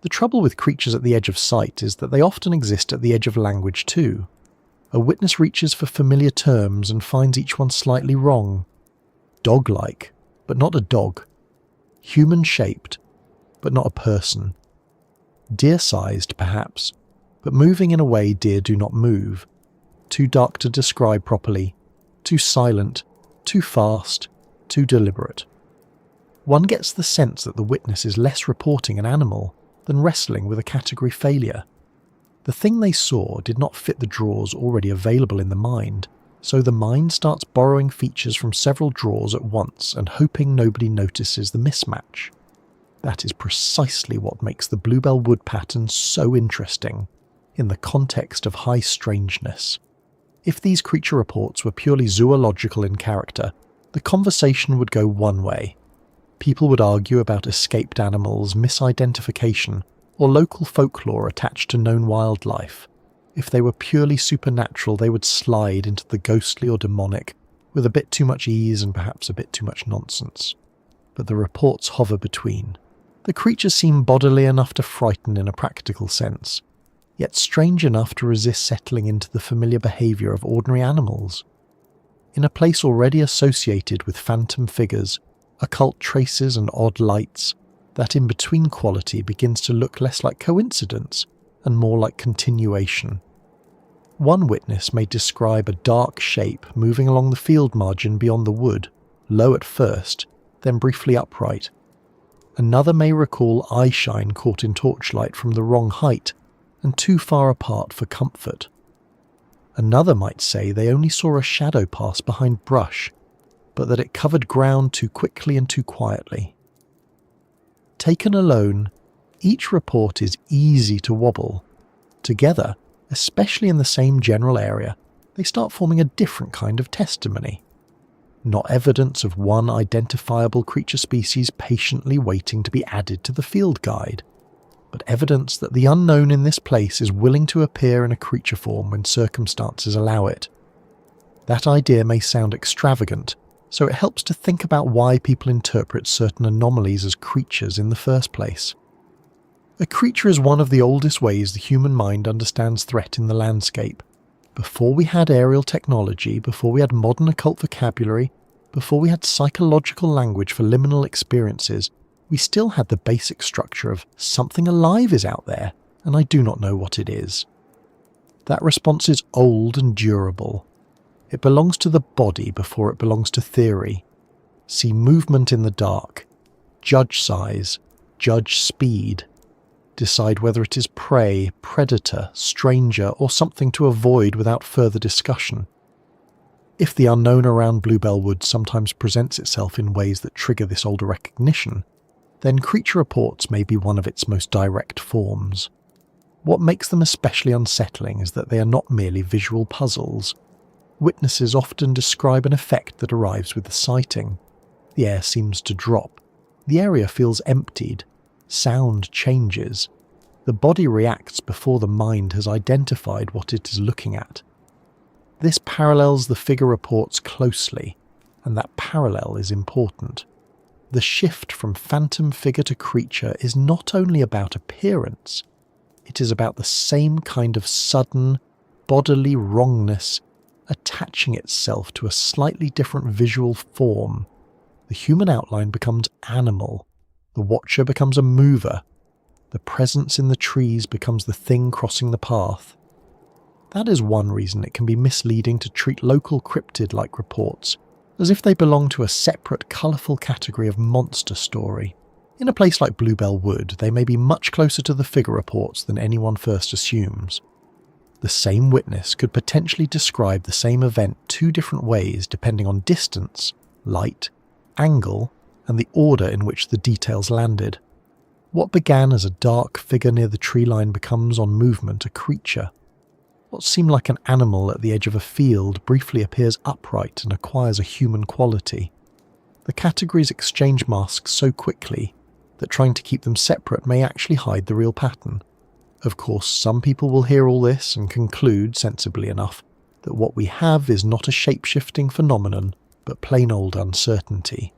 A: The trouble with creatures at the edge of sight is that they often exist at the edge of language too. A witness reaches for familiar terms and finds each one slightly wrong. Dog-like, but not a dog. Human-shaped, but not a person. Deer-sized, perhaps, but moving in a way deer do not move. Too dark to describe properly, too silent, too fast, too deliberate. One gets the sense that the witness is less reporting an animal than wrestling with a category failure. The thing they saw did not fit the drawers already available in the mind, so the mind starts borrowing features from several drawers at once and hoping nobody notices the mismatch. That is precisely what makes the Bluebell Wood pattern so interesting, in the context of high strangeness. If these creature reports were purely zoological in character, the conversation would go one way. People would argue about escaped animals, misidentification, or local folklore attached to known wildlife. If they were purely supernatural, they would slide into the ghostly or demonic, with a bit too much ease and perhaps a bit too much nonsense. But the reports hover between. The creatures seem bodily enough to frighten in a practical sense, yet strange enough to resist settling into the familiar behaviour of ordinary animals. In a place already associated with phantom figures, occult traces and odd lights, that in-between quality begins to look less like coincidence and more like continuation. One witness may describe a dark shape moving along the field margin beyond the wood, low at first, then briefly upright. Another may recall eyeshine caught in torchlight from the wrong height and too far apart for comfort. Another might say they only saw a shadow pass behind brush, but that it covered ground too quickly and too quietly. Taken alone, each report is easy to wobble. Together, especially in the same general area, they start forming a different kind of testimony. Not evidence of one identifiable creature species patiently waiting to be added to the field guide, but evidence that the unknown in this place is willing to appear in a creature form when circumstances allow it. That idea may sound extravagant, so it helps to think about why people interpret certain anomalies as creatures in the first place. A creature is one of the oldest ways the human mind understands threat in the landscape. Before we had aerial technology, before we had modern occult vocabulary, before we had psychological language for liminal experiences, we still had the basic structure of something alive is out there, and I do not know what it is. That response is old and durable. It belongs to the body before it belongs to theory. See movement in the dark, judge size, judge speed, decide whether it is prey, predator, stranger, or something to avoid without further discussion. If the unknown around Bluebell Wood sometimes presents itself in ways that trigger this older recognition, then creature reports may be one of its most direct forms. What makes them especially unsettling is that they are not merely visual puzzles. Witnesses often describe an effect that arrives with the sighting. The air seems to drop. The area feels emptied. Sound changes. The body reacts before the mind has identified what it is looking at. This parallels the figure reports closely, and that parallel is important. The shift from phantom figure to creature is not only about appearance, it is about the same kind of sudden, bodily wrongness attaching itself to a slightly different visual form. The human outline becomes animal. The watcher becomes a mover. The presence in the trees becomes the thing crossing the path. That is one reason it can be misleading to treat local cryptid-like reports as if they belong to a separate, colourful category of monster story. In a place like Bluebell Wood, they may be much closer to the figure reports than anyone first assumes. The same witness could potentially describe the same event two different ways depending on distance, light, angle, and the order in which the details landed. What began as a dark figure near the tree line becomes on movement a creature. What seemed like an animal at the edge of a field briefly appears upright and acquires a human quality. The categories exchange masks so quickly that trying to keep them separate may actually hide the real pattern. Of course, some people will hear all this and conclude, sensibly enough, that what we have is not a shape-shifting phenomenon, but plain old uncertainty.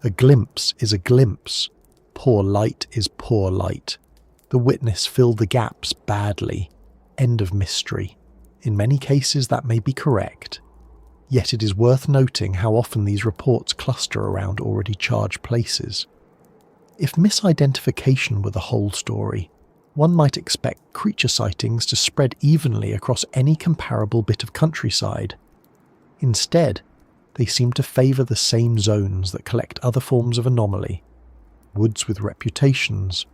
A: A glimpse is a glimpse. Poor light is poor light. The witness filled the gaps badly. End of mystery. In many cases that may be correct. Yet it is worth noting how often these reports cluster around already charged places. If misidentification were the whole story, one might expect creature sightings to spread evenly across any comparable bit of countryside. Instead, they seem to favour the same zones that collect other forms of anomaly. Woods with reputations,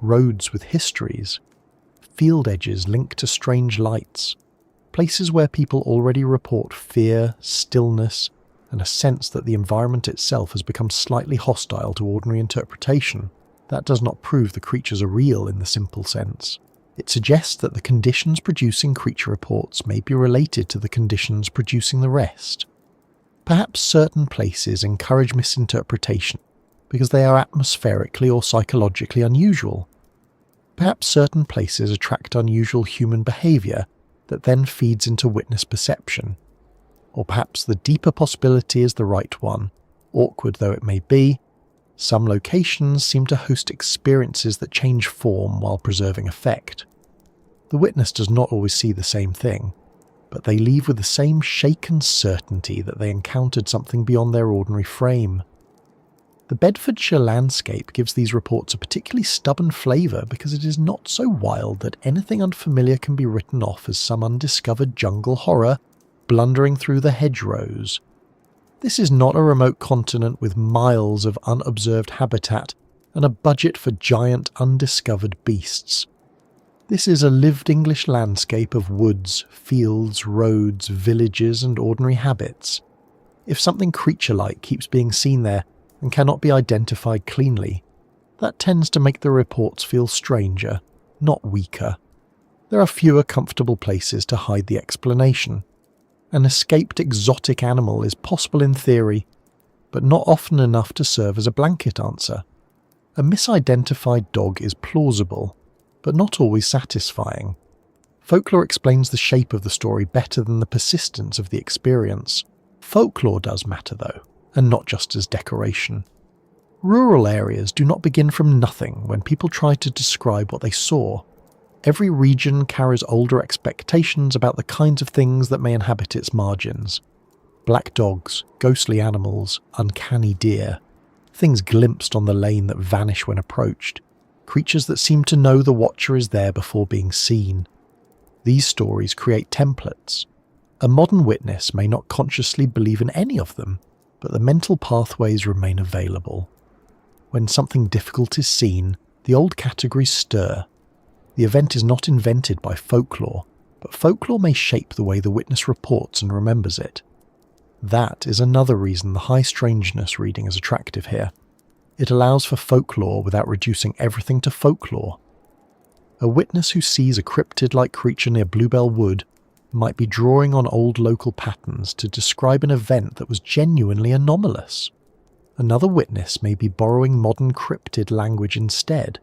A: roads with histories, field edges linked to strange lights, places where people already report fear, stillness, and a sense that the environment itself has become slightly hostile to ordinary interpretation. That does not prove the creatures are real in the simple sense. It suggests that the conditions producing creature reports may be related to the conditions producing the rest. Perhaps certain places encourage misinterpretation because they are atmospherically or psychologically unusual. Perhaps certain places attract unusual human behaviour that then feeds into witness perception. Or perhaps the deeper possibility is the right one. Awkward though it may be, some locations seem to host experiences that change form while preserving effect. The witness does not always see the same thing, but they leave with the same shaken certainty that they encountered something beyond their ordinary frame. The Bedfordshire landscape gives these reports a particularly stubborn flavour because it is not so wild that anything unfamiliar can be written off as some undiscovered jungle horror blundering through the hedgerows. This is not a remote continent with miles of unobserved habitat and a budget for giant undiscovered beasts. This is a lived English landscape of woods, fields, roads, villages and ordinary habits. If something creature-like keeps being seen there and cannot be identified cleanly, that tends to make the reports feel stranger, not weaker. There are fewer comfortable places to hide the explanation. An escaped exotic animal is possible in theory, but not often enough to serve as a blanket answer. A misidentified dog is plausible, but not always satisfying. Folklore explains the shape of the story better than the persistence of the experience. Folklore does matter though, and not just as decoration. Rural areas do not begin from nothing when people try to describe what they saw. Every region carries older expectations about the kinds of things that may inhabit its margins. Black dogs, ghostly animals, uncanny deer, things glimpsed on the lane that vanish when approached, creatures that seem to know the watcher is there before being seen. These stories create templates. A modern witness may not consciously believe in any of them, but the mental pathways remain available. When something difficult is seen, the old categories stir. The event is not invented by folklore, but folklore may shape the way the witness reports and remembers it. That is another reason the high strangeness reading is attractive here. It allows for folklore without reducing everything to folklore. A witness who sees a cryptid-like creature near Bluebell Wood might be drawing on old local patterns to describe an event that was genuinely anomalous. Another witness may be borrowing modern cryptid language instead.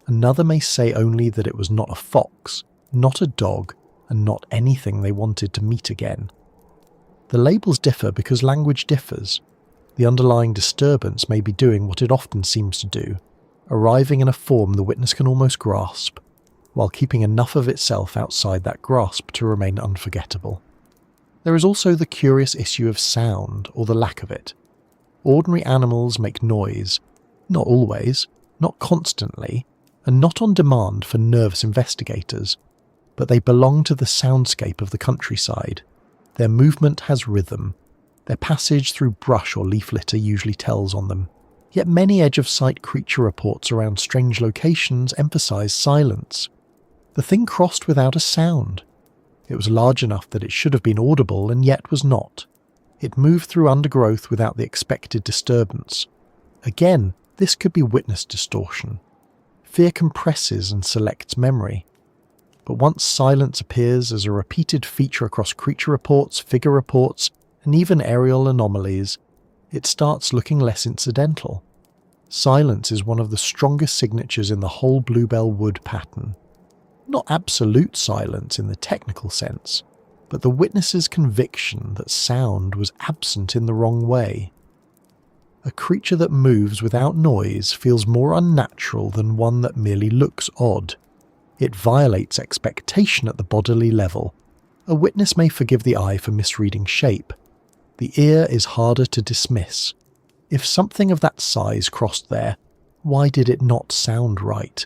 A: Another may say only that it was not a fox, not a dog, and not anything they wanted to meet again. The labels differ because language differs. The underlying disturbance may be doing what it often seems to do, arriving in a form the witness can almost grasp, while keeping enough of itself outside that grasp to remain unforgettable. There is also the curious issue of sound, or the lack of it. Ordinary animals make noise, not always, not constantly, and not on demand for nervous investigators, but they belong to the soundscape of the countryside. Their movement has rhythm. Their passage through brush or leaf litter usually tells on them. Yet many edge-of-sight creature reports around strange locations emphasize silence. The thing crossed without a sound. It was large enough that it should have been audible and yet was not. It moved through undergrowth without the expected disturbance. Again, this could be witness distortion. Fear compresses and selects memory. But once silence appears as a repeated feature across creature reports, figure reports, and even aerial anomalies, it starts looking less incidental. Silence is one of the strongest signatures in the whole Bluebell Wood pattern. Not absolute silence in the technical sense, but the witness's conviction that sound was absent in the wrong way. A creature that moves without noise feels more unnatural than one that merely looks odd. It violates expectation at the bodily level. A witness may forgive the eye for misreading shape. The ear is harder to dismiss. If something of that size crossed there, why did it not sound right?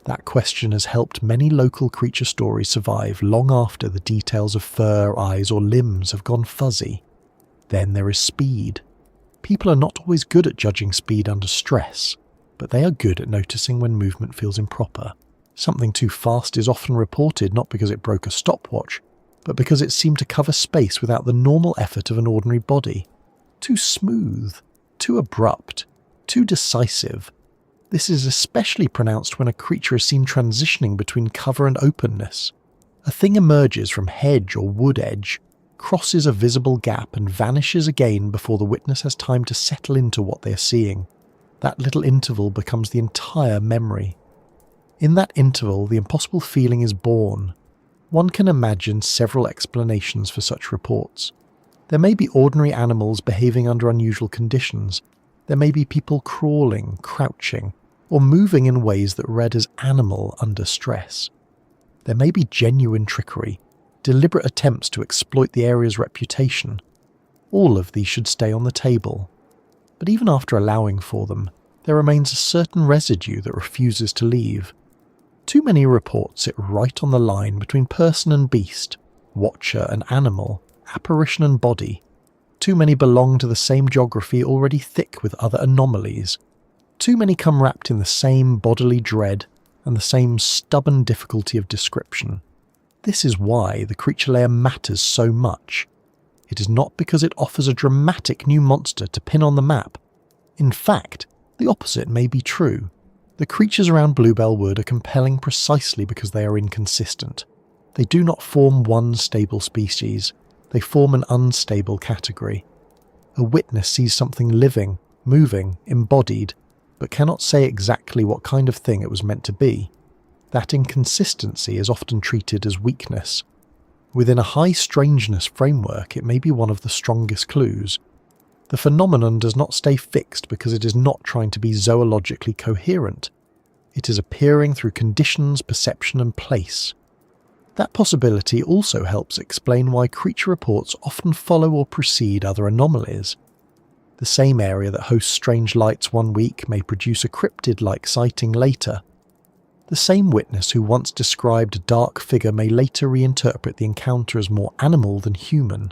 A: That question has helped many local creature stories survive long after the details of fur, eyes, or limbs have gone fuzzy. Then there is speed. People are not always good at judging speed under stress, but they are good at noticing when movement feels improper. Something too fast is often reported not because it broke a stopwatch, but because it seemed to cover space without the normal effort of an ordinary body. Too smooth, too abrupt, too decisive. This is especially pronounced when a creature is seen transitioning between cover and openness. A thing emerges from hedge or wood edge, crosses a visible gap and vanishes again before the witness has time to settle into what they are seeing. That little interval becomes the entire memory. In that interval, the impossible feeling is born. One can imagine several explanations for such reports. There may be ordinary animals behaving under unusual conditions. There may be people crawling, crouching, or moving in ways that read as animal under stress. There may be genuine trickery, deliberate attempts to exploit the area's reputation. All of these should stay on the table. But even after allowing for them, there remains a certain residue that refuses to leave. Too many reports sit right on the line between person and beast, watcher and animal, apparition and body. Too many belong to the same geography already thick with other anomalies. Too many come wrapped in the same bodily dread and the same stubborn difficulty of description. This is why the creature layer matters so much. It is not because it offers a dramatic new monster to pin on the map. In fact, the opposite may be true. The creatures around Bluebell Wood are compelling precisely because they are inconsistent. They do not form one stable species. They form an unstable category. A witness sees something living, moving, embodied, but cannot say exactly what kind of thing it was meant to be. That inconsistency is often treated as weakness. Within a high strangeness framework, it may be one of the strongest clues. The phenomenon does not stay fixed because it is not trying to be zoologically coherent. It is appearing through conditions, perception, and place. That possibility also helps explain why creature reports often follow or precede other anomalies. The same area that hosts strange lights one week may produce a cryptid-like sighting later. The same witness who once described a dark figure may later reinterpret the encounter as more animal than human.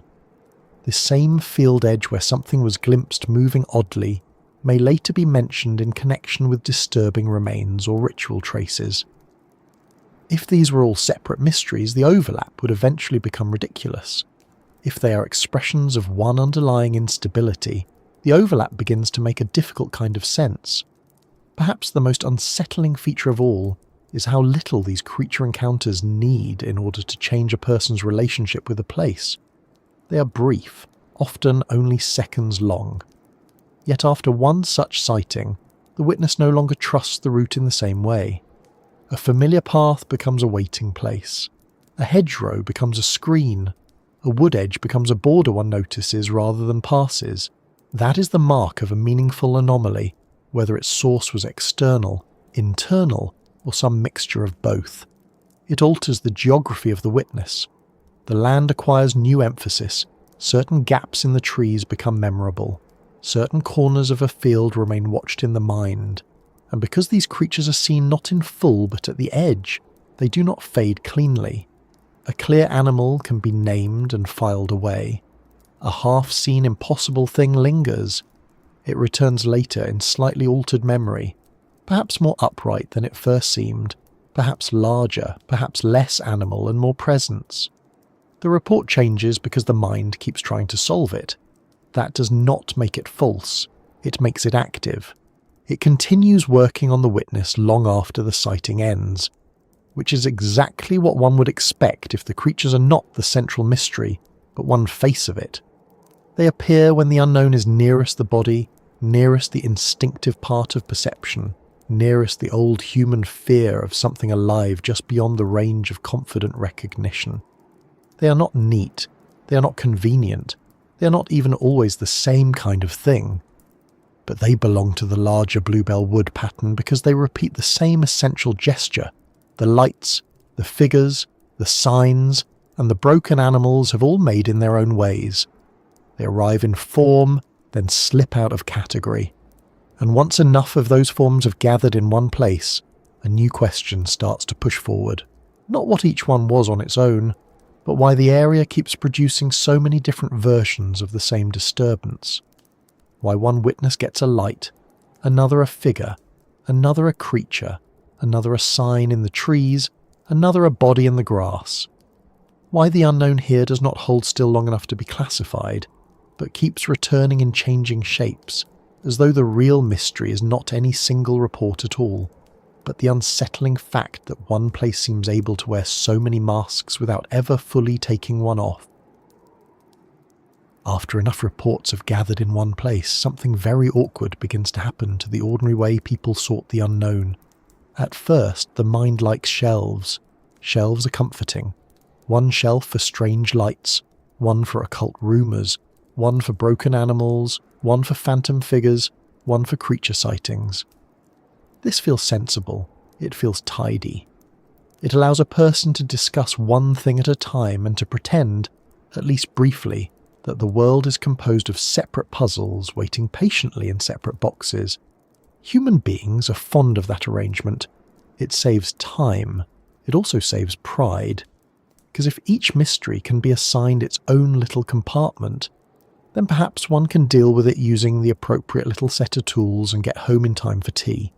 A: The same field edge where something was glimpsed moving oddly may later be mentioned in connection with disturbing remains or ritual traces. If these were all separate mysteries, the overlap would eventually become ridiculous. If they are expressions of one underlying instability, the overlap begins to make a difficult kind of sense. Perhaps the most unsettling feature of all is how little these creature encounters need in order to change a person's relationship with a place. They are brief, often only seconds long. Yet after one such sighting, the witness no longer trusts the route in the same way. A familiar path becomes a waiting place. A hedgerow becomes a screen. A wood edge becomes a border one notices rather than passes. That is the mark of a meaningful anomaly, whether its source was external, internal, or some mixture of both. It alters the geography of the witness. The land acquires new emphasis. Certain gaps in the trees become memorable. Certain corners of a field remain watched in the mind. And because these creatures are seen not in full but at the edge, they do not fade cleanly. A clear animal can be named and filed away. A half-seen impossible thing lingers. It returns later in slightly altered memory, perhaps more upright than it first seemed, perhaps larger, perhaps less animal and more presence. The report changes because the mind keeps trying to solve it. That does not make it false, it makes it active. It continues working on the witness long after the sighting ends, which is exactly what one would expect if the creatures are not the central mystery, but one face of it. They appear when the unknown is nearest the body, nearest the instinctive part of perception, nearest the old human fear of something alive just beyond the range of confident recognition. They are not neat, they are not convenient, they are not even always the same kind of thing. But they belong to the larger Bluebell Wood pattern because they repeat the same essential gesture. The lights, the figures, the signs, and the broken animals have all made in their own ways. They arrive in form, then slip out of category. And once enough of those forms have gathered in one place, a new question starts to push forward. Not what each one was on its own, but why the area keeps producing so many different versions of the same disturbance. Why one witness gets a light, another a figure, another a creature, another a sign in the trees, another a body in the grass. Why the unknown here does not hold still long enough to be classified, but keeps returning in changing shapes, as though the real mystery is not any single report at all, but the unsettling fact that one place seems able to wear so many masks without ever fully taking one off. After enough reports have gathered in one place, something very awkward begins to happen to the ordinary way people sought the unknown. At first, the mind likes shelves. Shelves are comforting. One shelf for strange lights, one for occult rumours, one for broken animals, one for phantom figures, one for creature sightings. This feels sensible. It feels tidy. It allows a person to discuss one thing at a time and to pretend, at least briefly, that the world is composed of separate puzzles waiting patiently in separate boxes. Human beings are fond of that arrangement. It saves time. It also saves pride. Because if each mystery can be assigned its own little compartment, then perhaps one can deal with it using the appropriate little set of tools and get home in time for tea.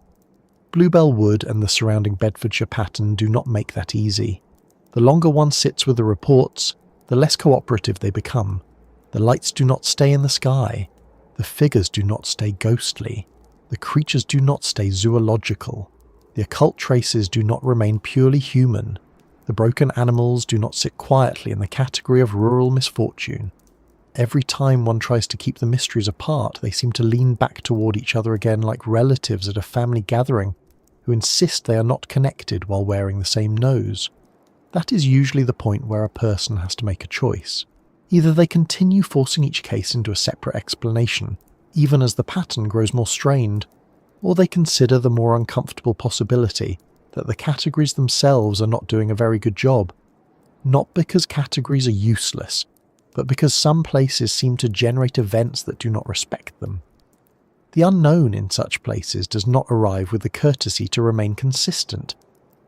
A: Bluebell Wood and the surrounding Bedfordshire pattern do not make that easy. The longer one sits with the reports, the less cooperative they become. The lights do not stay in the sky. The figures do not stay ghostly. The creatures do not stay zoological. The occult traces do not remain purely human. The broken animals do not sit quietly in the category of rural misfortune. Every time one tries to keep the mysteries apart, they seem to lean back toward each other again like relatives at a family gathering who insist they are not connected while wearing the same nose. That is usually the point where a person has to make a choice. Either they continue forcing each case into a separate explanation, even as the pattern grows more strained, or they consider the more uncomfortable possibility that the categories themselves are not doing a very good job. Not because categories are useless, but because some places seem to generate events that do not respect them. The unknown in such places does not arrive with the courtesy to remain consistent.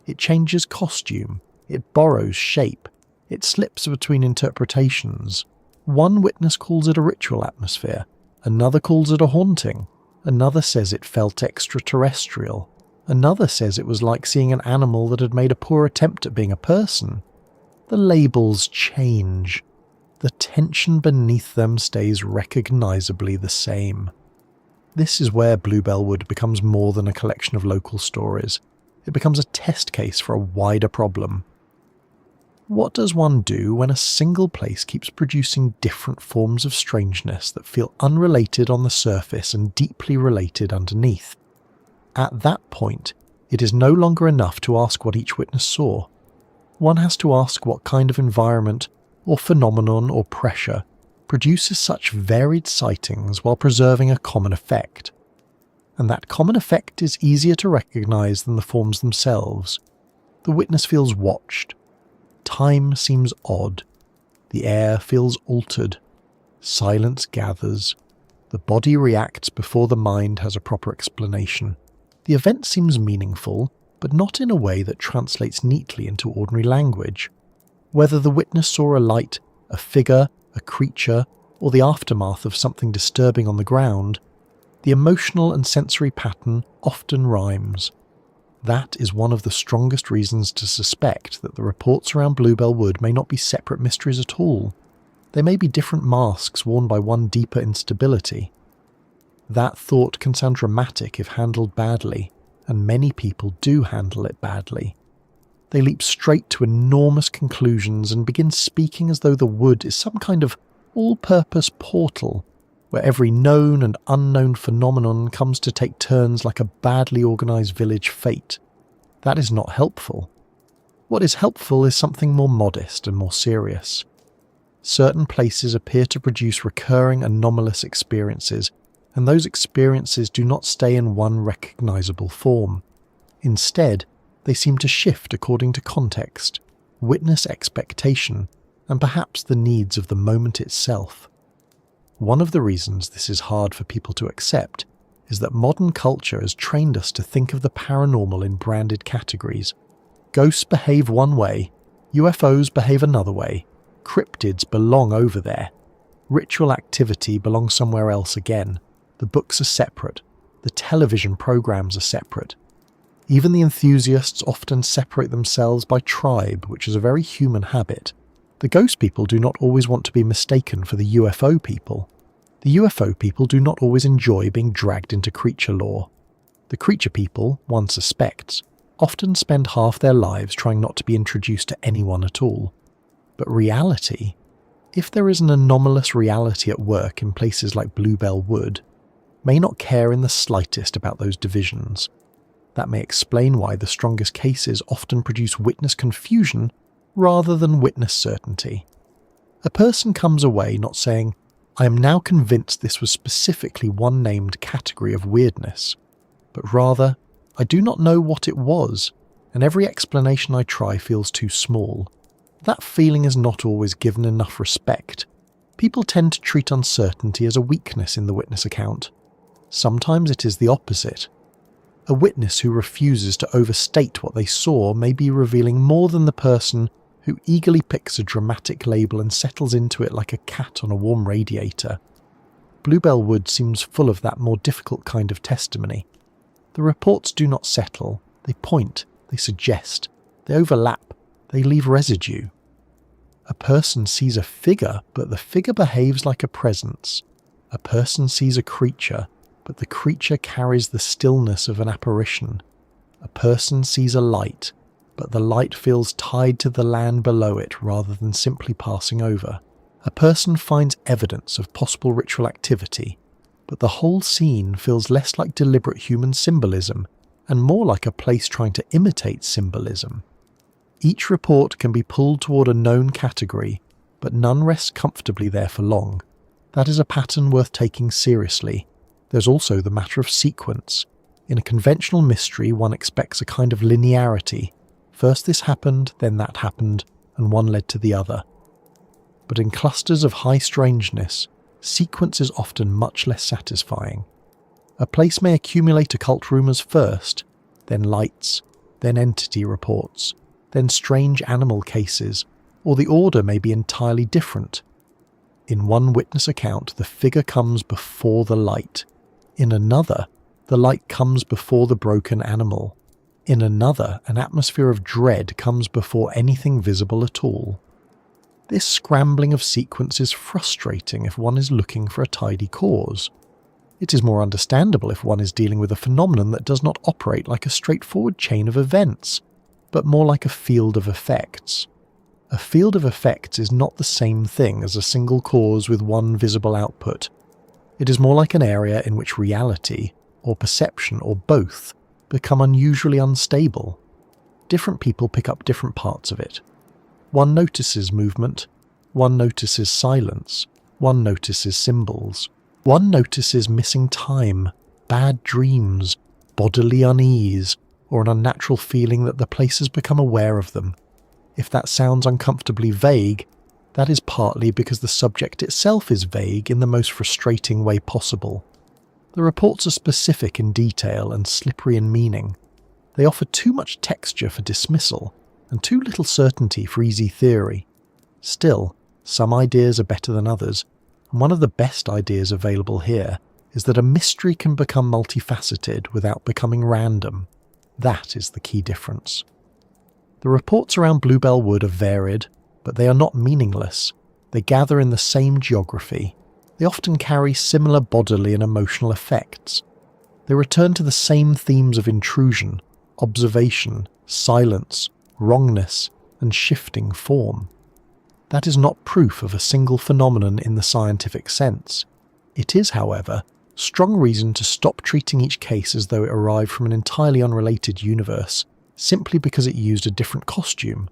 A: It changes costume, it borrows shape, it slips between interpretations. One witness calls it a ritual atmosphere, another calls it a haunting, another says it felt extraterrestrial, another says it was like seeing an animal that had made a poor attempt at being a person. The labels change. The tension beneath them stays recognisably the same. This is where Bluebell Wood becomes more than a collection of local stories. It becomes a test case for a wider problem. What does one do when a single place keeps producing different forms of strangeness that feel unrelated on the surface and deeply related underneath? At that point, it is no longer enough to ask what each witness saw. One has to ask what kind of environment, or phenomenon, or pressure produces such varied sightings while preserving a common effect. And that common effect is easier to recognise than the forms themselves. The witness feels watched. Time seems odd. The air feels altered. Silence gathers. The body reacts before the mind has a proper explanation. The event seems meaningful, but not in a way that translates neatly into ordinary language. Whether the witness saw a light, a figure, a creature, or the aftermath of something disturbing on the ground, the emotional and sensory pattern often rhymes. That is one of the strongest reasons to suspect that the reports around Bluebell Wood may not be separate mysteries at all. They may be different masks worn by one deeper instability. That thought can sound dramatic if handled badly, and many people do handle it badly. They leap straight to enormous conclusions and begin speaking as though the wood is some kind of all-purpose portal, where every known and unknown phenomenon comes to take turns like a badly organised village fete. That is not helpful. What is helpful is something more modest and more serious. Certain places appear to produce recurring anomalous experiences, and those experiences do not stay in one recognisable form. Instead, they seem to shift according to context, witness expectation, and perhaps the needs of the moment itself. One of the reasons this is hard for people to accept is that modern culture has trained us to think of the paranormal in branded categories. Ghosts behave one way, UFOs behave another way, cryptids belong over there, ritual activity belongs somewhere else again, the books are separate, the television programs are separate. Even the enthusiasts often separate themselves by tribe, which is a very human habit. The ghost people do not always want to be mistaken for the UFO people. The UFO people do not always enjoy being dragged into creature lore. The creature people, one suspects, often spend half their lives trying not to be introduced to anyone at all. But reality, if there is an anomalous reality at work in places like Bluebell Wood, may not care in the slightest about those divisions. That may explain why the strongest cases often produce witness confusion rather than witness certainty. A person comes away not saying, "I am now convinced this was specifically one named category of weirdness," but rather, "I do not know what it was, and every explanation I try feels too small." That feeling is not always given enough respect. People tend to treat uncertainty as a weakness in the witness account. Sometimes it is the opposite. A witness who refuses to overstate what they saw may be revealing more than the person who eagerly picks a dramatic label and settles into it like a cat on a warm radiator. Bluebell Wood seems full of that more difficult kind of testimony. The reports do not settle, they point, they suggest, they overlap, they leave residue. A person sees a figure, but the figure behaves like a presence. A person sees a creature, but the creature carries the stillness of an apparition. A person sees a light, but the light feels tied to the land below it rather than simply passing over. A person finds evidence of possible ritual activity, but the whole scene feels less like deliberate human symbolism and more like a place trying to imitate symbolism. Each report can be pulled toward a known category, but none rests comfortably there for long. That is a pattern worth taking seriously. There's also the matter of sequence. In a conventional mystery, one expects a kind of linearity. First this happened, then that happened, and one led to the other. But in clusters of high strangeness, sequence is often much less satisfying. A place may accumulate occult rumours first, then lights, then entity reports, then strange animal cases, or the order may be entirely different. In one witness account, the figure comes before the light. In another, the light comes before the broken animal. In another, an atmosphere of dread comes before anything visible at all. This scrambling of sequence is frustrating if one is looking for a tidy cause. It is more understandable if one is dealing with a phenomenon that does not operate like a straightforward chain of events, but more like a field of effects. A field of effects is not the same thing as a single cause with one visible output. It is more like an area in which reality, or perception, or both, become unusually unstable. Different people pick up different parts of it. One notices movement, one notices silence, one notices symbols, one notices missing time, bad dreams, bodily unease, or an unnatural feeling that the place has become aware of them. If that sounds uncomfortably vague, that is partly because the subject itself is vague in the most frustrating way possible. The reports are specific in detail and slippery in meaning. They offer too much texture for dismissal, and too little certainty for easy theory. Still, some ideas are better than others, and one of the best ideas available here is that a mystery can become multifaceted without becoming random. That is the key difference. The reports around Bluebell Wood are varied, but they are not meaningless. They gather in the same geography. They often carry similar bodily and emotional effects. They return to the same themes of intrusion, observation, silence, wrongness, and shifting form. That is not proof of a single phenomenon in the scientific sense. It is, however, strong reason to stop treating each case as though it arrived from an entirely unrelated universe, simply because it used a different costume.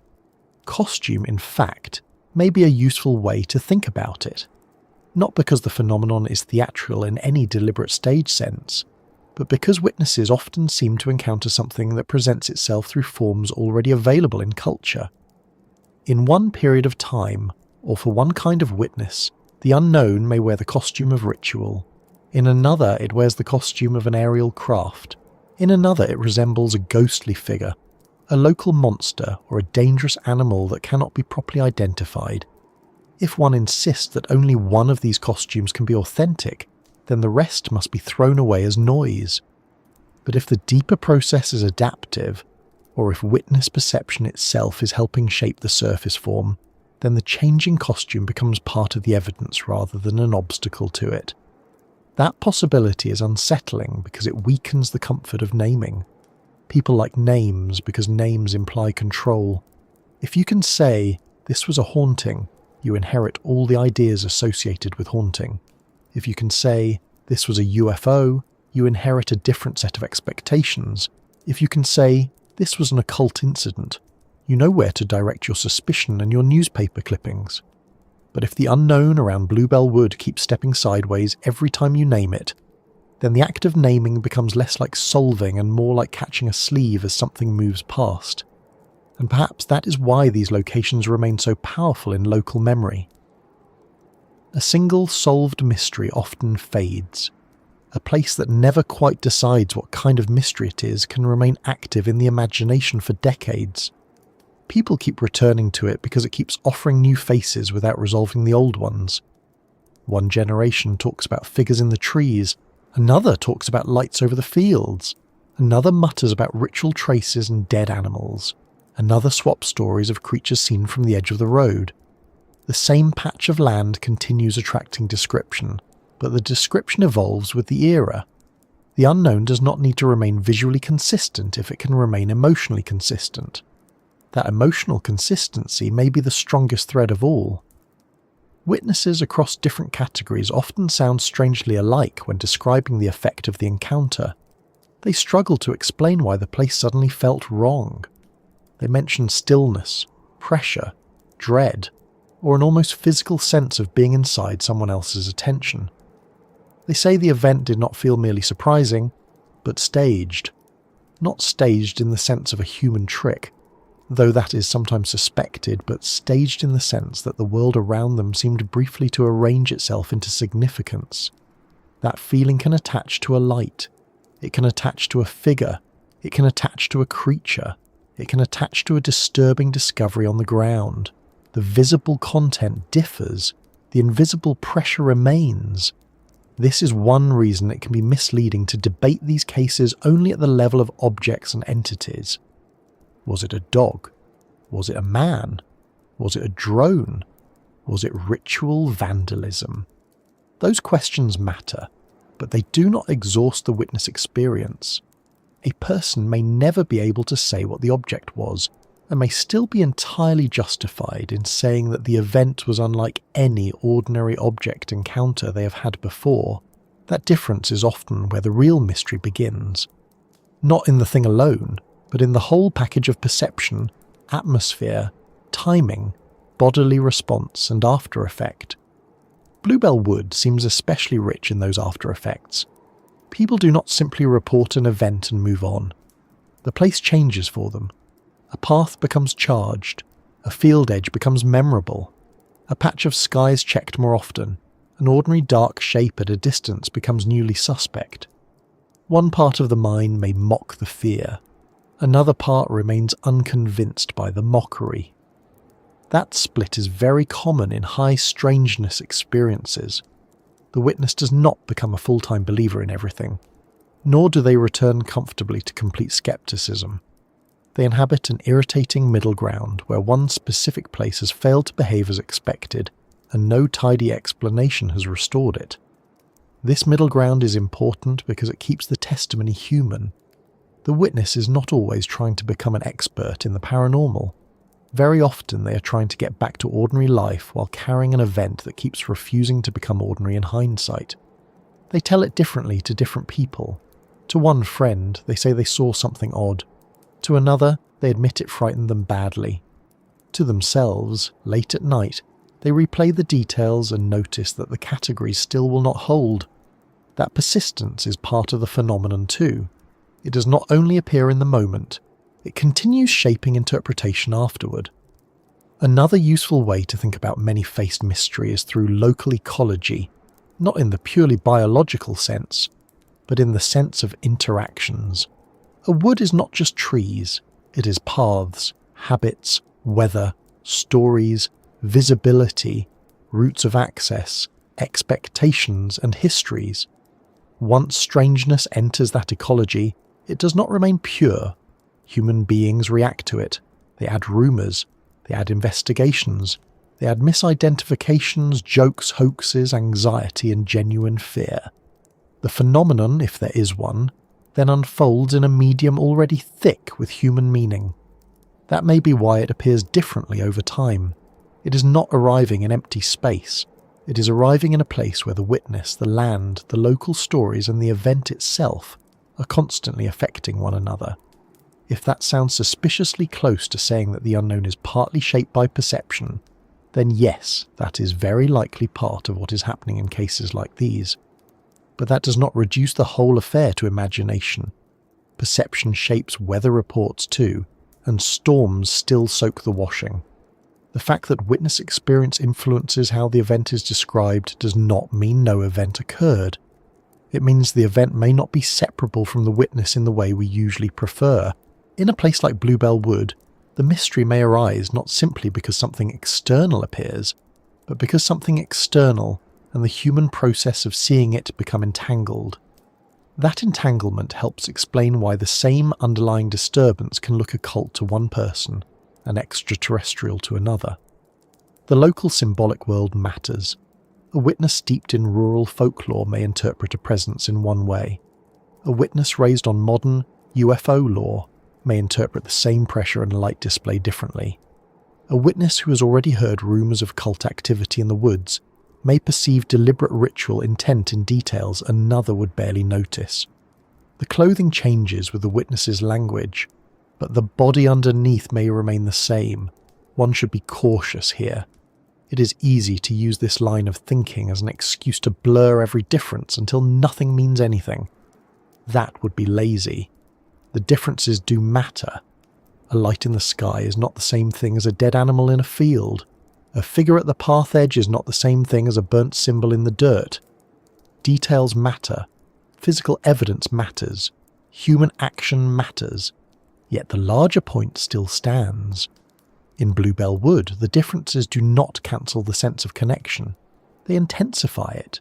A: Costume, in fact, may be a useful way to think about it. Not because the phenomenon is theatrical in any deliberate stage sense, but because witnesses often seem to encounter something that presents itself through forms already available in culture. In one period of time, or for one kind of witness, the unknown may wear the costume of ritual. In another, it wears the costume of an aerial craft. In another, it resembles a ghostly figure, a local monster, or a dangerous animal that cannot be properly identified. If one insists that only one of these costumes can be authentic, then the rest must be thrown away as noise. But if the deeper process is adaptive, or if witness perception itself is helping shape the surface form, then the changing costume becomes part of the evidence rather than an obstacle to it. That possibility is unsettling because it weakens the comfort of naming. People like names because names imply control. If you can say, "This was a haunting," you inherit all the ideas associated with haunting. If you can say, "This was a UFO," you inherit a different set of expectations. If you can say, "This was an occult incident," you know where to direct your suspicion and your newspaper clippings. But if the unknown around Bluebell Wood keeps stepping sideways every time you name it, then the act of naming becomes less like solving and more like catching a sleeve as something moves past. And perhaps that is why these locations remain so powerful in local memory. A single solved mystery often fades. A place that never quite decides what kind of mystery it is can remain active in the imagination for decades. People keep returning to it because it keeps offering new faces without resolving the old ones. One generation talks about figures in the trees, another talks about lights over the fields, another mutters about ritual traces and dead animals, another swaps stories of creatures seen from the edge of the road. The same patch of land continues attracting description, but the description evolves with the era. The unknown does not need to remain visually consistent if it can remain emotionally consistent. That emotional consistency may be the strongest thread of all. Witnesses across different categories often sound strangely alike when describing the effect of the encounter. They struggle to explain why the place suddenly felt wrong. They mention stillness, pressure, dread, or an almost physical sense of being inside someone else's attention. They say the event did not feel merely surprising, but staged. Not staged in the sense of a human trick, though that is sometimes suspected, but staged in the sense that the world around them seemed briefly to arrange itself into significance. That feeling can attach to a light, it can attach to a figure, it can attach to a creature, it can attach to a disturbing discovery on the ground. The visible content differs, the invisible pressure remains. This is one reason it can be misleading to debate these cases only at the level of objects and entities. Was it a dog? Was it a man? Was it a drone? Was it ritual vandalism? Those questions matter, but they do not exhaust the witness experience. A person may never be able to say what the object was, and may still be entirely justified in saying that the event was unlike any ordinary object encounter they have had before. That difference is often where the real mystery begins. Not in the thing alone, but in the whole package of perception, atmosphere, timing, bodily response, and after effect. Bluebell Wood seems especially rich in those after effects. People do not simply report an event and move on. The place changes for them. A path becomes charged, a field edge becomes memorable, a patch of sky is checked more often, an ordinary dark shape at a distance becomes newly suspect. One part of the mind may mock the fear, another part remains unconvinced by the mockery. That split is very common in high strangeness experiences. The witness does not become a full-time believer in everything, nor do they return comfortably to complete skepticism. They inhabit an irritating middle ground where one specific place has failed to behave as expected, and no tidy explanation has restored it. This middle ground is important because it keeps the testimony human. The witness is not always trying to become an expert in the paranormal. Very often they are trying to get back to ordinary life while carrying an event that keeps refusing to become ordinary in hindsight. They tell it differently to different people. To one friend, they say they saw something odd. To another, they admit it frightened them badly. To themselves, late at night, they replay the details and notice that the categories still will not hold. That persistence is part of the phenomenon too. It does not only appear in the moment, it continues shaping interpretation afterward. Another useful way to think about many-faced mystery is through local ecology, not in the purely biological sense, but in the sense of interactions. A wood is not just trees, it is paths, habits, weather, stories, visibility, routes of access, expectations and histories. Once strangeness enters that ecology, it does not remain pure. Human beings react to it. They add rumours, they add investigations, they add misidentifications, jokes, hoaxes, anxiety and genuine fear. The phenomenon, if there is one, then unfolds in a medium already thick with human meaning. That may be why it appears differently over time. It is not arriving in empty space. It is arriving in a place where the witness, the land, the local stories and the event itself are constantly affecting one another. If that sounds suspiciously close to saying that the unknown is partly shaped by perception, then yes, that is very likely part of what is happening in cases like these. But that does not reduce the whole affair to imagination. Perception shapes weather reports too, and storms still soak the washing. The fact that witness experience influences how the event is described does not mean no event occurred. It means the event may not be separable from the witness in the way we usually prefer. In a place like Bluebell Wood, the mystery may arise not simply because something external appears, but because something external and the human process of seeing it become entangled. That entanglement helps explain why the same underlying disturbance can look occult to one person and extraterrestrial to another. The local symbolic world matters. A witness steeped in rural folklore may interpret a presence in one way. A witness raised on modern UFO lore may interpret the same pressure and light display differently. A witness who has already heard rumours of cult activity in the woods may perceive deliberate ritual intent in details another would barely notice. The clothing changes with the witness's language, but the body underneath may remain the same. One should be cautious here. It is easy to use this line of thinking as an excuse to blur every difference until nothing means anything. That would be lazy. The differences do matter. A light in the sky is not the same thing as a dead animal in a field. A figure at the path edge is not the same thing as a burnt symbol in the dirt. Details matter. Physical evidence matters. Human action matters. Yet the larger point still stands. In Bluebell Wood, the differences do not cancel the sense of connection. They intensify it.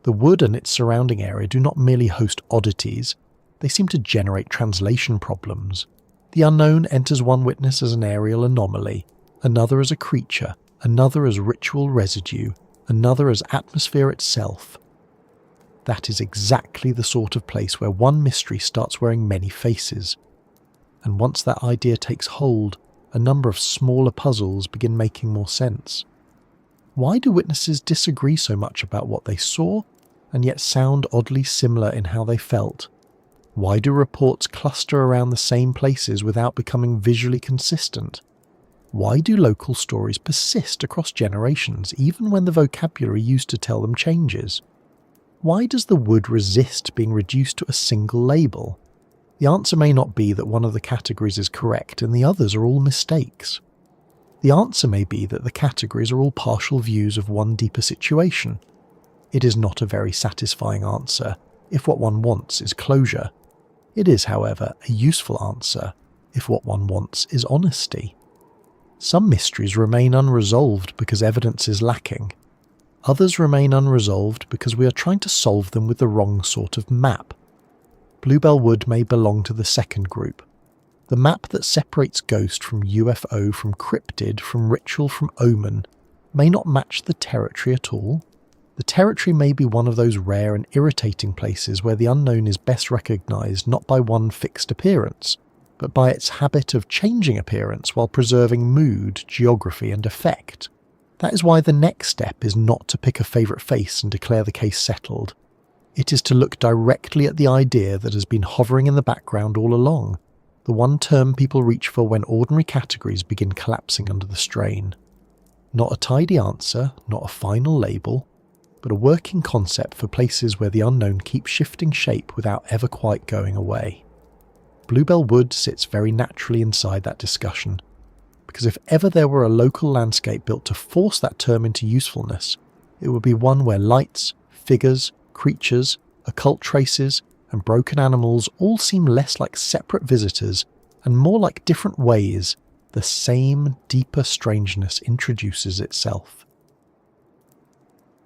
A: The wood and its surrounding area do not merely host oddities, they seem to generate translation problems. The unknown enters one witness as an aerial anomaly, another as a creature, another as ritual residue, another as atmosphere itself. That is exactly the sort of place where one mystery starts wearing many faces. And once that idea takes hold, a number of smaller puzzles begin making more sense. Why do witnesses disagree so much about what they saw, and yet sound oddly similar in how they felt? Why do reports cluster around the same places without becoming visually consistent? Why do local stories persist across generations, even when the vocabulary used to tell them changes? Why does the wood resist being reduced to a single label? The answer may not be that one of the categories is correct and the others are all mistakes. The answer may be that the categories are all partial views of one deeper situation. It is not a very satisfying answer if what one wants is closure. It is, however, a useful answer if what one wants is honesty. Some mysteries remain unresolved because evidence is lacking. Others remain unresolved because we are trying to solve them with the wrong sort of map. Bluebell Wood may belong to the second group. The map that separates ghost from UFO, from cryptid, from ritual, from omen, may not match the territory at all. The territory may be one of those rare and irritating places where the unknown is best recognised not by one fixed appearance, but by its habit of changing appearance while preserving mood, geography and effect. That is why the next step is not to pick a favourite face and declare the case settled. It is to look directly at the idea that has been hovering in the background all along, the one term people reach for when ordinary categories begin collapsing under the strain. Not a tidy answer, not a final label, but a working concept for places where the unknown keeps shifting shape without ever quite going away. Bluebell Wood sits very naturally inside that discussion, because if ever there were a local landscape built to force that term into usefulness, it would be one where lights, figures, creatures, occult traces, and broken animals all seem less like separate visitors and more like different ways the same deeper strangeness introduces itself.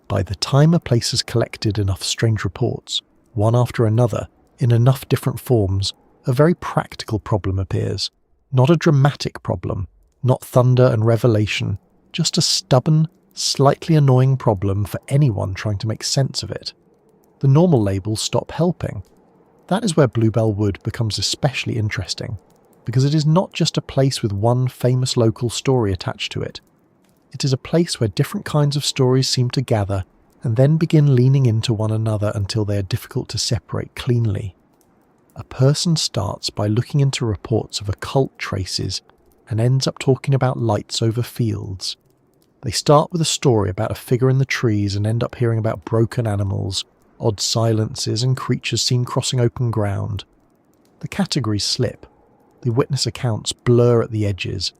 A: By the time a place has collected enough strange reports, one after another, in enough different forms, a very practical problem appears. Not a dramatic problem, not thunder and revelation, just a stubborn, slightly annoying problem for anyone trying to make sense of it. The normal labels stop helping. That is where Bluebell Wood becomes especially interesting, because it is not just a place with one famous local story attached to it. It is a place where different kinds of stories seem to gather and then begin leaning into one another until they are difficult to separate cleanly. A person starts by looking into reports of occult traces and ends up talking about lights over fields. They start with a story about a figure in the trees and end up hearing about broken animals, odd silences and creatures seen crossing open ground. The categories slip, the witness accounts blur at the edges,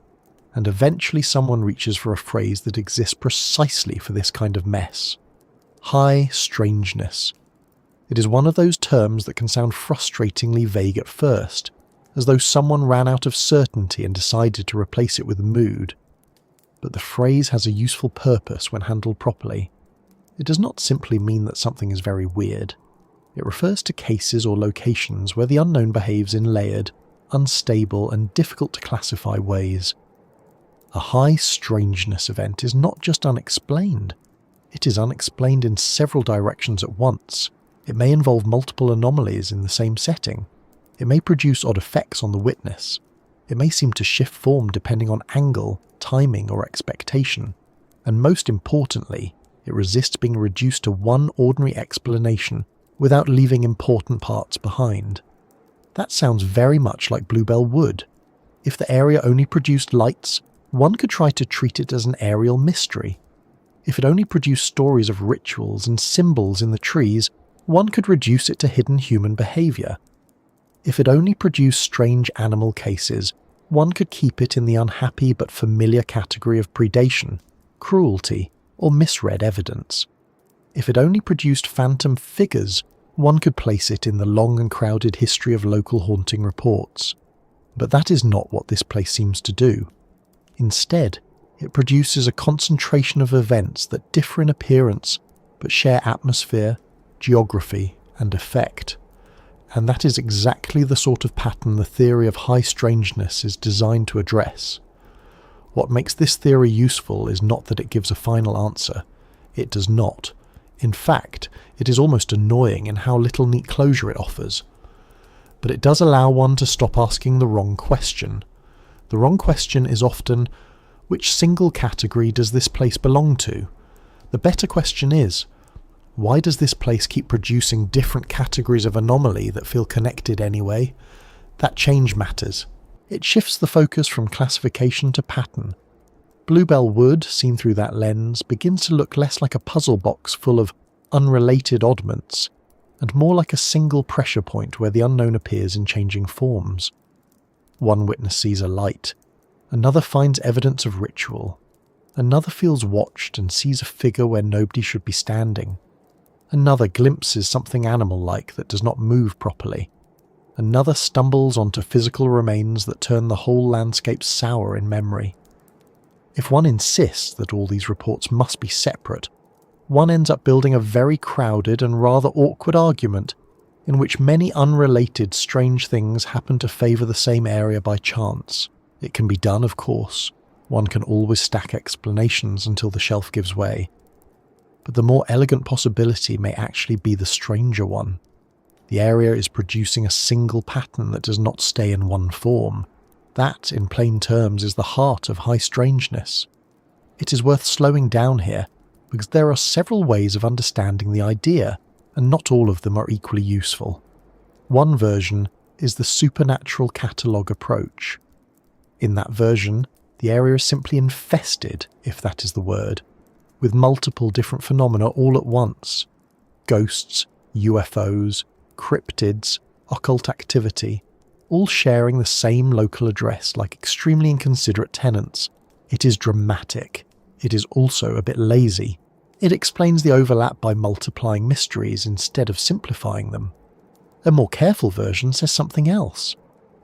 A: and eventually someone reaches for a phrase that exists precisely for this kind of mess. High strangeness. It is one of those terms that can sound frustratingly vague at first, as though someone ran out of certainty and decided to replace it with mood. But the phrase has a useful purpose when handled properly. It does not simply mean that something is very weird. It refers to cases or locations where the unknown behaves in layered, unstable and difficult to classify ways. A high strangeness event is not just unexplained. It is unexplained in several directions at once. It may involve multiple anomalies in the same setting. It may produce odd effects on the witness. It may seem to shift form depending on angle, timing or expectation. And most importantly, it resists being reduced to one ordinary explanation without leaving important parts behind. That sounds very much like Bluebell Wood. If the area only produced lights, one could try to treat it as an aerial mystery. If it only produced stories of rituals and symbols in the trees, one could reduce it to hidden human behaviour. If it only produced strange animal cases, one could keep it in the unhappy but familiar category of predation, cruelty, or misread evidence. If it only produced phantom figures, one could place it in the long and crowded history of local haunting reports. But that is not what this place seems to do. Instead, it produces a concentration of events that differ in appearance, but share atmosphere, geography, and effect. And that is exactly the sort of pattern the theory of high strangeness is designed to address. What makes this theory useful is not that it gives a final answer. It does not. In fact, it is almost annoying in how little neat closure it offers. But it does allow one to stop asking the wrong question. The wrong question is often, which single category does this place belong to? The better question is, why does this place keep producing different categories of anomaly that feel connected anyway? That change matters. It shifts the focus from classification to pattern. Bluebell Wood, seen through that lens, begins to look less like a puzzle box full of unrelated oddments, and more like a single pressure point where the unknown appears in changing forms. One witness sees a light, another finds evidence of ritual, another feels watched and sees a figure where nobody should be standing, another glimpses something animal-like that does not move properly, another stumbles onto physical remains that turn the whole landscape sour in memory. If one insists that all these reports must be separate, one ends up building a very crowded and rather awkward argument in which many unrelated strange things happen to favour the same area by chance. It can be done, of course. One can always stack explanations until the shelf gives way. But the more elegant possibility may actually be the stranger one. The area is producing a single pattern that does not stay in one form. That, in plain terms, is the heart of high strangeness. It is worth slowing down here, because there are several ways of understanding the idea, and not all of them are equally useful. One version is the supernatural catalogue approach. In that version, the area is simply infested, if that is the word, with multiple different phenomena all at once. Ghosts, UFOs, cryptids, occult activity, all sharing the same local address like extremely inconsiderate tenants. It is dramatic. It is also a bit lazy. It explains the overlap by multiplying mysteries instead of simplifying them. A more careful version says something else.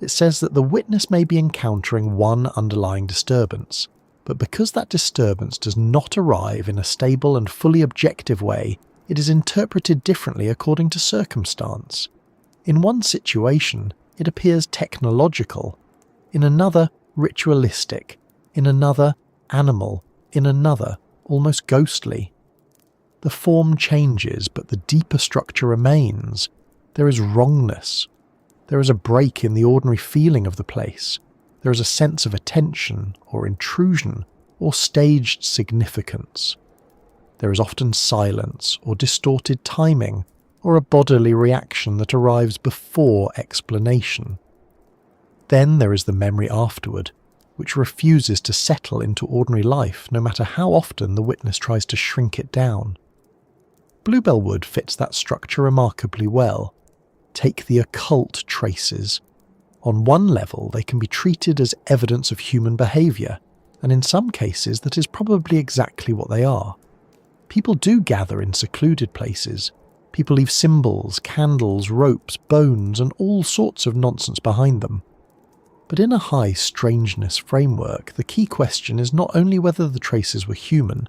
A: It says that the witness may be encountering one underlying disturbance, but because that disturbance does not arrive in a stable and fully objective way, it is interpreted differently according to circumstance. In one situation, it appears technological, in another ritualistic, in another animal, in another almost ghostly. The form changes, but the deeper structure remains. There is wrongness. There is a break in the ordinary feeling of the place. There is a sense of attention or intrusion or staged significance. There is often silence or distorted timing or a bodily reaction that arrives before explanation. Then there is the memory afterward, which refuses to settle into ordinary life no matter how often the witness tries to shrink it down. Bluebell Wood fits that structure remarkably well. Take the occult traces. On one level, they can be treated as evidence of human behaviour, and in some cases that is probably exactly what they are. People do gather in secluded places. People leave symbols, candles, ropes, bones, and all sorts of nonsense behind them. But in a high strangeness framework, the key question is not only whether the traces were human,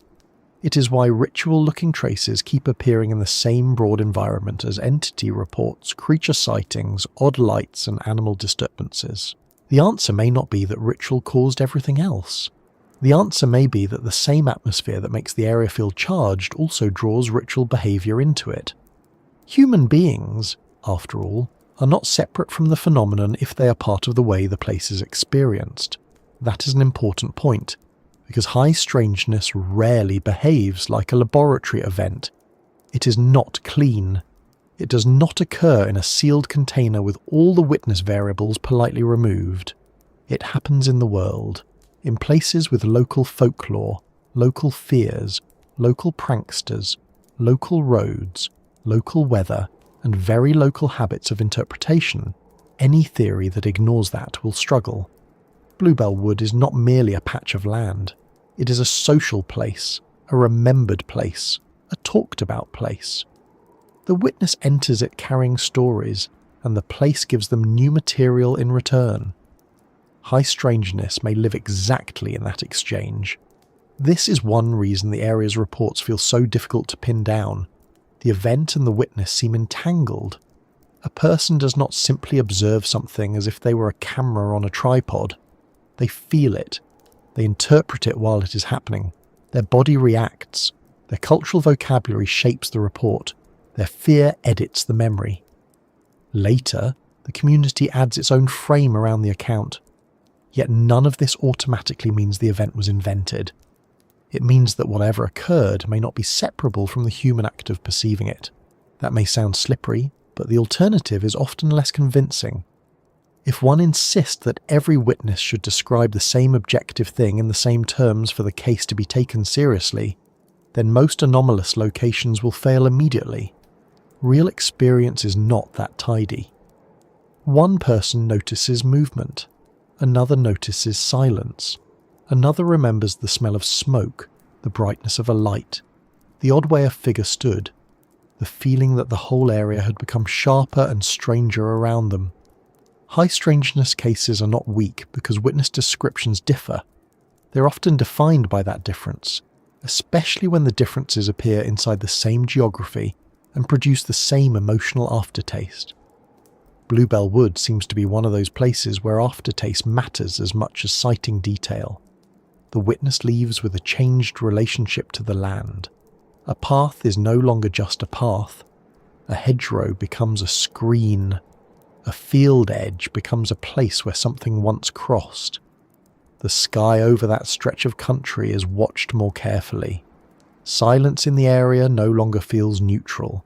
A: it is why ritual-looking traces keep appearing in the same broad environment as entity reports, creature sightings, odd lights, and animal disturbances. The answer may not be that ritual caused everything else. The answer may be that the same atmosphere that makes the area feel charged also draws ritual behaviour into it. Human beings, after all, are not separate from the phenomenon if they are part of the way the place is experienced. That is an important point, because high strangeness rarely behaves like a laboratory event. It is not clean. It does not occur in a sealed container with all the witness variables politely removed. It happens in the world, in places with local folklore, local fears, local pranksters, local roads, local weather, and very local habits of interpretation. Any theory that ignores that will struggle. Bluebell Wood is not merely a patch of land. It is a social place, a remembered place, a talked about place. The witness enters it carrying stories, and the place gives them new material in return. High strangeness may live exactly in that exchange. This is one reason the area's reports feel so difficult to pin down. The event and the witness seem entangled. A person does not simply observe something as if they were a camera on a tripod. They feel it. They interpret it while it is happening. Their body reacts. Their cultural vocabulary shapes the report. Their fear edits the memory. Later, the community adds its own frame around the account. Yet none of this automatically means the event was invented. It means that whatever occurred may not be separable from the human act of perceiving it. That may sound slippery, but the alternative is often less convincing. If one insists that every witness should describe the same objective thing in the same terms for the case to be taken seriously, then most anomalous locations will fail immediately. Real experience is not that tidy. One person notices movement. Another notices silence. Another remembers the smell of smoke, the brightness of a light, the odd way a figure stood, the feeling that the whole area had become sharper and stranger around them. High strangeness cases are not weak because witness descriptions differ. They're often defined by that difference, especially when the differences appear inside the same geography and produce the same emotional aftertaste. Bluebell Wood seems to be one of those places where aftertaste matters as much as sighting detail. The witness leaves with a changed relationship to the land. A path is no longer just a path. A hedgerow becomes a screen. A field edge becomes a place where something once crossed. The sky over that stretch of country is watched more carefully. Silence in the area no longer feels neutral.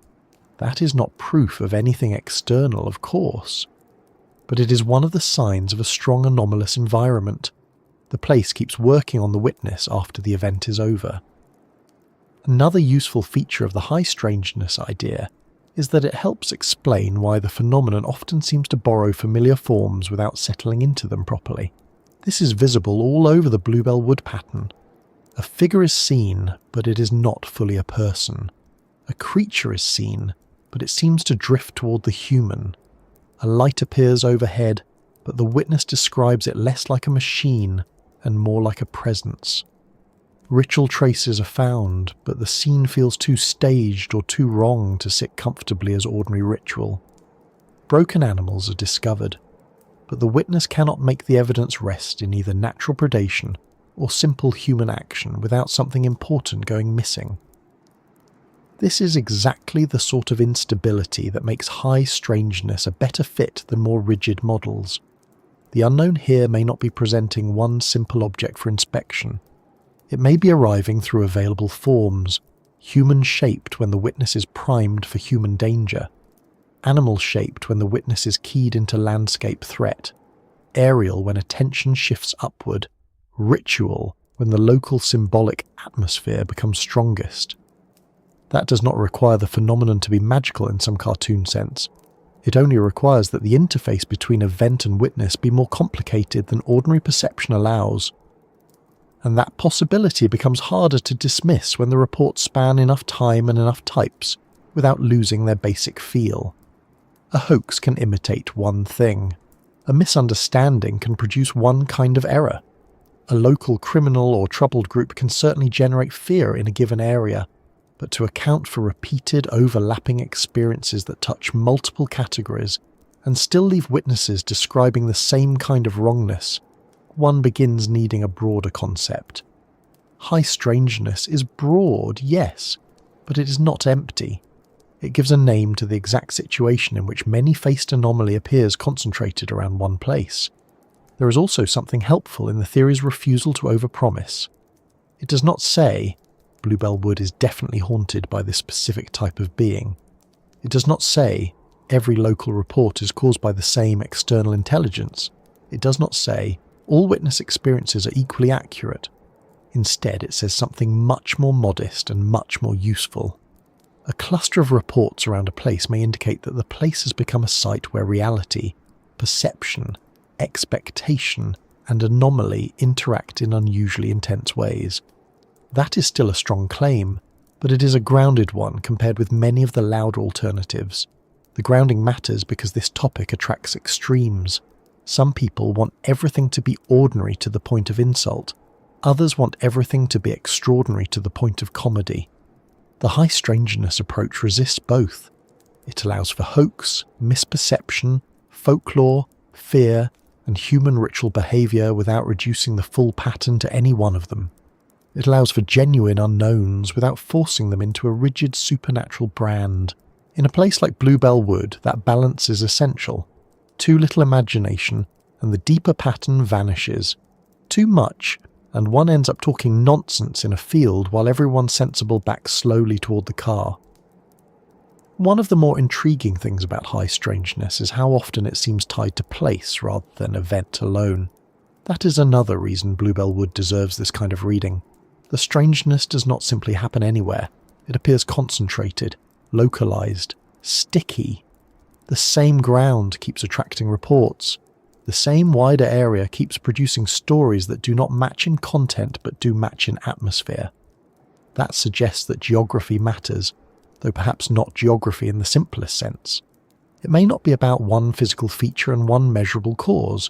A: That is not proof of anything external, of course, but it is one of the signs of a strong anomalous environment. The place keeps working on the witness after the event is over. Another useful feature of the high strangeness idea is that it helps explain why the phenomenon often seems to borrow familiar forms without settling into them properly. This is visible all over the Bluebell Wood pattern. A figure is seen, but it is not fully a person. A creature is seen, but it seems to drift toward the human. A light appears overhead, but the witness describes it less like a machine and more like a presence. Ritual traces are found, but the scene feels too staged or too wrong to sit comfortably as ordinary ritual. Broken animals are discovered, but the witness cannot make the evidence rest in either natural predation or simple human action without something important going missing. This is exactly the sort of instability that makes high strangeness a better fit than more rigid models. The unknown here may not be presenting one simple object for inspection. It may be arriving through available forms, human-shaped when the witness is primed for human danger, animal-shaped when the witness is keyed into landscape threat, aerial when attention shifts upward, ritual when the local symbolic atmosphere becomes strongest. That does not require the phenomenon to be magical in some cartoon sense. It only requires that the interface between event and witness be more complicated than ordinary perception allows. And that possibility becomes harder to dismiss when the reports span enough time and enough types without losing their basic feel. A hoax can imitate one thing. A misunderstanding can produce one kind of error. A local criminal or troubled group can certainly generate fear in a given area, but to account for repeated overlapping experiences that touch multiple categories and still leave witnesses describing the same kind of wrongness, one begins needing a broader concept. High strangeness is broad, yes, but it is not empty. It gives a name to the exact situation in which many-faced anomaly appears concentrated around one place. There is also something helpful in the theory's refusal to overpromise. It does not say, Bluebell Wood is definitely haunted by this specific type of being. It does not say every local report is caused by the same external intelligence. It does not say all witness experiences are equally accurate. Instead, it says something much more modest and much more useful. A cluster of reports around a place may indicate that the place has become a site where reality, perception, expectation, and anomaly interact in unusually intense ways. That is still a strong claim, but it is a grounded one compared with many of the louder alternatives. The grounding matters because this topic attracts extremes. Some people want everything to be ordinary to the point of insult. Others want everything to be extraordinary to the point of comedy. The high strangeness approach resists both. It allows for hoax, misperception, folklore, fear, and human ritual behaviour without reducing the full pattern to any one of them. It allows for genuine unknowns without forcing them into a rigid supernatural brand. In a place like Bluebell Wood, that balance is essential. Too little imagination, and the deeper pattern vanishes. Too much, and one ends up talking nonsense in a field while everyone sensible backs slowly toward the car. One of the more intriguing things about high strangeness is how often it seems tied to place rather than event alone. That is another reason Bluebell Wood deserves this kind of reading. The strangeness does not simply happen anywhere. It appears concentrated, localized, sticky. The same ground keeps attracting reports. The same wider area keeps producing stories that do not match in content but do match in atmosphere. That suggests that geography matters, though perhaps not geography in the simplest sense. It may not be about one physical feature and one measurable cause.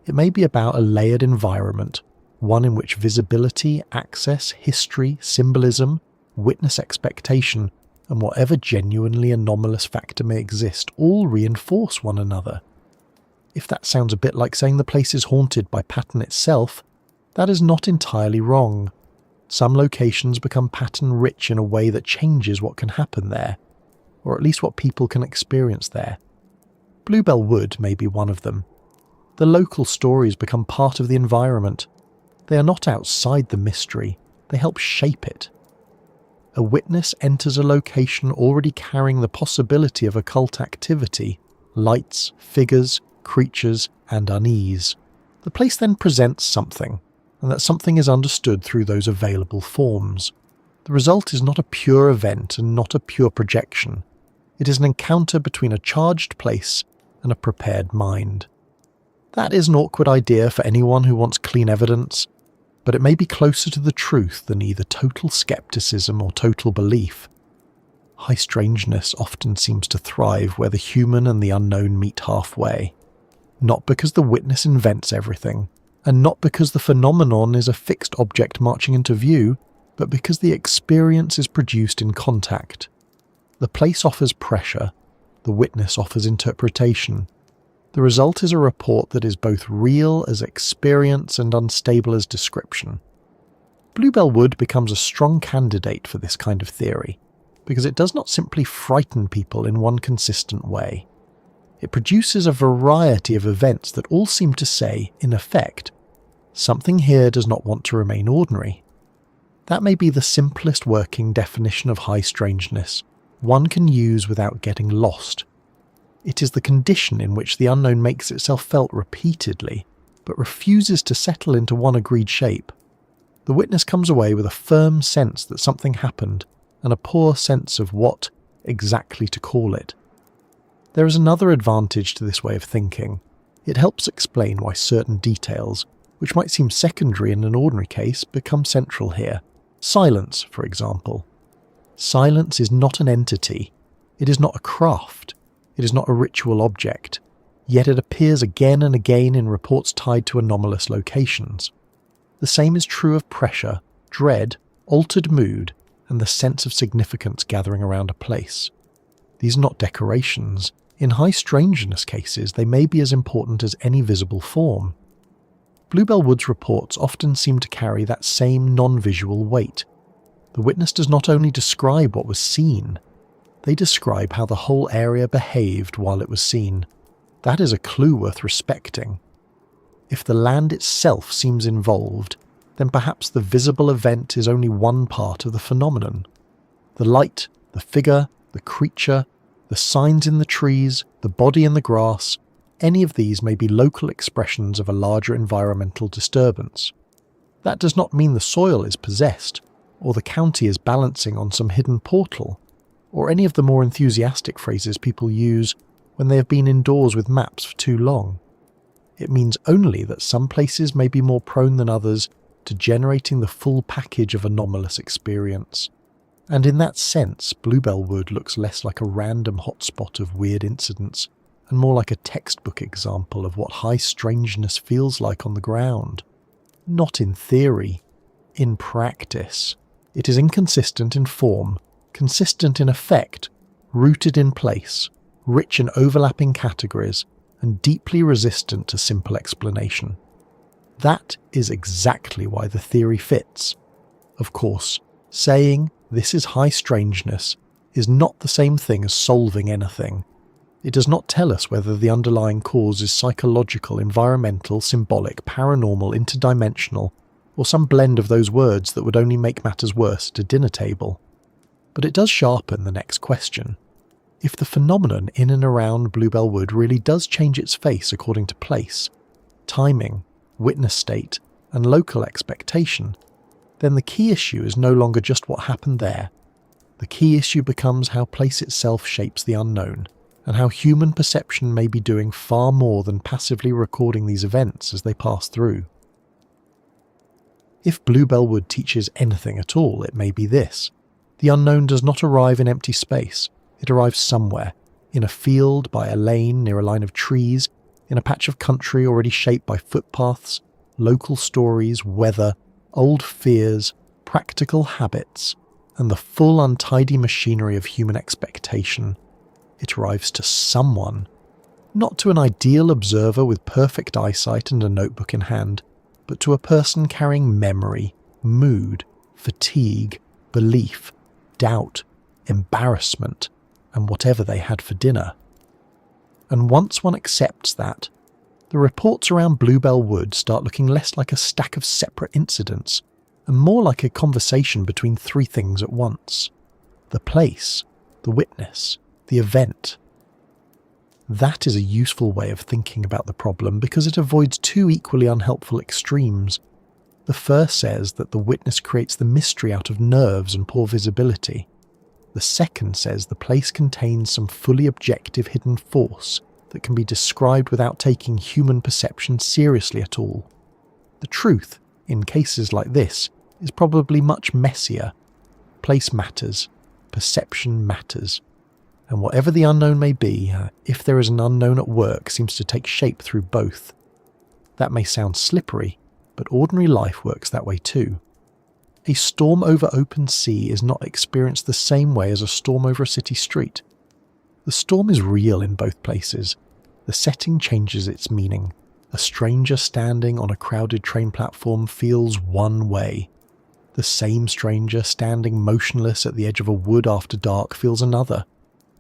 A: It may be about a layered environment, one in which visibility, access, history, symbolism, witness expectation, and whatever genuinely anomalous factor may exist all reinforce one another. If that sounds a bit like saying the place is haunted by pattern itself, that is not entirely wrong. Some locations become pattern-rich in a way that changes what can happen there, or at least what people can experience there. Bluebell Wood may be one of them. The local stories become part of the environment. They are not outside the mystery, they help shape it. A witness enters a location already carrying the possibility of occult activity, lights, figures, creatures, and unease. The place then presents something, and that something is understood through those available forms. The result is not a pure event and not a pure projection. It is an encounter between a charged place and a prepared mind. That is an awkward idea for anyone who wants clean evidence, but it may be closer to the truth than either total skepticism or total belief. High strangeness often seems to thrive where the human and the unknown meet halfway. Not because the witness invents everything, and not because the phenomenon is a fixed object marching into view, but because the experience is produced in contact. The place offers pressure, the witness offers interpretation. The result is a report that is both real as experience and unstable as description. Bluebell Wood becomes a strong candidate for this kind of theory, because it does not simply frighten people in one consistent way. It produces a variety of events that all seem to say, in effect, something here does not want to remain ordinary. That may be the simplest working definition of high strangeness, one can use without getting lost. It is the condition in which the unknown makes itself felt repeatedly, but refuses to settle into one agreed shape. The witness comes away with a firm sense that something happened, and a poor sense of what exactly to call it. There is another advantage to this way of thinking. It helps explain why certain details, which might seem secondary in an ordinary case, become central here. Silence, for example. Silence is not an entity. It is not a craft. It is not a ritual object. Yet it appears again and again in reports tied to anomalous locations. The same is true of pressure, dread, altered mood, and the sense of significance gathering around a place. These are not decorations. In high strangeness cases, they may be as important as any visible form. Bluebell Wood's reports often seem to carry that same non-visual weight. The witness does not only describe what was seen, they describe how the whole area behaved while it was seen. That is a clue worth respecting. If the land itself seems involved, then perhaps the visible event is only one part of the phenomenon. The light, the figure, the creature, The signs in the trees, the body in the grass, any of these may be local expressions of a larger environmental disturbance. That does not mean the soil is possessed, or the county is balancing on some hidden portal, or any of the more enthusiastic phrases people use when they have been indoors with maps for too long. It means only that some places may be more prone than others to generating the full package of anomalous experience. And in that sense, Bluebell Wood looks less like a random hotspot of weird incidents and more like a textbook example of what high strangeness feels like on the ground. Not in theory, in practice. It is inconsistent in form, consistent in effect, rooted in place, rich in overlapping categories, and deeply resistant to simple explanation. That is exactly why the theory fits. Of course, saying this is high strangeness is not the same thing as solving anything. It does not tell us whether the underlying cause is psychological, environmental, symbolic, paranormal, interdimensional, or some blend of those words that would only make matters worse at a dinner table. But it does sharpen the next question. If the phenomenon in and around Bluebell Wood really does change its face according to place, timing, witness state, and local expectation, then the key issue is no longer just what happened there. The key issue becomes how place itself shapes the unknown, and how human perception may be doing far more than passively recording these events as they pass through. If Bluebell Wood teaches anything at all, it may be this. The unknown does not arrive in empty space. It arrives somewhere, in a field, by a lane, near a line of trees, in a patch of country already shaped by footpaths, local stories, weather, old fears, practical habits, and the full untidy machinery of human expectation. It arrives to someone, not to an ideal observer with perfect eyesight and a notebook in hand, but to a person carrying memory, mood, fatigue, belief, doubt, embarrassment, and whatever they had for dinner. And once one accepts that, the reports around Bluebell Wood start looking less like a stack of separate incidents and more like a conversation between three things at once: the place, the witness, the event. That is a useful way of thinking about the problem because it avoids two equally unhelpful extremes. The first says that the witness creates the mystery out of nerves and poor visibility. The second says the place contains some fully objective hidden force that can be described without taking human perception seriously at all. The truth, in cases like this, is probably much messier. Place matters, perception matters, and whatever the unknown may be, if there is an unknown at work, seems to take shape through both. That may sound slippery, but ordinary life works that way too. A storm over open sea is not experienced the same way as a storm over a city street. The storm is real in both places. The setting changes its meaning. A stranger standing on a crowded train platform feels one way. The same stranger standing motionless at the edge of a wood after dark feels another.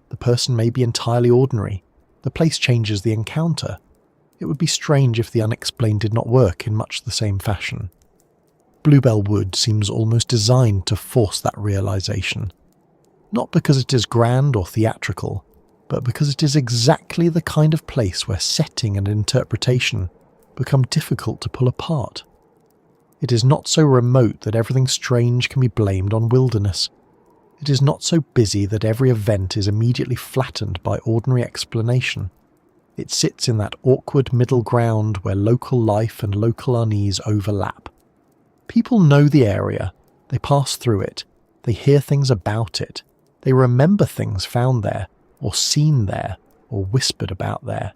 A: The person may be entirely ordinary. The place changes the encounter. It would be strange if the unexplained did not work in much the same fashion. Bluebell Wood seems almost designed to force that realization. Not because it is grand or theatrical, but because it is exactly the kind of place where setting and interpretation become difficult to pull apart. It is not so remote that everything strange can be blamed on wilderness. It is not so busy that every event is immediately flattened by ordinary explanation. It sits in that awkward middle ground where local life and local unease overlap. People know the area, they pass through it, they hear things about it, they remember things found there, or seen there, or whispered about there.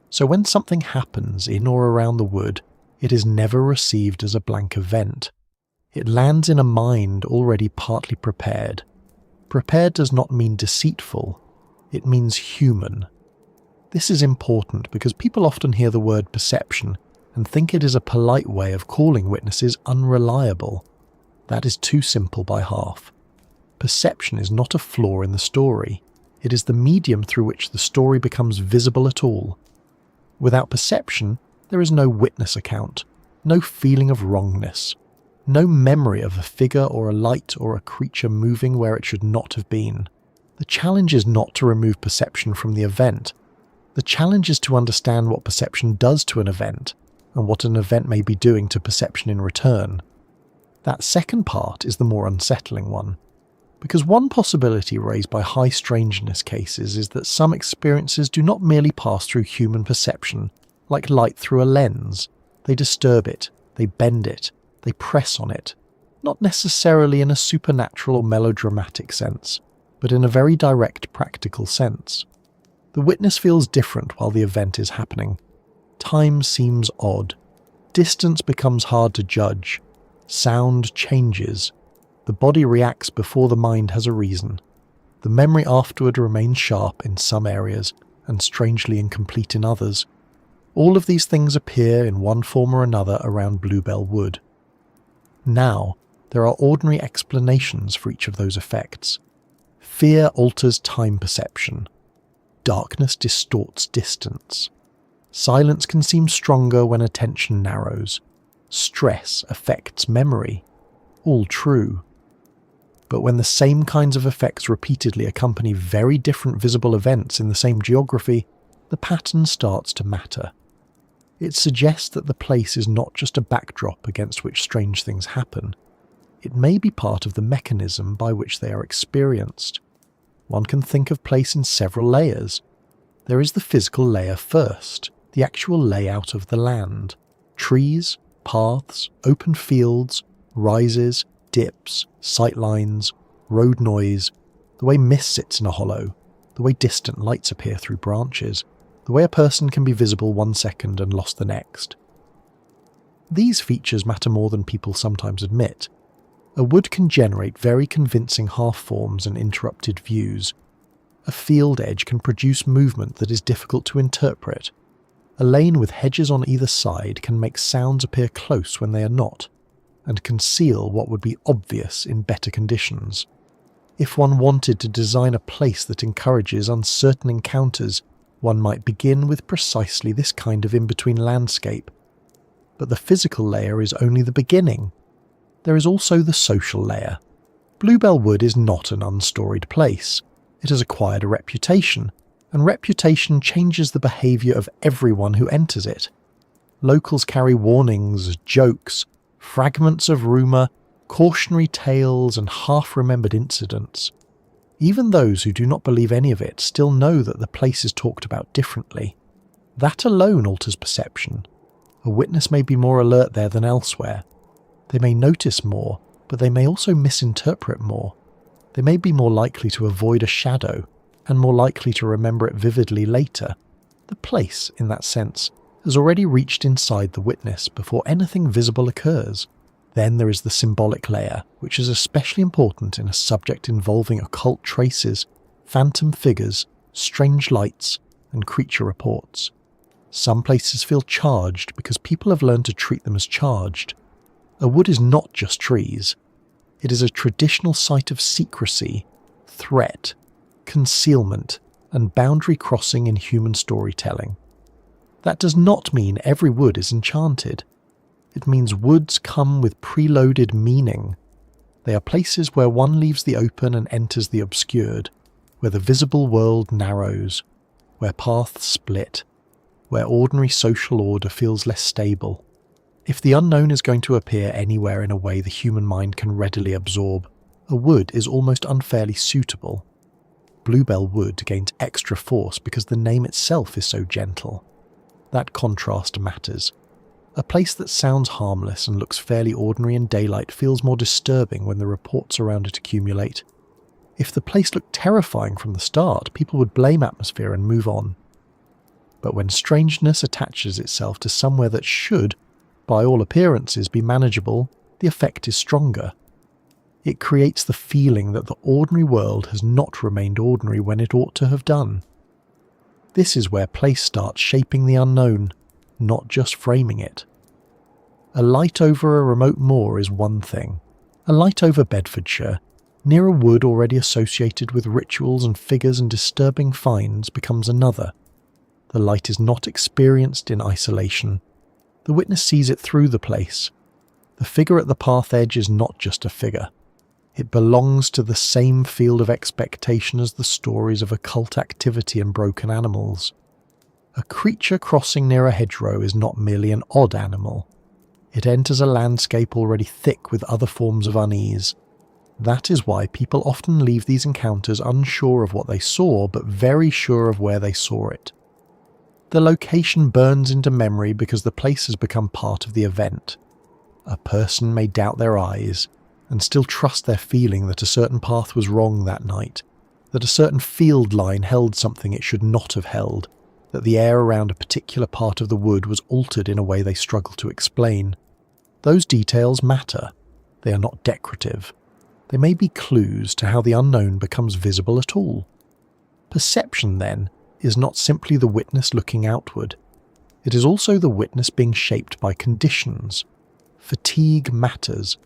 A: So when something happens in or around the wood, it is never received as a blank event. It lands in a mind already partly prepared. Prepared does not mean deceitful, it means human. This is important because people often hear the word perception and think it is a polite way of calling witnesses unreliable. That is too simple by half. Perception is not a flaw in the story. It is the medium through which the story becomes visible at all. Without perception, there is no witness account, no feeling of wrongness, no memory of a figure or a light or a creature moving where it should not have been. The challenge is not to remove perception from the event. The challenge is to understand what perception does to an event, and what an event may be doing to perception in return. That second part is the more unsettling one, because one possibility raised by high strangeness cases is that some experiences do not merely pass through human perception, like light through a lens. They disturb it, they bend it, they press on it, not necessarily in a supernatural or melodramatic sense, but in a very direct practical sense. The witness feels different while the event is happening. Time seems odd. Distance becomes hard to judge. Sound changes. The body reacts before the mind has a reason. The memory afterward remains sharp in some areas and strangely incomplete in others. All of these things appear in one form or another around Bluebell Wood. Now, there are ordinary explanations for each of those effects. Fear alters time perception. Darkness distorts distance. Silence can seem stronger when attention narrows. Stress affects memory. All true. But when the same kinds of effects repeatedly accompany very different visible events in the same geography, the pattern starts to matter. It suggests that the place is not just a backdrop against which strange things happen. It may be part of the mechanism by which they are experienced. One can think of place in several layers. There is the physical layer first, the actual layout of the land. Trees, paths, open fields, rises, dips, sightlines, road noise, the way mist sits in a hollow, the way distant lights appear through branches, the way a person can be visible 1 second and lost the next. These features matter more than people sometimes admit. A wood can generate very convincing half-forms and interrupted views. A field edge can produce movement that is difficult to interpret. A lane with hedges on either side can make sounds appear close when they are not, and conceal what would be obvious in better conditions. If one wanted to design a place that encourages uncertain encounters, one might begin with precisely this kind of in-between landscape. But the physical layer is only the beginning. There is also the social layer. Bluebell Wood is not an unstoried place. It has acquired a reputation, and reputation changes the behaviour of everyone who enters it. Locals carry warnings, jokes, fragments of rumour, cautionary tales and half-remembered incidents. Even those who do not believe any of it still know that the place is talked about differently. That alone alters perception. A witness may be more alert there than elsewhere. They may notice more, but they may also misinterpret more. They may be more likely to avoid a shadow, and more likely to remember it vividly later. The place, in that sense, has already reached inside the witness before anything visible occurs. Then there is the symbolic layer, which is especially important in a subject involving occult traces, phantom figures, strange lights, and creature reports. Some places feel charged because people have learned to treat them as charged. A wood is not just trees. It is a traditional site of secrecy, threat, concealment, and boundary crossing in human storytelling. That does not mean every wood is enchanted. It means woods come with preloaded meaning. They are places where one leaves the open and enters the obscured, where the visible world narrows, where paths split, where ordinary social order feels less stable. If the unknown is going to appear anywhere in a way the human mind can readily absorb, a wood is almost unfairly suitable. Bluebell Wood gains extra force because the name itself is so gentle. That contrast matters. A place that sounds harmless and looks fairly ordinary in daylight feels more disturbing when the reports around it accumulate. If the place looked terrifying from the start, people would blame atmosphere and move on. But when strangeness attaches itself to somewhere that should, by all appearances, be manageable, the effect is stronger. It creates the feeling that the ordinary world has not remained ordinary when it ought to have done. This is where place starts shaping the unknown, not just framing it. A light over a remote moor is one thing. A light over Bedfordshire, near a wood already associated with rituals and figures and disturbing finds, becomes another. The light is not experienced in isolation. The witness sees it through the place. The figure at the path edge is not just a figure. It belongs to the same field of expectation as the stories of occult activity and broken animals. A creature crossing near a hedgerow is not merely an odd animal. It enters a landscape already thick with other forms of unease. That is why people often leave these encounters unsure of what they saw, but very sure of where they saw it. The location burns into memory because the place has become part of the event. A person may doubt their eyes, and still trust their feeling that a certain path was wrong that night, that a certain field line held something it should not have held, that the air around a particular part of the wood was altered in a way they struggle to explain. Those details matter. They are not decorative. They may be clues to how the unknown becomes visible at all. Perception, then, is not simply the witness looking outward. It is also the witness being shaped by conditions. Fatigue matters.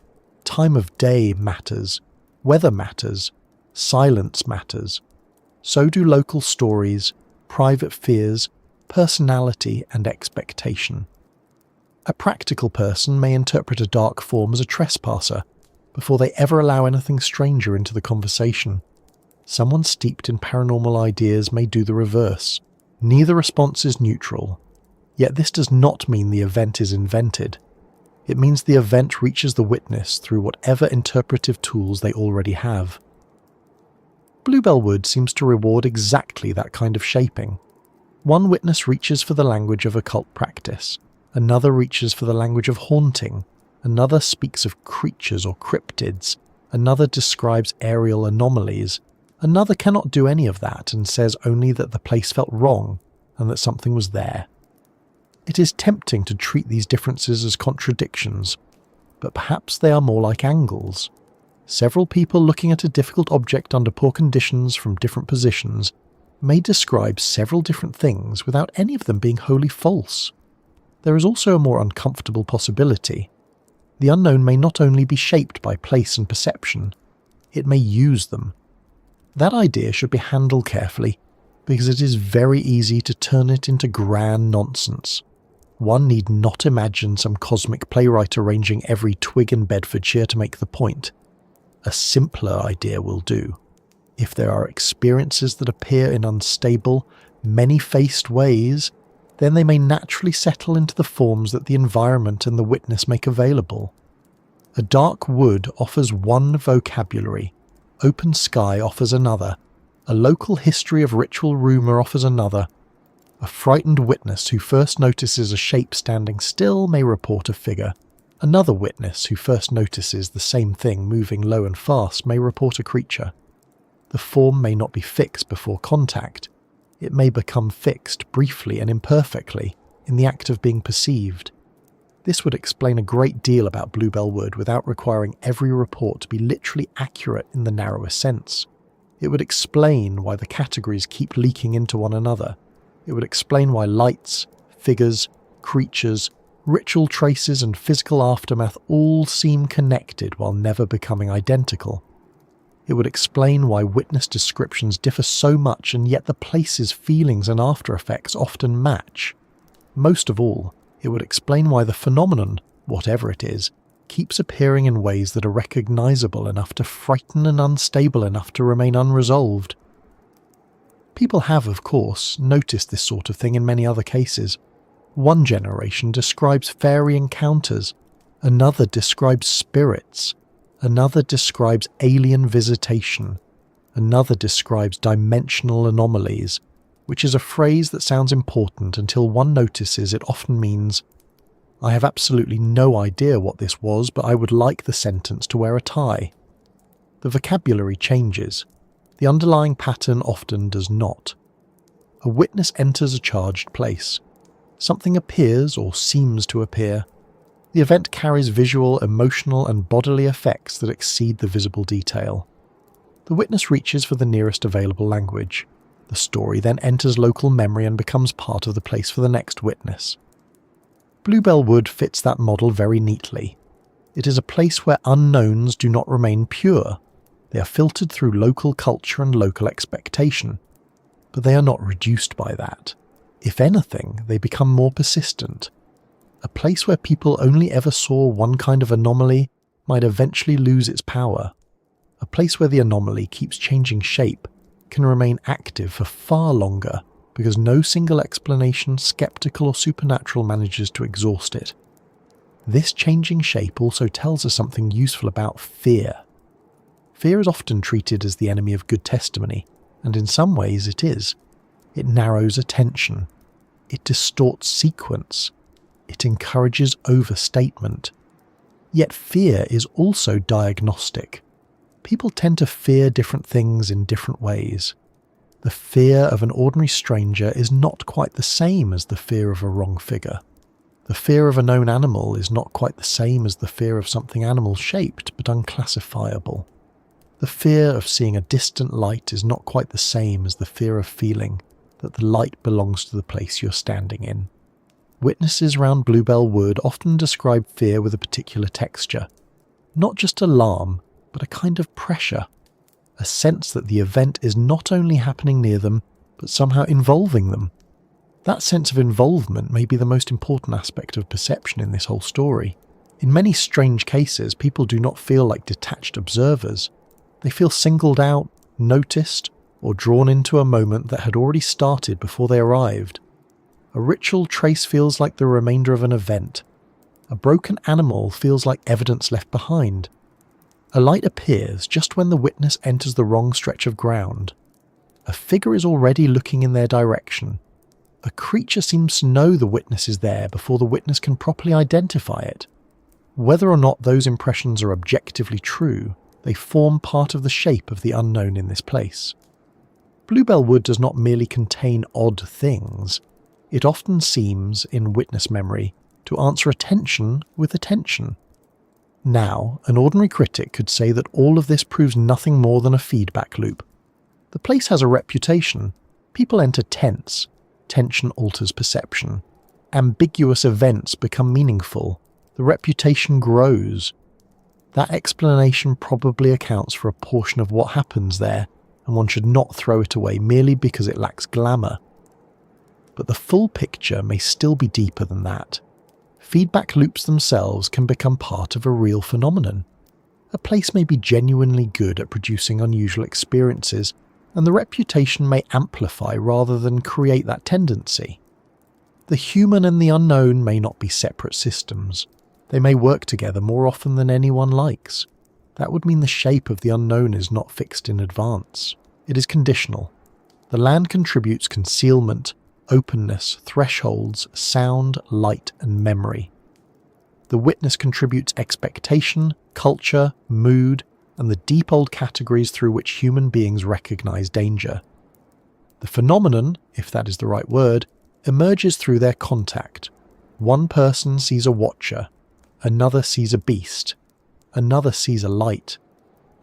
A: Time of day matters. Weather matters. Silence matters. So do local stories, private fears, personality, and expectation. A practical person may interpret a dark form as a trespasser before they ever allow anything stranger into the conversation. Someone steeped in paranormal ideas may do the reverse. Neither response is neutral. Yet this does not mean the event is invented. It means the event reaches the witness through whatever interpretive tools they already have. Bluebell Wood seems to reward exactly that kind of shaping. One witness reaches for the language of occult practice, another reaches for the language of haunting, another speaks of creatures or cryptids, another describes aerial anomalies, another cannot do any of that and says only that the place felt wrong and that something was there. It is tempting to treat these differences as contradictions, but perhaps they are more like angles. Several people looking at a difficult object under poor conditions from different positions may describe several different things without any of them being wholly false. There is also a more uncomfortable possibility. The unknown may not only be shaped by place and perception, it may use them. That idea should be handled carefully, because it is very easy to turn it into grand nonsense. One need not imagine some cosmic playwright arranging every twig in Bedfordshire to make the point. A simpler idea will do. If there are experiences that appear in unstable, many-faced ways, then they may naturally settle into the forms that the environment and the witness make available. A dark wood offers one vocabulary, open sky offers another, a local history of ritual rumour offers another. A frightened witness who first notices a shape standing still may report a figure. Another witness who first notices the same thing moving low and fast may report a creature. The form may not be fixed before contact. It may become fixed briefly and imperfectly in the act of being perceived. This would explain a great deal about Bluebell Wood without requiring every report to be literally accurate in the narrowest sense. It would explain why the categories keep leaking into one another. It would explain why lights, figures, creatures, ritual traces and physical aftermath all seem connected while never becoming identical. It would explain why witness descriptions differ so much and yet the place's feelings and after effects often match. Most of all, it would explain why the phenomenon, whatever it is, keeps appearing in ways that are recognizable enough to frighten and unstable enough to remain unresolved. People have, of course, noticed this sort of thing in many other cases. One generation describes fairy encounters, another describes spirits, another describes alien visitation, another describes dimensional anomalies, which is a phrase that sounds important until one notices it often means, "I have absolutely no idea what this was, but I would like the sentence to wear a tie." The vocabulary changes. The underlying pattern often does not. A witness enters a charged place. Something appears or seems to appear. The event carries visual, emotional, and bodily effects that exceed the visible detail. The witness reaches for the nearest available language. The story then enters local memory and becomes part of the place for the next witness. Bluebell Wood fits that model very neatly. It is a place where unknowns do not remain pure. They are filtered through local culture and local expectation. But they are not reduced by that. If anything, they become more persistent. A place where people only ever saw one kind of anomaly might eventually lose its power. A place where the anomaly keeps changing shape can remain active for far longer because no single explanation, skeptical or supernatural, manages to exhaust it. This changing shape also tells us something useful about fear. Fear is often treated as the enemy of good testimony, and in some ways it is. It narrows attention. It distorts sequence. It encourages overstatement. Yet fear is also diagnostic. People tend to fear different things in different ways. The fear of an ordinary stranger is not quite the same as the fear of a wrong figure. The fear of a known animal is not quite the same as the fear of something animal-shaped but unclassifiable. The fear of seeing a distant light is not quite the same as the fear of feeling that the light belongs to the place you're standing in. Witnesses around Bluebell Wood often describe fear with a particular texture. Not just alarm, but a kind of pressure. A sense that the event is not only happening near them, but somehow involving them. That sense of involvement may be the most important aspect of perception in this whole story. In many strange cases, people do not feel like detached observers. They feel singled out, noticed, or drawn into a moment that had already started before they arrived. A ritual trace feels like the remainder of an event. A broken animal feels like evidence left behind. A light appears just when the witness enters the wrong stretch of ground. A figure is already looking in their direction. A creature seems to know the witness is there before the witness can properly identify it. Whether or not those impressions are objectively true, they form part of the shape of the unknown in this place. Bluebell Wood does not merely contain odd things. It often seems, in witness memory, to answer attention with attention. Now, an ordinary critic could say that all of this proves nothing more than a feedback loop. The place has a reputation. People enter tense. Tension alters perception. Ambiguous events become meaningful. The reputation grows. That explanation probably accounts for a portion of what happens there, and one should not throw it away merely because it lacks glamour. But the full picture may still be deeper than that. Feedback loops themselves can become part of a real phenomenon. A place may be genuinely good at producing unusual experiences, and the reputation may amplify rather than create that tendency. The human and the unknown may not be separate systems. They may work together more often than anyone likes. That would mean the shape of the unknown is not fixed in advance. It is conditional. The land contributes concealment, openness, thresholds, sound, light, and memory. The witness contributes expectation, culture, mood, and the deep old categories through which human beings recognize danger. The phenomenon, if that is the right word, emerges through their contact. One person sees a watcher, another sees a beast, another sees a light,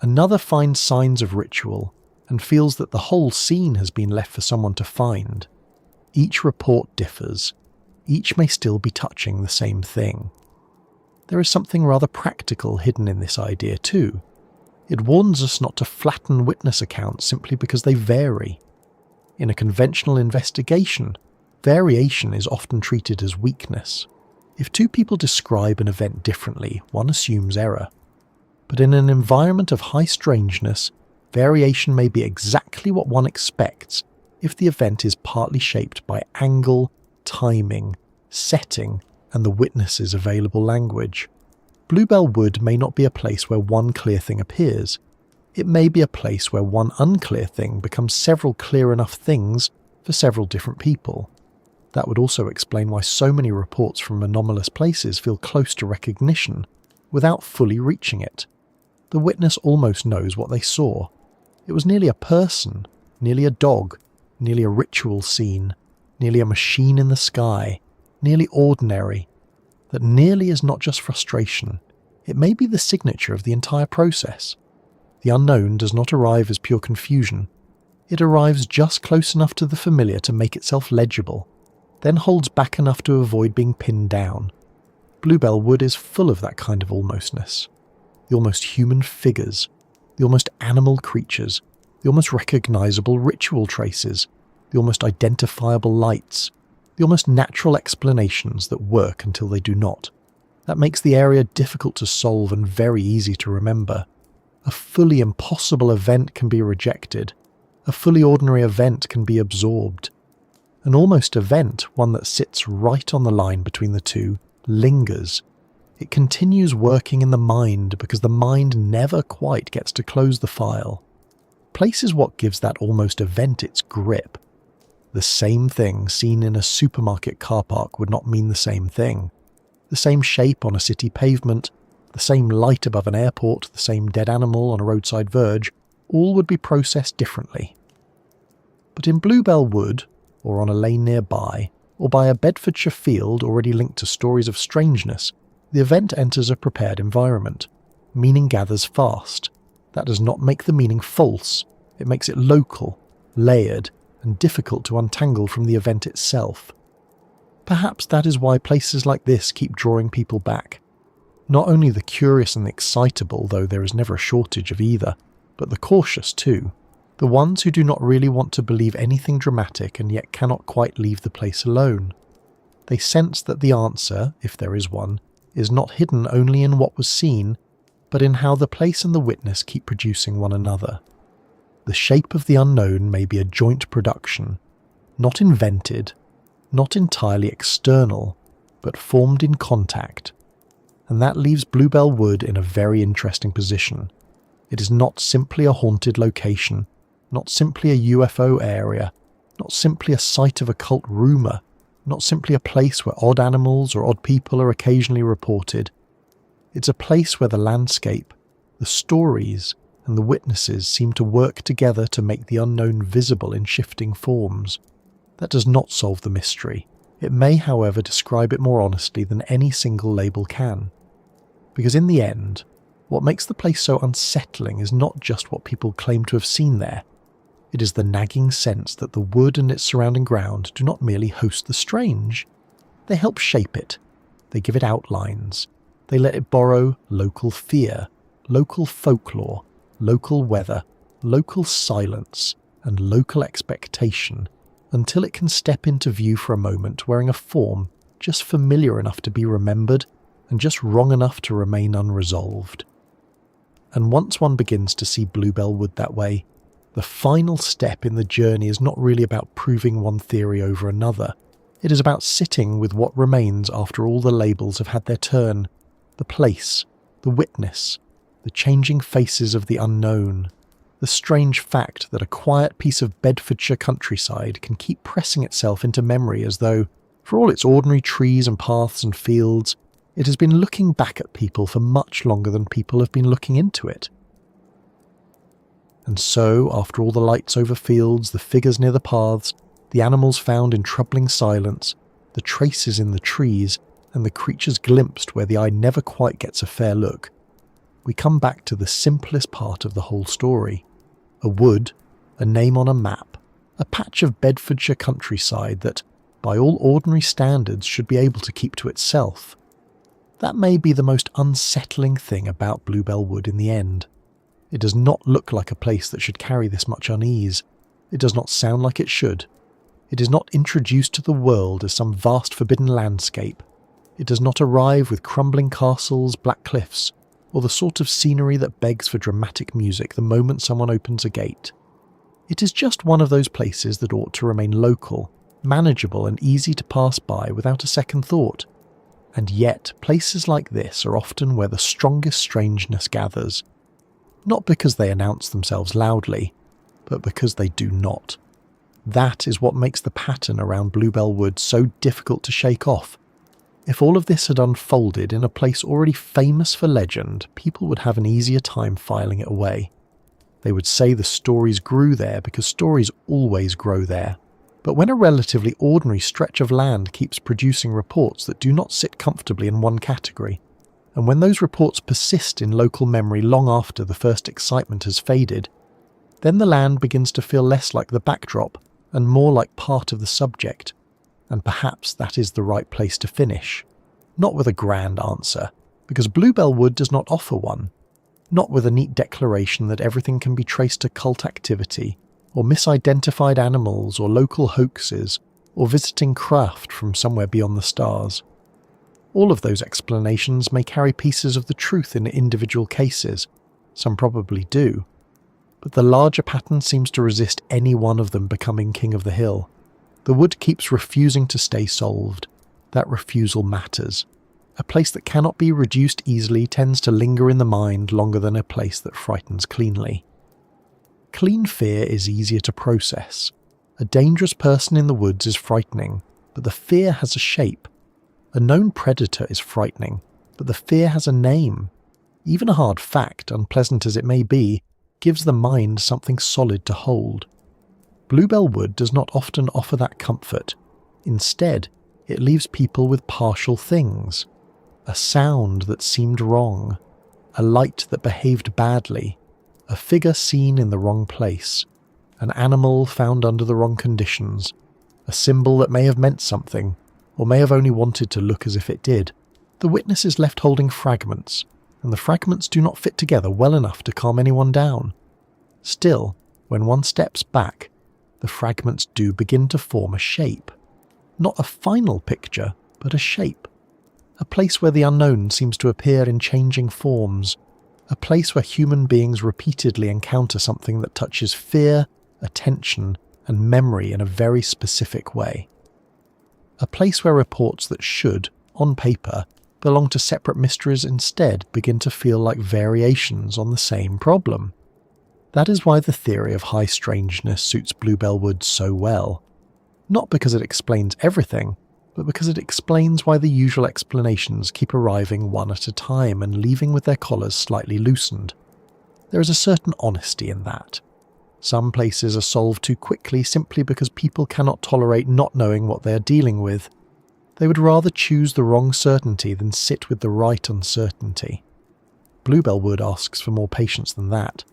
A: another finds signs of ritual and feels that the whole scene has been left for someone to find. Each report differs. Each may still be touching the same thing. There is something rather practical hidden in this idea too. It warns us not to flatten witness accounts simply because they vary. In a conventional investigation, variation is often treated as weakness. If two people describe an event differently, one assumes error. But in an environment of high strangeness, variation may be exactly what one expects if the event is partly shaped by angle, timing, setting, and the witness's available language. Bluebell Wood may not be a place where one clear thing appears. It may be a place where one unclear thing becomes several clear enough things for several different people. That would also explain why so many reports from anomalous places feel close to recognition without fully reaching it. The witness almost knows what they saw. It was nearly a person, nearly a dog, nearly a ritual scene, nearly a machine in the sky, nearly ordinary. That nearly is not just frustration. It may be the signature of the entire process. The unknown does not arrive as pure confusion. It arrives just close enough to the familiar to make itself legible, then holds back enough to avoid being pinned down. Bluebell Wood is full of that kind of almostness. The almost human figures, the almost animal creatures, the almost recognizable ritual traces, the almost identifiable lights, the almost natural explanations that work until they do not. That makes the area difficult to solve and very easy to remember. A fully impossible event can be rejected. A fully ordinary event can be absorbed. An almost event, one that sits right on the line between the two, lingers. It continues working in the mind because the mind never quite gets to close the file. Place is what gives that almost event its grip. The same thing seen in a supermarket car park would not mean the same thing. The same shape on a city pavement, the same light above an airport, the same dead animal on a roadside verge, all would be processed differently. But in Bluebell Wood, or on a lane nearby, or by a Bedfordshire field already linked to stories of strangeness, the event enters a prepared environment. Meaning gathers fast. That does not make the meaning false. It makes it local, layered, and difficult to untangle from the event itself. Perhaps that is why places like this keep drawing people back. Not only the curious and the excitable, though there is never a shortage of either, but the cautious too. The ones who do not really want to believe anything dramatic and yet cannot quite leave the place alone. They sense that the answer, if there is one, is not hidden only in what was seen, but in how the place and the witness keep producing one another. The shape of the unknown may be a joint production, not invented, not entirely external, but formed in contact. And that leaves Bluebell Wood in a very interesting position. It is not simply a haunted location, not simply a UFO area, not simply a site of occult rumour, not simply a place where odd animals or odd people are occasionally reported. It's a place where the landscape, the stories, and the witnesses seem to work together to make the unknown visible in shifting forms. That does not solve the mystery. It may, however, describe it more honestly than any single label can. Because in the end, what makes the place so unsettling is not just what people claim to have seen there. It is the nagging sense that the wood and its surrounding ground do not merely host the strange. They help shape it. They give it outlines. They let it borrow local fear, local folklore, local weather, local silence, and local expectation, until it can step into view for a moment wearing a form just familiar enough to be remembered and just wrong enough to remain unresolved. And once one begins to see Bluebell Wood that way, the final step in the journey is not really about proving one theory over another. It is about sitting with what remains after all the labels have had their turn, the place, the witness, the changing faces of the unknown, the strange fact that a quiet piece of Bedfordshire countryside can keep pressing itself into memory as though, for all its ordinary trees and paths and fields, it has been looking back at people for much longer than people have been looking into it. And so, after all the lights over fields, the figures near the paths, the animals found in troubling silence, the traces in the trees, and the creatures glimpsed where the eye never quite gets a fair look, we come back to the simplest part of the whole story. A wood, a name on a map, a patch of Bedfordshire countryside that, by all ordinary standards, should be able to keep to itself. That may be the most unsettling thing about Bluebell Wood in the end. It does not look like a place that should carry this much unease. It does not sound like it should. It is not introduced to the world as some vast forbidden landscape. It does not arrive with crumbling castles, black cliffs, or the sort of scenery that begs for dramatic music the moment someone opens a gate. It is just one of those places that ought to remain local, manageable and easy to pass by without a second thought. And yet, places like this are often where the strongest strangeness gathers. Not because they announce themselves loudly, but because they do not. That is what makes the pattern around Bluebell Wood so difficult to shake off. If all of this had unfolded in a place already famous for legend, people would have an easier time filing it away. They would say the stories grew there because stories always grow there. But when a relatively ordinary stretch of land keeps producing reports that do not sit comfortably in one category, and when those reports persist in local memory long after the first excitement has faded, then the land begins to feel less like the backdrop and more like part of the subject. And perhaps that is the right place to finish. Not with a grand answer, because Bluebell Wood does not offer one. Not with a neat declaration that everything can be traced to cult activity, or misidentified animals, or local hoaxes, or visiting craft from somewhere beyond the stars. All of those explanations may carry pieces of the truth in individual cases, Some probably do. But the larger pattern seems to resist any one of them becoming king of the hill. The wood keeps refusing to stay solved. That refusal matters. A place that cannot be reduced easily tends to linger in the mind longer than a place that frightens cleanly. Clean fear is easier to process. A dangerous person in the woods is frightening, but the fear has a shape. A known predator is frightening, but the fear has a name. Even a hard fact, unpleasant as it may be, gives the mind something solid to hold. Bluebell Wood does not often offer that comfort. Instead, it leaves people with partial things. A sound that seemed wrong, a light that behaved badly, a figure seen in the wrong place, an animal found under the wrong conditions, a symbol that may have meant something, or may have only wanted to look as if it did. The witness is left holding fragments, and the fragments do not fit together well enough to calm anyone down. Still, when one steps back, the fragments do begin to form a shape. Not a final picture, but a shape. A place where the unknown seems to appear in changing forms. A place where human beings repeatedly encounter something that touches fear, attention, and memory in a very specific way. A place where reports that should, on paper, belong to separate mysteries instead begin to feel like variations on the same problem. That is why the theory of high strangeness suits Bluebell Wood so well. Not because it explains everything, but because it explains why the usual explanations keep arriving one at a time and leaving with their collars slightly loosened. There is a certain honesty in that. Some places are solved too quickly simply because people cannot tolerate not knowing what they are dealing with. They would rather choose the wrong certainty than sit with the right uncertainty. Bluebell Wood asks for more patience than that.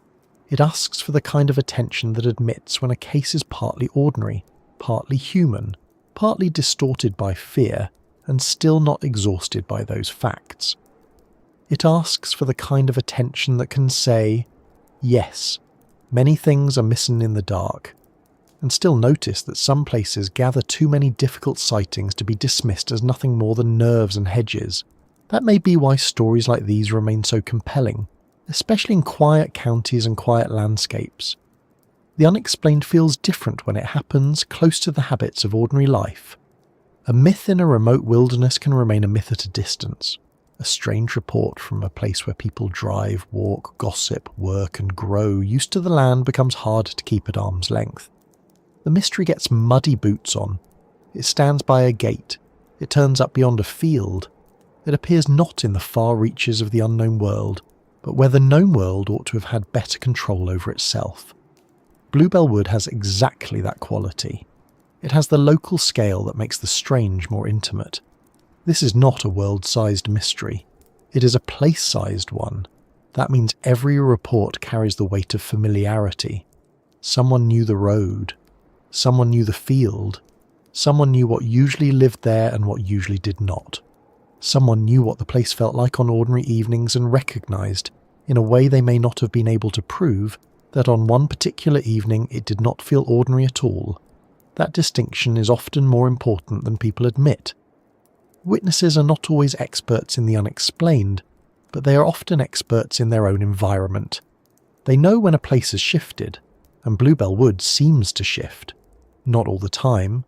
A: It asks for the kind of attention that admits when a case is partly ordinary, partly human, partly distorted by fear, and still not exhausted by those facts. It asks for the kind of attention that can say, yes, many things are missing in the dark, and still notice that some places gather too many difficult sightings to be dismissed as nothing more than nerves and hedges. That may be why stories like these remain so compelling, especially in quiet counties and quiet landscapes. The unexplained feels different when it happens close to the habits of ordinary life. A myth in a remote wilderness can remain a myth at a distance. A strange report from a place where people drive, walk, gossip, work and grow used to the land becomes hard to keep at arm's length. The mystery gets muddy boots on. It stands by a gate. It turns up beyond a field. It appears not in the far reaches of the unknown world, but where the known world ought to have had better control over itself. Bluebell Wood has exactly that quality. It has the local scale that makes the strange more intimate. This is not a world-sized mystery. It is a place-sized one. That means every report carries the weight of familiarity. Someone knew the road. Someone knew the field. Someone knew what usually lived there and what usually did not. Someone knew what the place felt like on ordinary evenings and recognised, in a way they may not have been able to prove, that on one particular evening it did not feel ordinary at all. That distinction is often more important than people admit. Witnesses are not always experts in the unexplained, but they are often experts in their own environment. They know when a place has shifted, and Bluebell Wood seems to shift. Not all the time.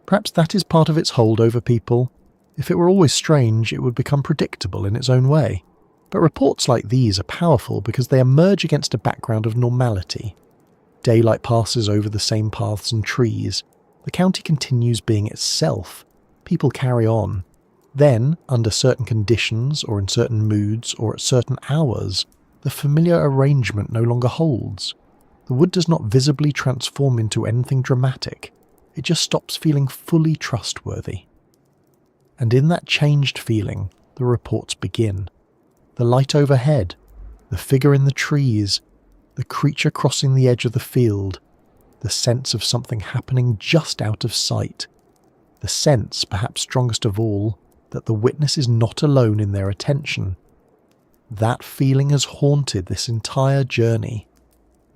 A: Perhaps that is part of its hold over people. If it were always strange, it would become predictable in its own way. But reports like these are powerful because they emerge against a background of normality. Daylight passes over the same paths and trees. The county continues being itself. People carry on. Then, under certain conditions, or in certain moods, or at certain hours, the familiar arrangement no longer holds. The wood does not visibly transform into anything dramatic. It just stops feeling fully trustworthy. And in that changed feeling, the reports begin. The light overhead, the figure in the trees, the creature crossing the edge of the field, the sense of something happening just out of sight, the sense, perhaps strongest of all, that the witness is not alone in their attention. That feeling has haunted this entire journey.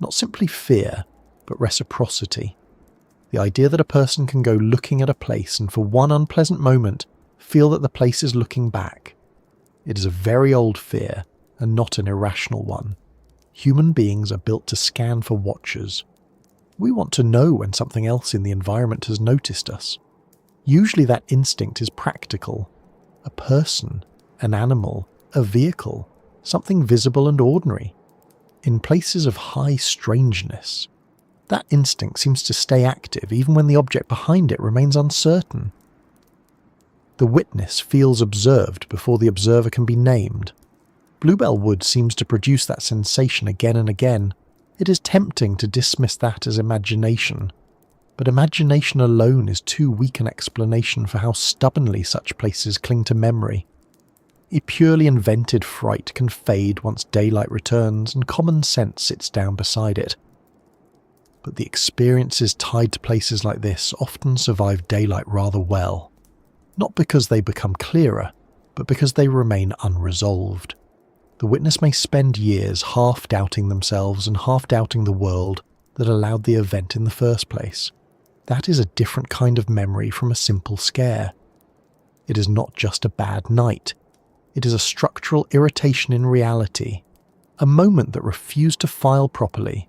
A: Not simply fear, but reciprocity. The idea that a person can go looking at a place and for one unpleasant moment feel that the place is looking back. It is a very old fear, and not an irrational one. human beings are built to scan for watchers. We want to know when something else in the environment has noticed us. Usually that instinct is practical. A person, an animal, a vehicle, something visible and ordinary. In places of high strangeness, that instinct seems to stay active even when the object behind it remains uncertain. The witness feels observed before the observer can be named. Bluebell Wood seems to produce that sensation again and again. It is tempting to dismiss that as imagination, but imagination alone is too weak an explanation for how stubbornly such places cling to memory. A purely invented fright can fade once daylight returns and common sense sits down beside it. But the experiences tied to places like this often survive daylight rather well, not because they become clearer, but because they remain unresolved. The witness may spend years half doubting themselves and half doubting the world that allowed the event in the first place. That is a different kind of memory from a simple scare. It is not just a bad night. It is a structural irritation in reality, a moment that refused to file properly.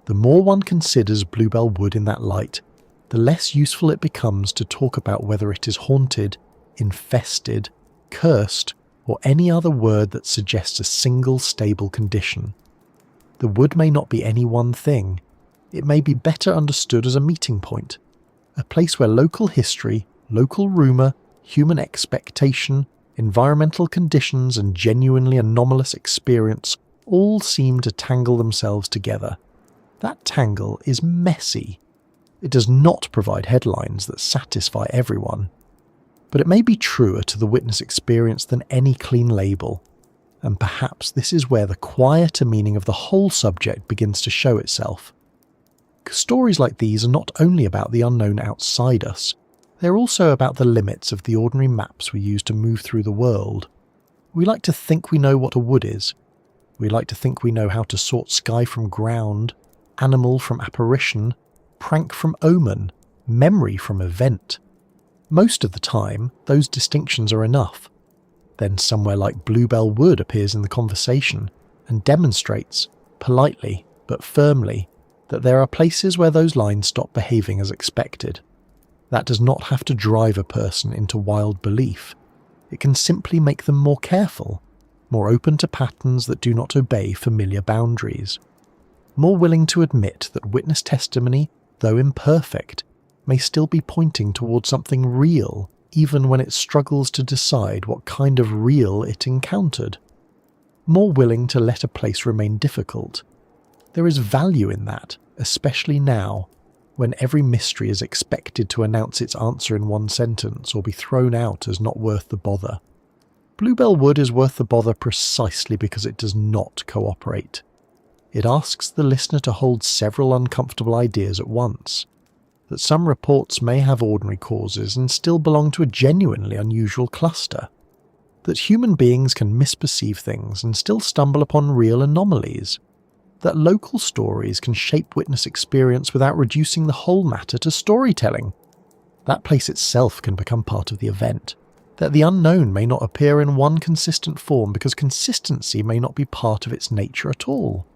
A: The more one considers Bluebell Wood in that light, the less useful it becomes to talk about whether it is haunted, infested, cursed, or any other word that suggests a single stable condition. The wood may not be any one thing. It may be better understood as a meeting point, a place where local history, local rumour, human expectation, environmental conditions and genuinely anomalous experience all seem to tangle themselves together. That tangle is messy. It does not provide headlines that satisfy everyone. But it may be truer to the witness experience than any clean label, and perhaps this is where the quieter meaning of the whole subject begins to show itself. Stories like these are not only about the unknown outside us, they're also about the limits of the ordinary maps we use to move through the world. We like to think we know what a wood is. We like to think we know how to sort sky from ground, animal from apparition, prank from omen, memory from event. Most of the time, those distinctions are enough. Then somewhere like Bluebell Wood appears in the conversation and demonstrates, politely but firmly, that there are places where those lines stop behaving as expected. That does not have to drive a person into wild belief. It can simply make them more careful, more open to patterns that do not obey familiar boundaries, more willing to admit that witness testimony, though imperfect, may still be pointing towards something real, even when it struggles to decide what kind of real it encountered. More willing to let a place remain difficult. There is value in that, especially now, when every mystery is expected to announce its answer in one sentence or be thrown out as not worth the bother. Bluebell Wood is worth the bother precisely because it does not cooperate. It asks the listener to hold several uncomfortable ideas at once, that some reports may have ordinary causes and still belong to a genuinely unusual cluster, that human beings can misperceive things and still stumble upon real anomalies, that local stories can shape witness experience without reducing the whole matter to storytelling. That place itself can become part of the event, that the unknown may not appear in one consistent form because consistency may not be part of its nature at all.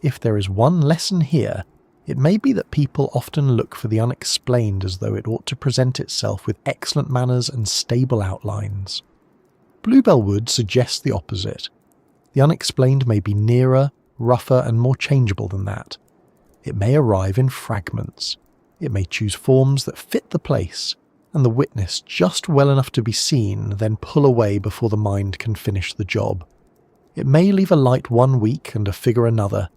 A: If there is one lesson here, it may be that people often look for the unexplained as though it ought to present itself with excellent manners and stable outlines. Bluebell Wood suggests the opposite. The unexplained may be nearer, rougher and more changeable than that. It may arrive in fragments. It may choose forms that fit the place, and the witness just well enough to be seen, then pull away before the mind can finish the job. It may leave a light one week and a figure another.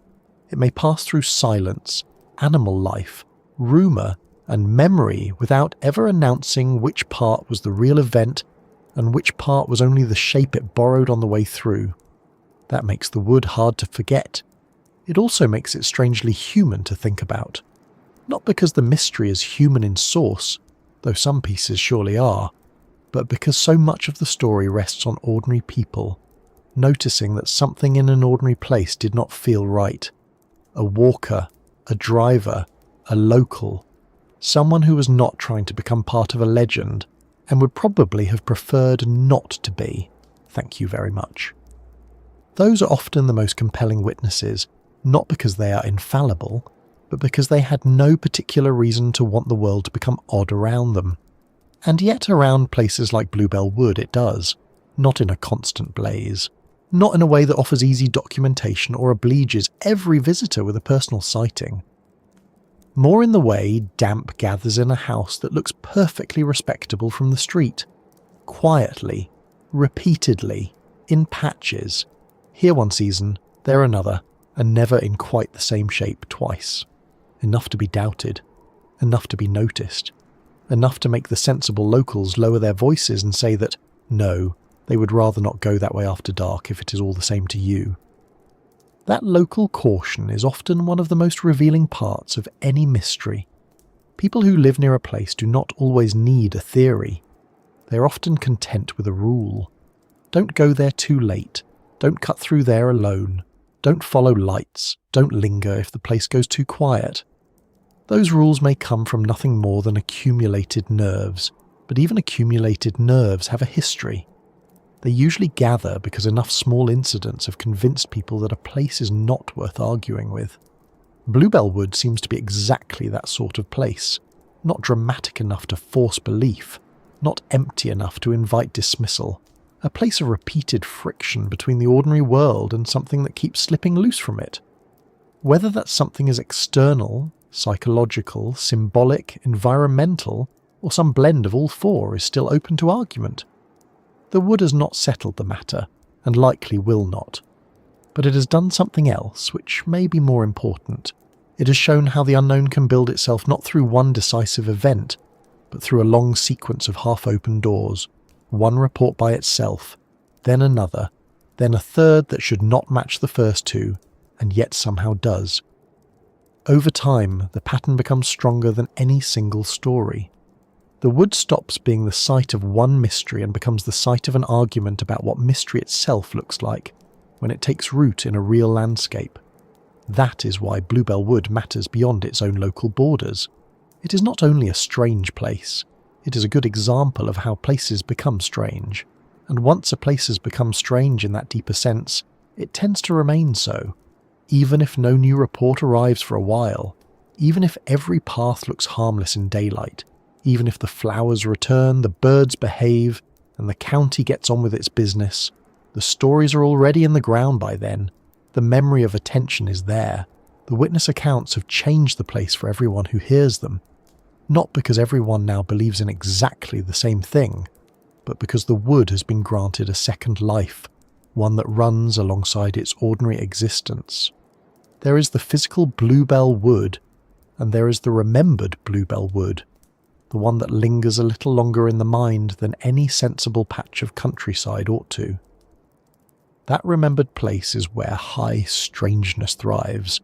A: It may pass through silence, animal life, rumour and memory without ever announcing which part was the real event and which part was only the shape it borrowed on the way through. That makes the wood hard to forget. It also makes it strangely human to think about. Not because the mystery is human in source, though some pieces surely are, but because so much of the story rests on ordinary people, noticing that something in an ordinary place did not feel right. A walker, a driver, a local, someone who was not trying to become part of a legend and would probably have preferred not to be. Thank you very much. Those are often the most compelling witnesses, not because they are infallible, but because they had no particular reason to want the world to become odd around them. And yet around places like Bluebell Wood it does, not in a constant blaze, not in a way that offers easy documentation or obliges every visitor with a personal sighting. More in the way damp gathers in a house that looks perfectly respectable from the street, quietly, repeatedly, in patches, here one season, there another, and never in quite the same shape twice. Enough to be doubted, enough to be noticed, enough to make the sensible locals lower their voices and say that, no, they would rather not go that way after dark if it is all the same to you. That local caution is often one of the most revealing parts of any mystery. People who live near a place do not always need a theory. They are often content with a rule. Don't go there too late. Don't cut through there alone. Don't follow lights. Don't linger if the place goes too quiet. Those rules may come from nothing more than accumulated nerves, but even accumulated nerves have a history. They usually gather because enough small incidents have convinced people that a place is not worth arguing with. Bluebell Wood seems to be exactly that sort of place, not dramatic enough to force belief, not empty enough to invite dismissal, a place of repeated friction between the ordinary world and something that keeps slipping loose from it. Whether that something is external, psychological, symbolic, environmental, or some blend of all four is still open to argument. The wood has not settled the matter, and likely will not. But it has done something else, which may be more important. It has shown how the unknown can build itself not through one decisive event, but through a long sequence of half-open doors, one report by itself, then another, then a third that should not match the first two, and yet somehow does. Over time, the pattern becomes stronger than any single story. The wood stops being the site of one mystery and becomes the site of an argument about what mystery itself looks like when it takes root in a real landscape. That is why Bluebell Wood matters beyond its own local borders. It is not only a strange place, it is a good example of how places become strange. And once a place has become strange in that deeper sense, it tends to remain so, even if no new report arrives for a while, even if every path looks harmless in daylight, even if the flowers return, the birds behave, and the county gets on with its business. The stories are already in the ground by then. The memory of attention is there. The witness accounts have changed the place for everyone who hears them. Not because everyone now believes in exactly the same thing, but because the wood has been granted a second life, one that runs alongside its ordinary existence. There is the physical Bluebell Wood, and there is the remembered Bluebell Wood, the one that lingers a little longer in the mind than any sensible patch of countryside ought to. That remembered place is where high strangeness thrives,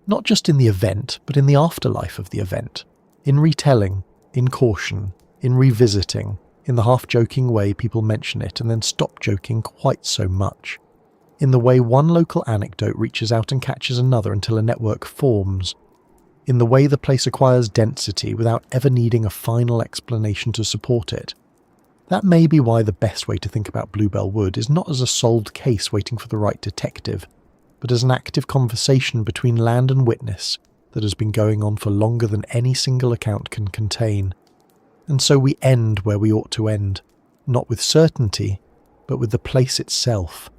A: not just in the event, but in the afterlife of the event, in retelling, in caution, in revisiting, in the half-joking way people mention it and then stop joking quite so much, in the way one local anecdote reaches out and catches another until a network forms, in the way the place acquires density without ever needing a final explanation to support it. That may be why the best way to think about Bluebell Wood is not as a solved case waiting for the right detective, but as an active conversation between land and witness that has been going on for longer than any single account can contain. And so we end where we ought to end, not with certainty, but with the place itself,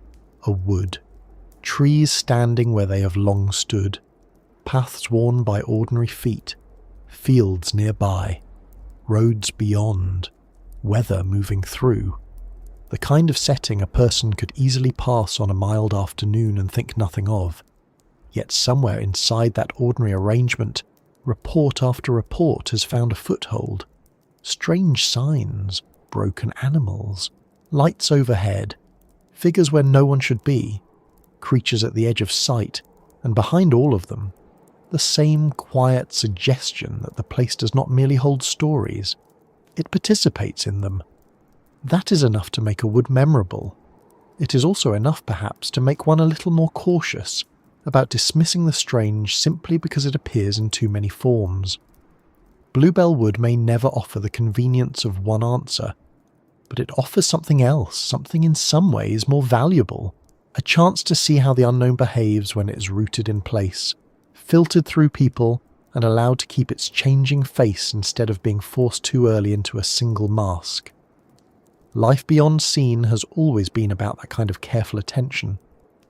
A: a wood. Trees standing where they have long stood, paths worn by ordinary feet, fields nearby, roads beyond, weather moving through. The kind of setting a person could easily pass on a mild afternoon and think nothing of. Yet somewhere inside that ordinary arrangement, report after report has found a foothold. Strange signs, broken animals, lights overhead, figures where no one should be, creatures at the edge of sight, and behind all of them, the same quiet suggestion that the place does not merely hold stories, it participates in them. That is enough to make a wood memorable. It is also enough, perhaps, to make one a little more cautious about dismissing the strange simply because it appears in too many forms. Bluebell Wood may never offer the convenience of one answer, but it offers something else, something in some ways more valuable, A chance to see how the unknown behaves when it is rooted in place, filtered through people and allowed to keep its changing face instead of being forced too early into a single mask. Life beyond seen has always been about that kind of careful attention,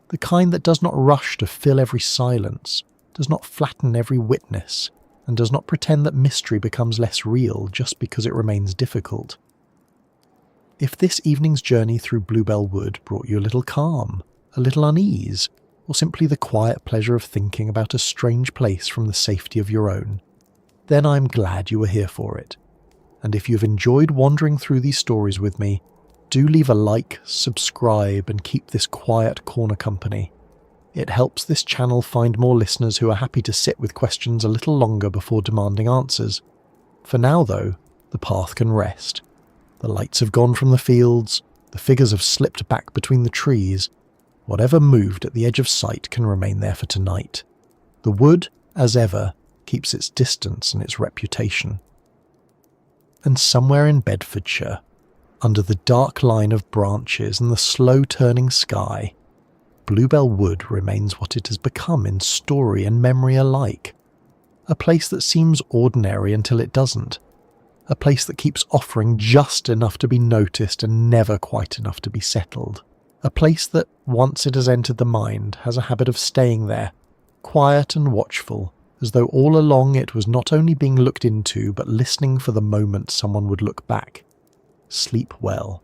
A: the kind that does not rush to fill every silence, does not flatten every witness, and does not pretend that mystery becomes less real just because it remains difficult. If this evening's journey through Bluebell Wood brought you a little calm, a little unease, or simply the quiet pleasure of thinking about a strange place from the safety of your own, then I'm glad you were here for it. And if you've enjoyed wandering through these stories with me, do leave a like, subscribe, and keep this quiet corner company. It helps this channel find more listeners who are happy to sit with questions a little longer before demanding answers. For now, though, the path can rest. The lights have gone from the fields, the figures have slipped back between the trees. Whatever moved at the edge of sight can remain there for tonight. The wood, as ever, keeps its distance and its reputation. And somewhere in Bedfordshire, under the dark line of branches and the slow-turning sky, Bluebell Wood remains what it has become in story and memory alike. A place that seems ordinary until it doesn't. A place that keeps offering just enough to be noticed and never quite enough to be settled. A place that, once it has entered the mind, has a habit of staying there, quiet and watchful, as though all along it was not only being looked into but listening for the moment someone would look back. Sleep well.